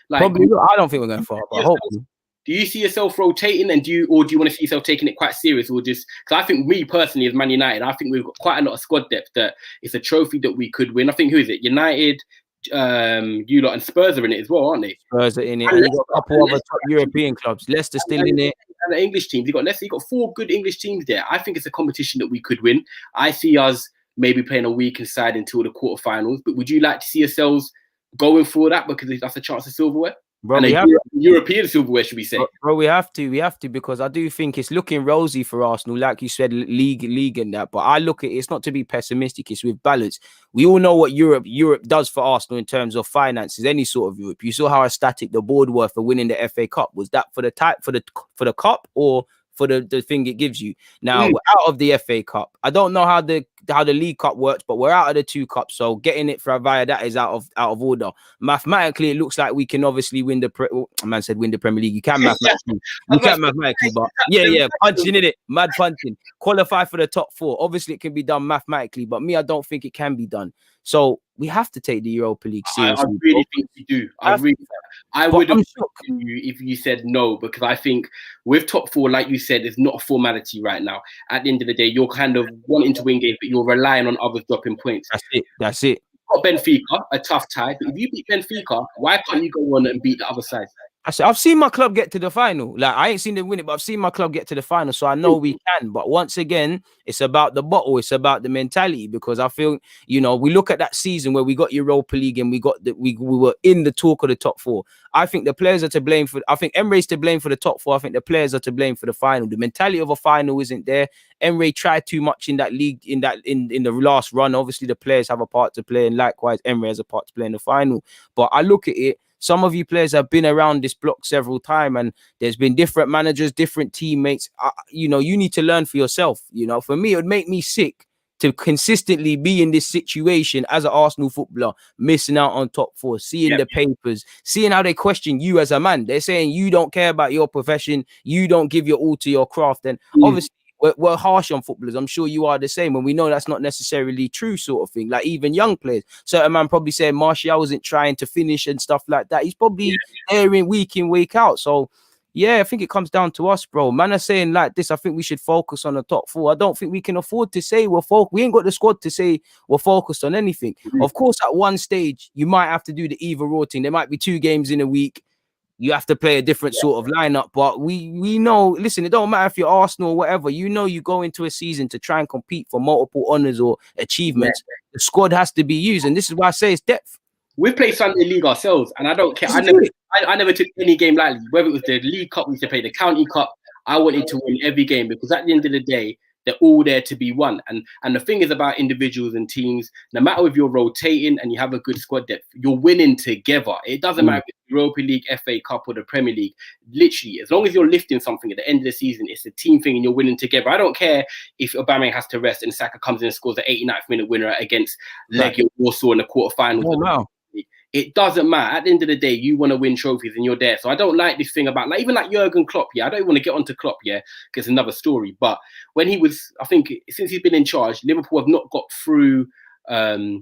Like probably. I don't think we're going far, but hopefully. Do you see yourself rotating, and do you want to see yourself taking it quite serious, or just because I think me personally as Man United, I think we've got quite a lot of squad depth that it's a trophy that we could win. I think who is it? United, you lot, and Spurs are in it as well, aren't they? Spurs are in it, and you've got a couple other top European clubs. Leicester still in it, and the English teams. You got Leicester. You got 4 good English teams there. I think it's a competition that we could win. I see us maybe playing a weakened side until the quarterfinals. But would you like to see yourselves going for that because that's a chance of silverware? Bro, and European silverware, should we say? Bro, we have to because I do think it's looking rosy for Arsenal, like you said, league and that. But I look at it, it's not to be pessimistic, it's with balance. We all know what Europe does for Arsenal in terms of finances, any sort of Europe. You saw how ecstatic the board were for winning the FA Cup. Was that for the cup or for the thing it gives you? Now we're out of the FA Cup. I don't know how the League Cup works, but we're out of the 2 cups, so getting it via that is out of order. Mathematically, it looks like we can obviously win the man said win the Premier League. You can mathematically, but punching in it, mad punching. Qualify for the top 4. Obviously, it can be done mathematically, but I don't think it can be done. So we have to take the Europa League seriously. I really think we do. I would have you if you said no, because I think with top 4, like you said, it's not a formality right now. At the end of the day, you're kind of wanting to win games, but you're relying on others dropping points. That's it. Got Benfica, a tough tie, but if you beat Benfica, why can't you go on and beat the other side? I've seen my club get to the final. Like, I ain't seen them win it, but I've seen my club get to the final, so I know we can. But once again, it's about the bottle. It's about the mentality, because I feel, we look at that season where we got Europa League and we were in the talk of the top 4. I think the players are to blame for. I think Emre's to blame for the top 4. I think the players are to blame for the final. The mentality of a final isn't there. Emre tried too much in that league, in the last run. Obviously, the players have a part to play, and likewise, Emre has a part to play in the final. But I look at it. Some of you players have been around this block several times, and there's been different managers, different teammates. You need to learn for yourself. For me, it would make me sick to consistently be in this situation as an Arsenal footballer, missing out on top 4, seeing the papers, seeing how they question you as a man. They're saying you don't care about your profession, you don't give your all to your craft. And obviously, we're harsh on footballers. I'm sure you are the same, and we know that's not necessarily true, sort of thing. Like, even young players, certain man probably saying Martial wasn't trying to finish and stuff like that. He's probably airing week in, week out. So I think it comes down to us, bro. Man are saying like this, I think we should focus on the top 4. I don't think we can afford to say we ain't got the squad to say we're focused on anything. Of course, at one stage you might have to do the either or thing. There might be 2 games in a week. You have to play a different sort of lineup, but we know, listen, it don't matter if you're Arsenal or whatever, you go into a season to try and compete for multiple honours or achievements. The squad has to be used, and this is why I say it's depth. We've played Sunday League ourselves, and I don't care. I never took any game lightly, whether it was the League Cup, we used to play the County Cup. I wanted to win every game, because at the end of the day, they're all there to be won. And the thing is about individuals and teams, no matter if you're rotating and you have a good squad depth, you're winning together. It doesn't matter if it's Europa League, FA Cup, or the Premier League. Literally, as long as you're lifting something at the end of the season, it's a team thing and you're winning together. I don't care if Aubameyang has to rest and Saka comes in and scores the 89th minute winner against Legia Warsaw in the quarterfinals. Oh, wow. It doesn't matter. At the end of the day, you want to win trophies and you're there. So I don't like this thing about, even like Jurgen Klopp. I don't want to get onto Klopp, because it's another story. But when he was, I think since he's been in charge, Liverpool have not got through the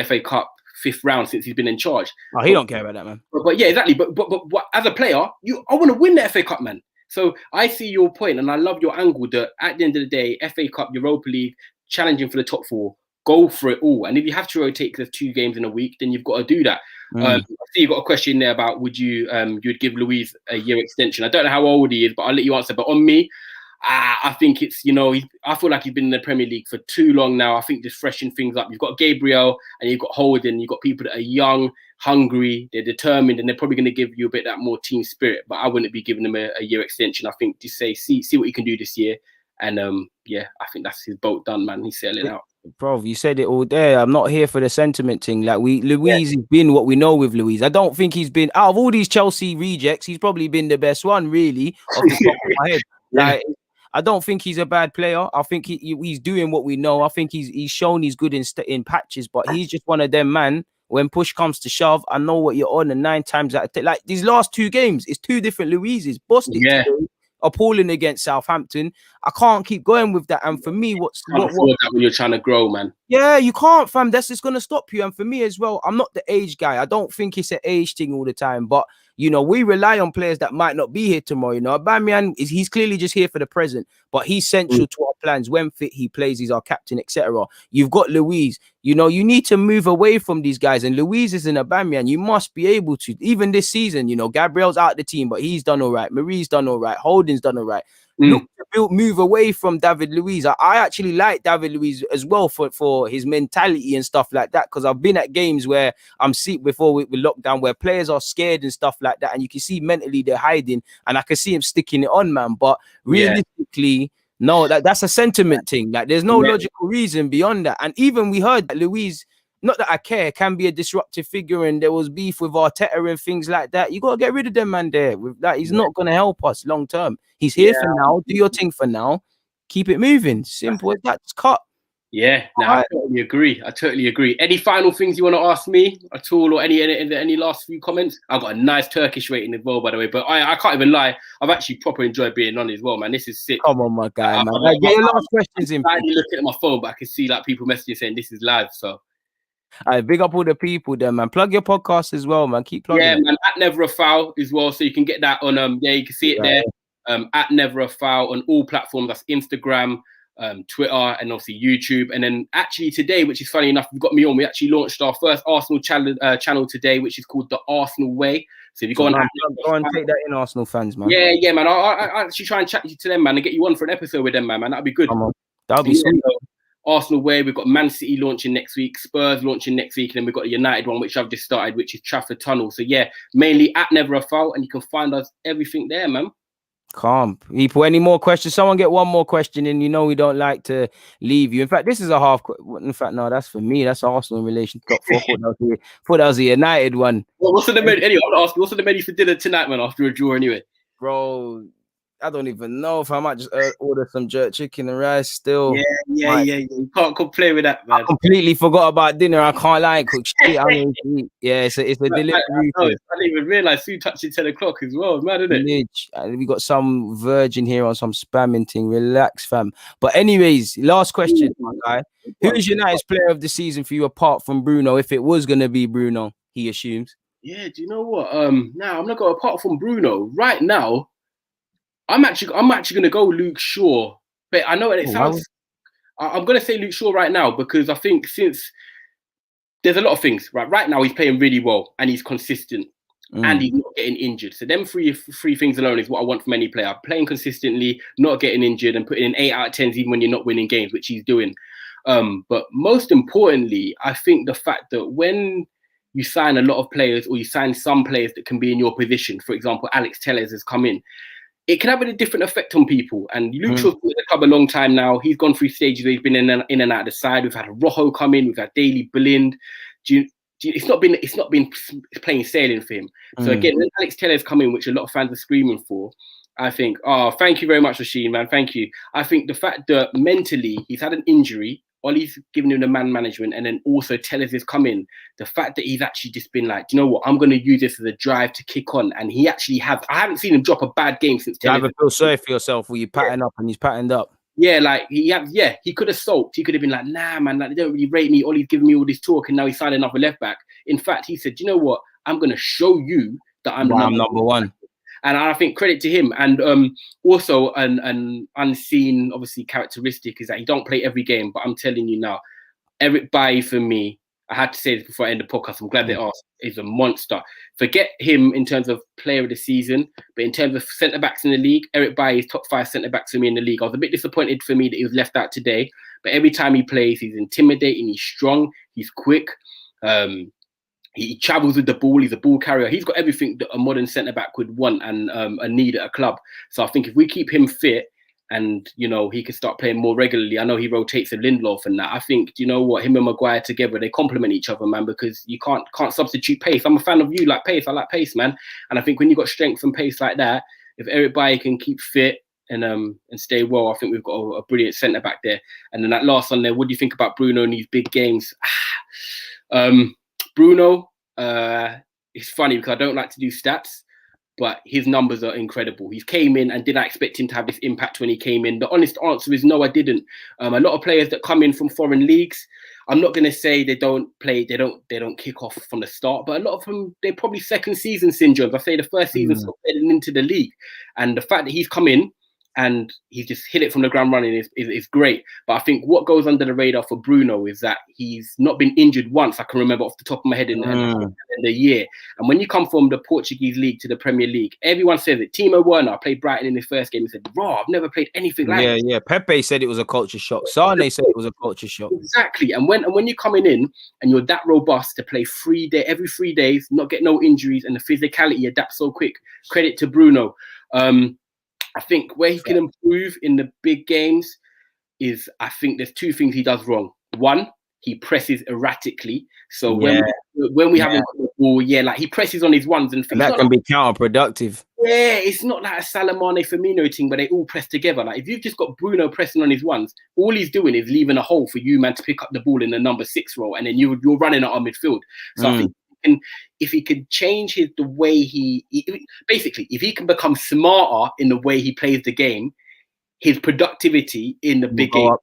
FA Cup 5th round since he's been in charge. Oh, he don't care about that, man. But exactly. But as a player, I want to win the FA Cup, man. So I see your point, and I love your angle that at the end of the day, FA Cup, Europa League, challenging for the top 4. Go for it all. And if you have to rotate because there's 2 games in a week, then you've got to do that. I see you got a question there about would you you'd give Luis a year extension. I don't know how old he is, but I'll let you answer. But on me, I think it's, I feel like he's been in the Premier League for too long now. I think just freshen things up. You've got Gabriel and you've got Holden. You've got people that are young, hungry, they're determined, and they're probably going to give you a bit that more team spirit. But I wouldn't be giving them a year extension. I think just say, see what you can do this year. And I think that's his boat done, man. He's selling out. Bro, you said it all there. I'm not here for the sentiment thing. Like, Luis has been what we know with Luis. I don't think he's been, out of all these Chelsea rejects, he's probably been the best one, really, off the top of my head. Like, I don't think he's a bad player. I think he's doing what we know. I think he's shown he's good in patches, but he's just one of them, man. When push comes to shove, I know what you're on, and 9 times out of 10, like these last 2 games, it's 2 different Luises. Busted today, appalling against Southampton. I can't keep going with that. And for me, when you're trying to grow, man. Yeah, you can't, fam. That's just gonna stop you. And for me as well, I'm not the age guy. I don't think it's an age thing all the time. But we rely on players that might not be here tomorrow. Aubameyang he's clearly just here for the present, but he's central to our plans. When fit, he plays. He's our captain, etc. You've got Luiz. You need to move away from these guys. And Luiz is an Aubameyang. You must be able to. Even this season, Gabriel's out the team, but he's done all right. Marie's done all right. Holding's done all right. Look to move away from David Luiz. I actually like David Luiz as well for his mentality and stuff like that, because I've been at games where I'm seeing before with lockdown where players are scared and stuff like that, and you can see mentally they're hiding, and I can see him sticking it on, man. But realistically, no, that's a sentiment thing. Like, there's no logical reason beyond that. And even we heard that Luiz, not that I care, can be a disruptive figure, and there was beef with Arteta and things like that. You gotta get rid of them, man. There, with that, he's not gonna help us long term. He's here for now. Do your thing for now. Keep it moving. Simple as that. Just cut. Yeah, no, I totally agree. Any final things you want to ask me at all, or any last few comments? I've got a nice Turkish rating as well, by the way. But I can't even lie, I've actually proper enjoyed being on as well, man. This is sick. Come on, my guy, man. Get your last questions in. I'm looking at my phone, but I can see like people messaging saying this is live. So, big up all the people there, man. Plug your podcast as well, man. Keep plugging. Yeah, man. At Never a Foul as well, so you can get that on. You can see it there. At Never a Foul on all platforms. That's Instagram, Twitter, and obviously YouTube. And then actually today, which is funny enough, we've got me on. We actually launched our first Arsenal channel today, which is called The Arsenal Way. So if you go on and take that in, Arsenal fans, man. Yeah, man. I actually try and chat you to them, man, and get you on for an episode with them, man. That'd be good. Come on. That'll be sweet. Arsenal Way, we've got Man City launching next week, Spurs launching next week, and then we've got a United one, which I've just started, which is Trafford Tunnel. So yeah, mainly at Never a Foul, and you can find us everything there, man. Calm. People, any more questions? Someone get one more question in. We don't like to leave you. In fact, this is a half. In fact, no, that's for me. That's Arsenal in relation to top 4. Thought that was a United one. Well, what's on the menu? Anyway, I want to ask you, what's on the menu for dinner tonight, man, after a draw anyway? Bro, I don't even know if I might just order some jerk chicken and rice still. Yeah. You can't complain with that, man. I completely forgot about dinner. I can't lie, cook shit. It's a delivery. I didn't even realise food touching 10 o'clock as well. It's mad, isn't it? We got some virgin here on some spamming thing. Relax, fam. But anyways, last question, my guy. Who is United's player of the season for you apart from Bruno? If it was going to be Bruno, he assumes. Yeah, do you know what? Now I'm going to go apart from Bruno. Right now, I'm actually going to go Luke Shaw. But I know it sounds... I'm going to say Luke Shaw right now because I think since there's a lot of things, right now he's playing really well and he's consistent and he's not getting injured. So them three things alone is what I want from any player. Playing consistently, not getting injured, and putting in 8 out of 10s even when you're not winning games, which he's doing. But most importantly, I think the fact that when you sign a lot of players or you sign some players that can be in your position, for example, Alex Telles has come in, it can have a different effect on people. And Luke Shaw's been in the club a long time now. He's gone through stages where he's been in and out of the side. We've had Rojo come in. We've had Daley Blind. It's not been plain sailing for him. So again, when Alex Telles come in, which a lot of fans are screaming for, I think, thank you very much, Rasheen, man. Thank you. I think the fact that mentally he's had an injury, Ollie's given him the man management, and then also Telles has come in. The fact that he's actually just been like, do you know what? I'm going to use this as a drive to kick on. And he actually has. I haven't seen him drop a bad game since Telles. You ever feel sorry for yourself where you pattern up and he's patterned up? Yeah, like he could have sulked. He could have been like, nah, man, like they don't really rate me. Ollie's giving me all this talk, and now he's signing another left back. In fact, he said, you know what? I'm going to show you that I'm number one. And I think credit to him. And also an unseen, obviously, characteristic is that he don't play every game. But I'm telling you now, Eric Bailly, for me, I had to say this before I end the podcast. I'm glad they asked. He's a monster. Forget him in terms of player of the season, but in terms of centre backs in the league, Eric Bailly is top 5 centre backs for me in the league. I was a bit disappointed for me that he was left out today, but every time he plays, he's intimidating. He's strong. He's quick. He travels with the ball. He's a ball carrier. He's got everything that a modern centre back would want and need at a club. So I think if we keep him fit, and, you know, he can start playing more regularly. I know he rotates with Lindelof and that. I think, you know what, him and Maguire together, they complement each other, man, because you can't substitute pace. I'm a fan of you, like pace. I like pace, man. And I think when you've got strength and pace like that, if Eric Bailly can keep fit and stay well, I think we've got a brilliant centre-back there. And then that last one there, what do you think about Bruno in these big games? Bruno, it's funny because I don't like to do stats, but his numbers are incredible. He came in, and did I expect him to have this impact when he came in? The honest answer is no, I didn't. A lot of players that come in from foreign leagues, I'm not going to say they don't play, they don't kick off from the start, but a lot of them, they're probably second season syndromes. I say the first season sort of getting into the league, and the fact that he's come in and he's just hit it from the ground running is great. But I think what goes under the radar for Bruno is that he's not been injured once, I can remember off the top of my head, in the year. And when you come from the Portuguese league to the Premier League, everyone says it. Timo Werner played Brighton in his first game and said, "Raw, I've never played anything like this." Yeah. Pepe said it was a culture shock. Sane said it was a culture shock. Exactly. And when you're coming in and you're that robust to play every 3 days, not get no injuries, and the physicality adapts so quick, credit to Bruno. I think where he can improve in the big games is, I think there's two things he does wrong. One, he presses erratically. So when we have him on the ball, like he presses on his ones and things. That can be counterproductive. Yeah, it's not like a Salamane Firmino thing where they all press together. Like if you've just got Bruno pressing on his ones, all he's doing is leaving a hole for you, man, to pick up the ball in the number 6 role, and then you're running at our midfield. So I think if he could change the way basically, if he can become smarter in the way he plays the game, his productivity in the big game.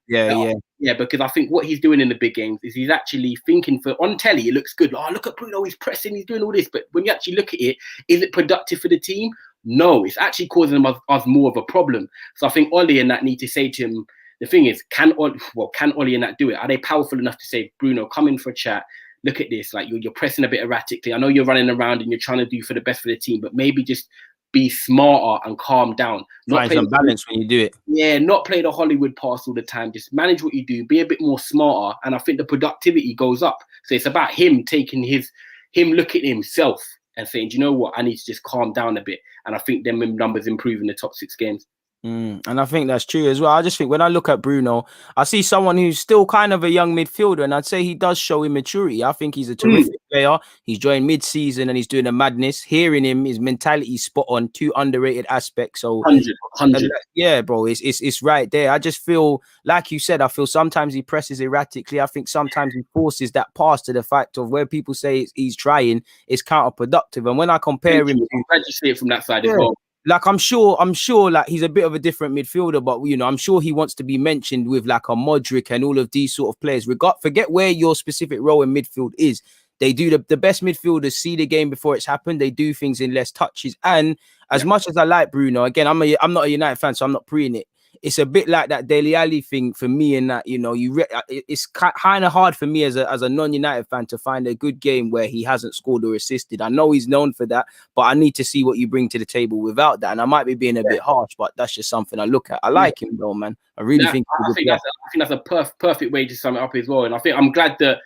Yeah, because I think what he's doing in the big games is he's actually thinking on telly, it looks good. Oh, look at Bruno, he's pressing, he's doing all this. But when you actually look at it, is it productive for the team? No, it's actually causing us more of a problem. So I think Ollie and that need to say to him, the thing is, can Ollie and that do it? Are they powerful enough to say, Bruno, come in for a chat? Look at this, like you're pressing a bit erratically. I know you're running around and you're trying to do for the best for the team, but maybe just be smarter and calm down. Find some balance when you do it. Yeah, not play the Hollywood pass all the time. Just manage what you do. Be a bit more smarter, and I think the productivity goes up. So it's about him taking him looking at himself and saying, do you know what? I need to just calm down a bit. And I think them numbers improve in the top 6 games. And I think that's true as well. I just think when I look at Bruno, I see someone who's still kind of a young midfielder, and I'd say he does show immaturity. I think he's a terrific player. He's joined mid-season and he's doing a madness. Hearing him, his mentality spot on, 2 underrated aspects. So 100. Yeah, bro, it's right there. I just feel, like you said, I feel sometimes he presses erratically. I think sometimes he forces that pass to the fact of where people say he's trying, it's counterproductive. And when I compare him, I'm glad you see it from that side as well. Like I'm sure like he's a bit of a different midfielder, but I'm sure he wants to be mentioned with like a Modric and all of these sort of players. Forget where your specific role in midfield is. They do the best midfielders see the game before it's happened. They do things in less touches. And as much as I like Bruno, again, I'm not a United fan, so I'm not preing it. It's a bit like that Dele Alli thing for me, in that it's kind of hard for me as a non-United fan to find a good game where he hasn't scored or assisted. I know he's known for that, but I need to see what you bring to the table without that. And I might be being a bit harsh, but that's just something I look at. I like him though, man. I really think. I think that's a perfect way to sum it up as well. And I think I'm glad that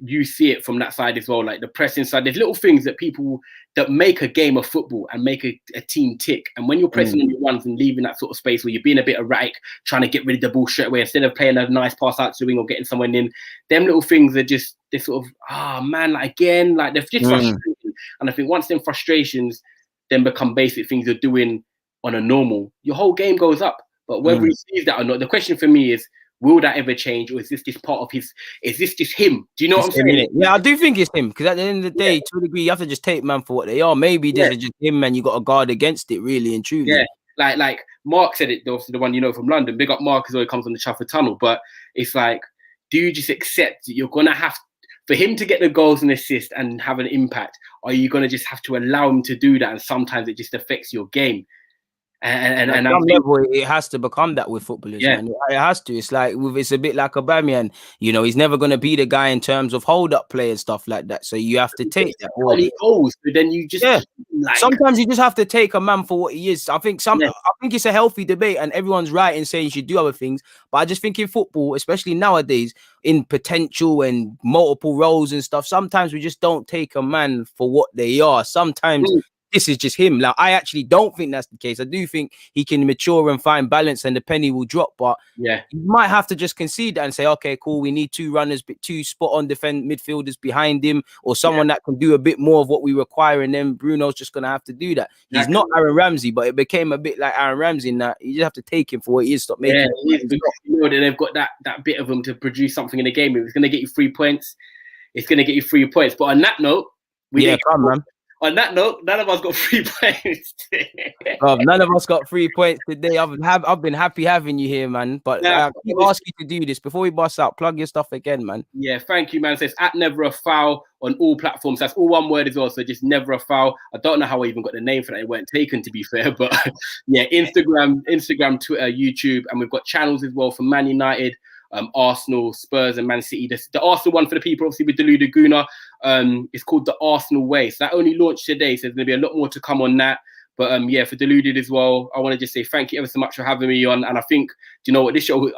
you see it from that side as well, like the pressing side. There's little things that people that make a game of football and make a team tick. And when you're pressing on your ones and leaving that sort of space where you're being a bit erratic, trying to get rid of the ball straight away instead of playing a nice pass out to the wing or getting someone in, them little things are just they're sort of man, like again, like they're just frustrating. And I think once them frustrations then become basic things you're doing on a normal, your whole game goes up. But whether he sees that or not, the question for me is, will that ever change, or is this just part of his? Is this just him? Do you know what I'm saying? Yeah, I do think it's him, because at the end of the day, to a degree, you have to just take man for what they are. Maybe this is just him, and you got to guard against it, really and truly. Yeah, like Mark said it, obviously the one from London. Big up Mark, as always comes on the Trafford Tunnel. But it's like, do you just accept that you're gonna have for him to get the goals and assists and have an impact? Or are you gonna just have to allow him to do that? And sometimes it just affects your game. And at some level, it has to become that with footballers. Man. It has to. It's like it's a bit like Aubameyang. He's never going to be the guy in terms of hold up play and stuff like that. So you have to take that. And he goes, but then you just sometimes you just have to take a man for what he is. I think it's a healthy debate, and everyone's right in saying you should do other things. But I just think in football, especially nowadays, in potential and multiple roles and stuff, sometimes we just don't take a man for what they are. Sometimes. This is just him. Like, I actually don't think that's the case. I do think he can mature and find balance, and the penny will drop. But you might have to just concede that and say, okay, cool, we need 2 runners, but 2 spot-on midfielders behind him, or someone that can do a bit more of what we require, and then Bruno's just going to have to do that. He's not Aaron Ramsey, but it became a bit like Aaron Ramsey in that you just have to take him for what he is. Stop making they've got that bit of him to produce something in the game. If it's going to get you 3 points, it's going to get you 3 points. But on that note, man. On that note, none of us got 3 points. None of us got 3 points today. I've been happy having you here, man. But I keep asking you to do this before we bust out. Plug your stuff again, man. Yeah, thank you, man. It says at Never a Foul on all platforms. That's all one word as well. So just Never a Foul. I don't know how I even got the name for that. It weren't taken, to be fair. But yeah, Instagram, Twitter, YouTube, and we've got channels as well for Man United, Arsenal, Spurs, and Man City. The Arsenal one for the people, obviously, with Deluded Gooner. It's called The Arsenal Way. So that only launched today. So there's going to be a lot more to come on that. But yeah, for Deluded as well, I want to just say thank you ever so much for having me on. And I think, do you know what, this show,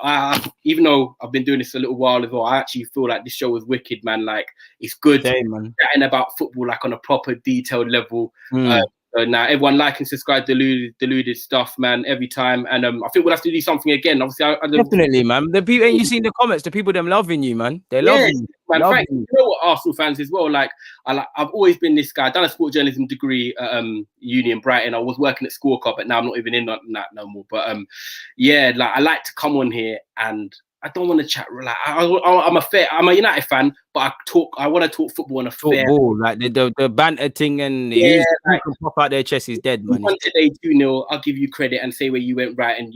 even though I've been doing this a little while as well, I actually feel like this show was wicked, man. Like, it's good chatting about football, like on a proper detailed level. So now everyone like and subscribe to Deluded stuff, man, every time. And I think we'll have to do something again. Obviously, definitely, man. The people, and you seen the comments, the people them loving you, man. They're loving you. Man, you know what, Arsenal fans as well. Like, I've always been this guy. I've done a sport journalism degree at uni in Brighton. I was working at School Cup, but now I'm not even in that no more. But yeah, like I like to come on here and I don't want to chat. Like I'm a United fan, but I want to talk football on a fair. Like the banter thing and who can pop out their chest is dead, man. Today 2-0, I'll give you credit and say where you went right and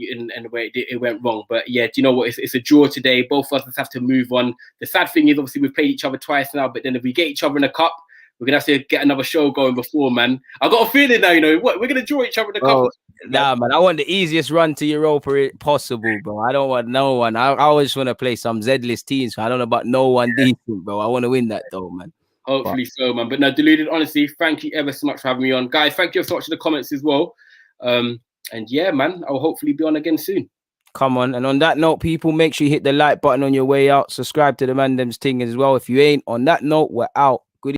where it went wrong. But yeah, do you know what? It's a draw today. Both of us have to move on. The sad thing is, obviously, we've played each other twice now. But then if we get each other in a cup, we're gonna have to get another show going before, man. I got a feeling now, you know what? We're gonna draw each other in the cup. Nah, man. I want the easiest run to Europa possible, bro. I don't want no one. I always want to play some Z-list teams. So I don't know about no one decent, bro. I want to win that though, man. Hopefully so, man. But no, Deluded, honestly, thank you ever so much for having me on. Guys, thank you so much for the comments as well. And yeah, man, I'll hopefully be on again soon. Come on. And on that note, people, make sure you hit the like button on your way out. Subscribe to the Man Them's thing as well. If you ain't, on that note, we're out.